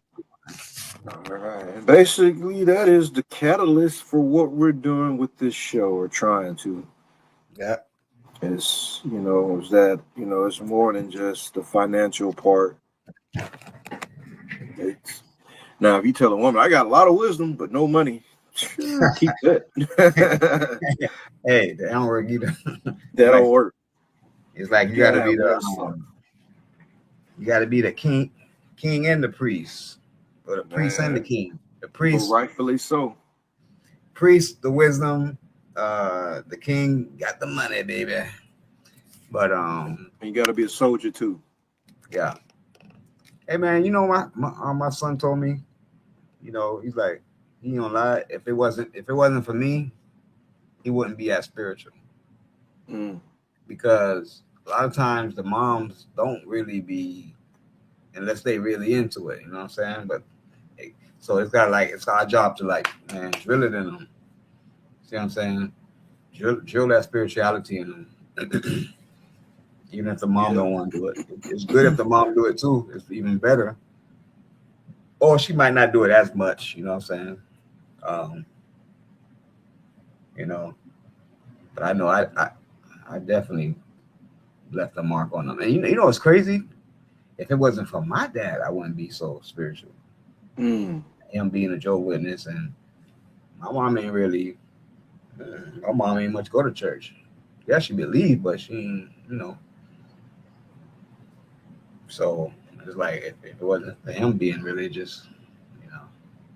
S2: All right. Basically, that is the catalyst for what we're doing with this show, or trying to.
S1: Yeah.
S2: It's, is that, it's more than just the financial part. Now, if you tell a woman, I got a lot of wisdom, but no money, keep that.
S1: Hey, that don't work either.
S2: That don't work.
S1: It's like you gotta be the king and the priest. Or the priest and the king. The priest,
S2: well, rightfully so.
S1: Priest, the wisdom. The king got the money, baby. But
S2: you got to be a soldier too.
S1: Yeah. Hey man, my son told me, he's like, he don't lie. If it wasn't for me, he wouldn't be as spiritual. Because a lot of times the moms don't really be, unless they really into it. You know what I'm saying? But so it's our job to drill it in them. See what I'm saying? Drill that spirituality in them. Even if the mom don't want to do it. It's good if the mom do it too. It's even better. Or she might not do it as much, you know what I'm saying? But I know I definitely left a mark on them. And you know what's crazy? If it wasn't for my dad, I wouldn't be so spiritual. Him being a Jehovah's Witness, and my mom ain't much go to church. Yeah, she believe, but she ain't, So it's like if it wasn't for him being religious,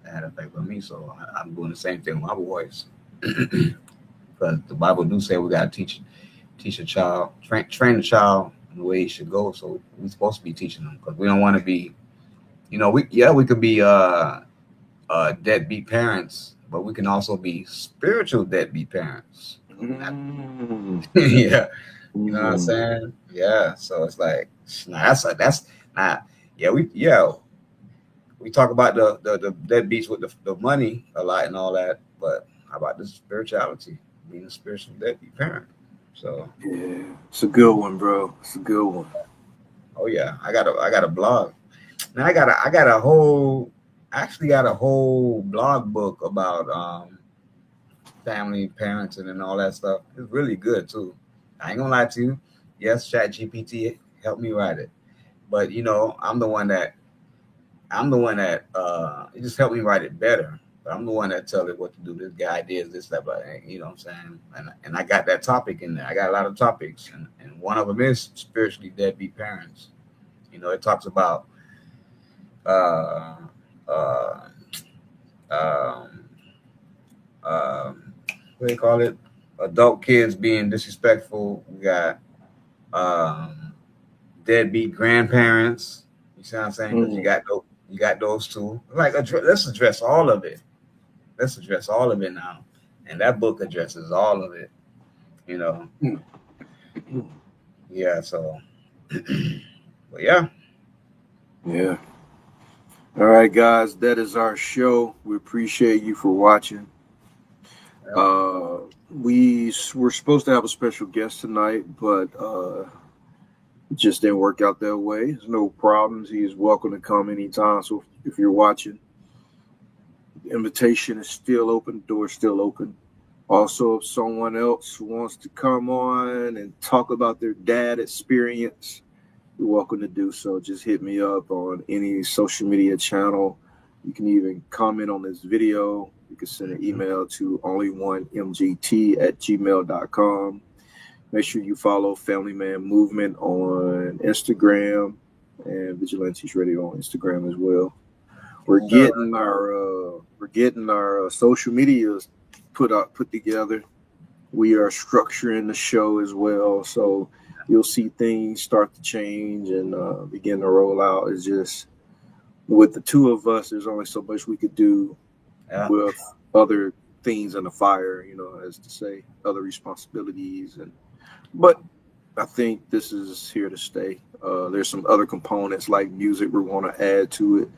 S1: that had an effect on me. So I'm doing the same thing with my boys. Because the Bible do say we gotta teach a child, train a child in the way he should go. So we're supposed to be teaching them, because we don't want to be, we could be deadbeat parents, but we can also be spiritual deadbeat parents. Yeah. You know what I'm saying? Yeah. So it's like, we talk about the deadbeats with the money a lot and all that, but how about the spirituality, being a spiritual deadbeat parent? So
S2: yeah, it's a good one, bro. It's a good one.
S1: Oh yeah, I got a blog. Now I got a whole blog book about family, parenting, and all that stuff. It's really good too. I ain't gonna lie to you. Yes, ChatGPT helped me write it, but I'm the one that it just helped me write it better. But I'm the one that tell it what to do. This guy did this, that, but you know what I'm saying. And I got that topic in there. I got a lot of topics, and one of them is spiritually deadbeat parents. It talks about what do you call it? Adult kids being disrespectful. We got deadbeat grandparents. You see what I'm saying? Because you got those two. Let's address all of it. Let's address all of it now. And that book addresses all of it. Yeah. So, but yeah.
S2: Yeah. All right, guys, that is our show. We appreciate you for watching. We were supposed to have a special guest tonight, but it just didn't work out that way. There's no problems. He is welcome to come anytime. So if you're watching, the invitation is still open. The door is still open. Also, if someone else wants to come on and talk about their dad experience, you're welcome to do so. Just hit me up on any social media channel. You can even comment on this video. You can send an email to onlyonemgt@gmail.com. Make sure you follow Family Man Movement on Instagram and Vigilantes Radio on Instagram as well. We're getting our social medias put together. We are structuring the show as well, so you'll see things start to change and begin to roll out. It's just with the two of us, there's only so much we could do with other things in the fire, you know, as to say, other responsibilities. But I think this is here to stay. There's some other components like music we want to add to it,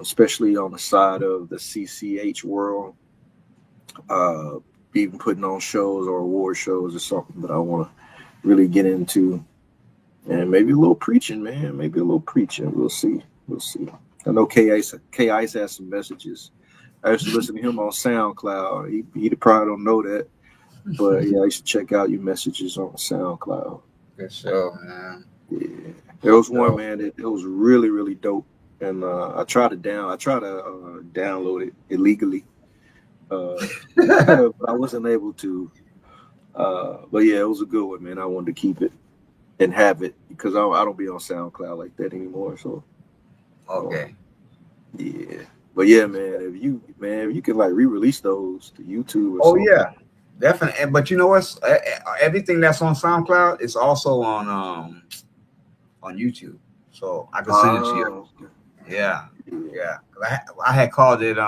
S2: especially on the side of the CCH world. Even putting on shows or award shows is something that I want to really get into. And maybe a little preaching, man. Maybe a little preaching. We'll see. We'll see. I know K-Ice has some messages. I used to listen to him on SoundCloud. He probably don't know that. But yeah, I used to check out your messages on SoundCloud.
S1: Good show, man.
S2: Yeah. There was one, man, that it was really, really dope. And I tried to download it illegally. But I wasn't able to. But yeah, it was a good one, man. I wanted to keep it and have it because I don't be on SoundCloud like that anymore. So
S1: okay.
S2: Yeah. But yeah, man, if you can like re-release those to YouTube or something.
S1: Yeah, definitely. But you know what's everything that's on SoundCloud is also on YouTube. So I can send it to you. Yeah. I had called it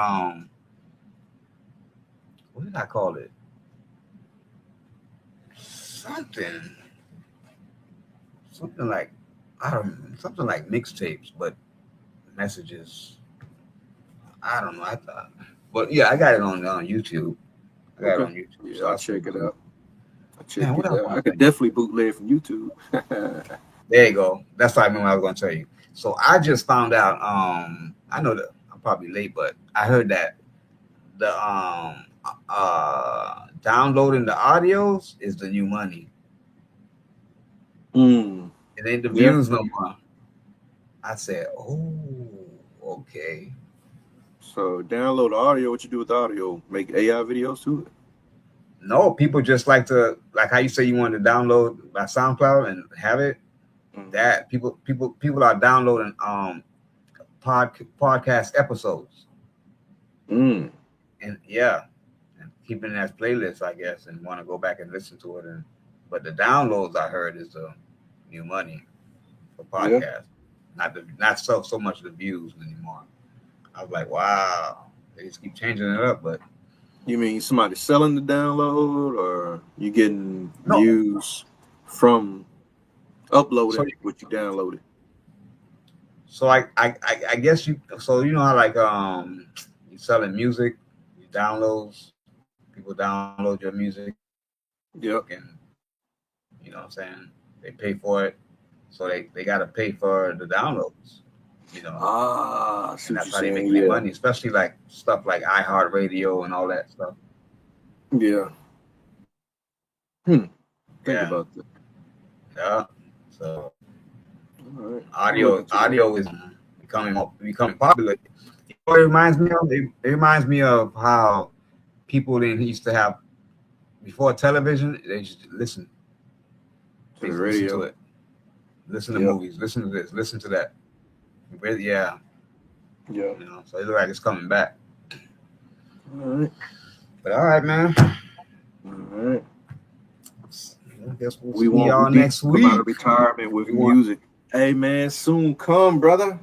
S1: what did I call it? Something like something like mixtapes, but messages. I don't know. I thought, but yeah, I got it on YouTube. I got it on YouTube.
S2: Yeah,
S1: So
S2: I'll check it out. I could definitely bootleg from YouTube.
S1: There you go. That's what I mean. I was going to tell you. So I just found out. I know that I'm probably late, but I heard that the downloading the audios is the new money. It ain't the views no more. I said, oh, okay.
S2: So download the audio. What you do with the audio? Make AI videos to it?
S1: No, people just like how you say you wanted to download by SoundCloud and have it. That people are downloading podcast episodes. And yeah, and keeping it as playlists, I guess, and want to go back and listen to it. But the downloads I heard is the new money for podcasts. Not so much the views anymore. I was like, wow, they just keep changing it up. But
S2: you mean somebody selling the download, or you getting views from uploading what you downloaded?
S1: So I guess you know how like you selling music, you downloads, people download your music.
S2: Yep.
S1: And you know what I'm saying? They pay for it. So they gotta pay for the downloads. You know. And that's how they make their money, especially like stuff like iHeartRadio and all that stuff.
S2: Yeah. Think about that.
S1: Yeah. So audio is becoming popular. You know what it reminds me of? It reminds me of how people used to have before television. They used to listen. They listen to it. Listen to movies. Listen to this. Listen to that. Yeah. You know, so it looks like it's coming back.
S2: All right.
S1: But all right, man.
S2: All right.
S1: I guess we'll see y'all next week.
S2: Come out of retirement with music. Hey man, soon come, brother.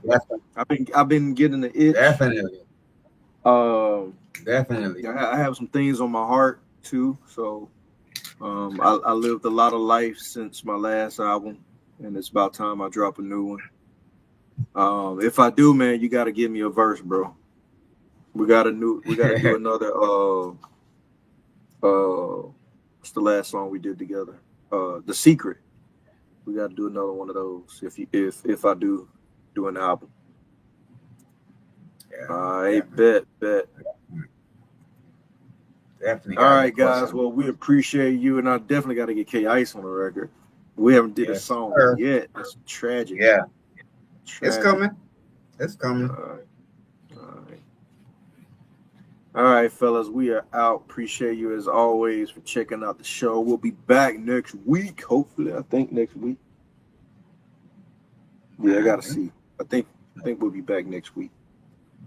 S2: I've been getting the itch.
S1: Definitely.
S2: Definitely. I have some things on my heart too. So I lived a lot of life since my last album, and it's about time I drop a new one. If I do, man, you gotta give me a verse, bro. We gotta do another what's the last song we did together? The Secret. We got to do another one of those if I do an album. Bet.
S1: Definitely.
S2: All right, guys. Well, we appreciate you, and I definitely got to get K-Ice on the record. We haven't did a song yet. That's tragic.
S1: Yeah.
S2: Tragic.
S1: It's coming.
S2: All right, fellas, we are out. Appreciate you as always for checking out the show. We'll be back next week, hopefully. I think next week. Yeah, I gotta see. I think we'll be back next week.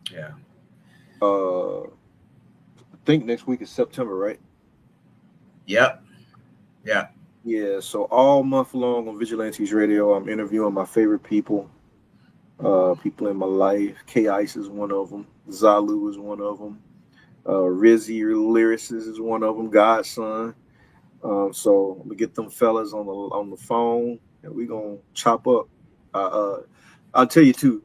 S1: Yeah.
S2: I think next week is September, right?
S1: Yep. Yeah.
S2: Yeah. So all month long on Vigilantes Radio, I'm interviewing my favorite people people in my life. K-Ice is one of them. Zalu is one of them. Rizzy Lyricist is one of them. Godson. So we get them fellas on the phone, and we gonna chop up. I'll tell you too.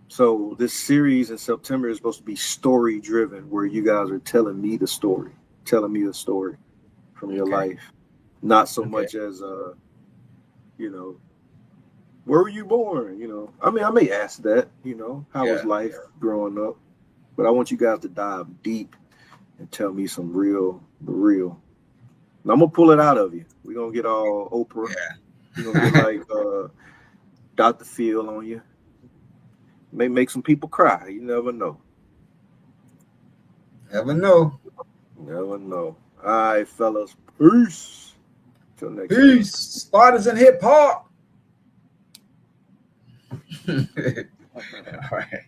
S2: So this series in September is supposed to be story driven, where you guys are telling me the story from your life, not so much as where were you born? I mean, I may ask that. How was life growing up? But I want you guys to dive deep and tell me some real. And I'm gonna pull it out of you. We're gonna get all Oprah.
S1: Yeah.
S2: We're gonna get like Dr. Phil on you. May make some people cry. You never know.
S1: Never know.
S2: Never know. All right, fellas. Peace. Till next time.
S1: Peace. Spartans in hip hop. All right.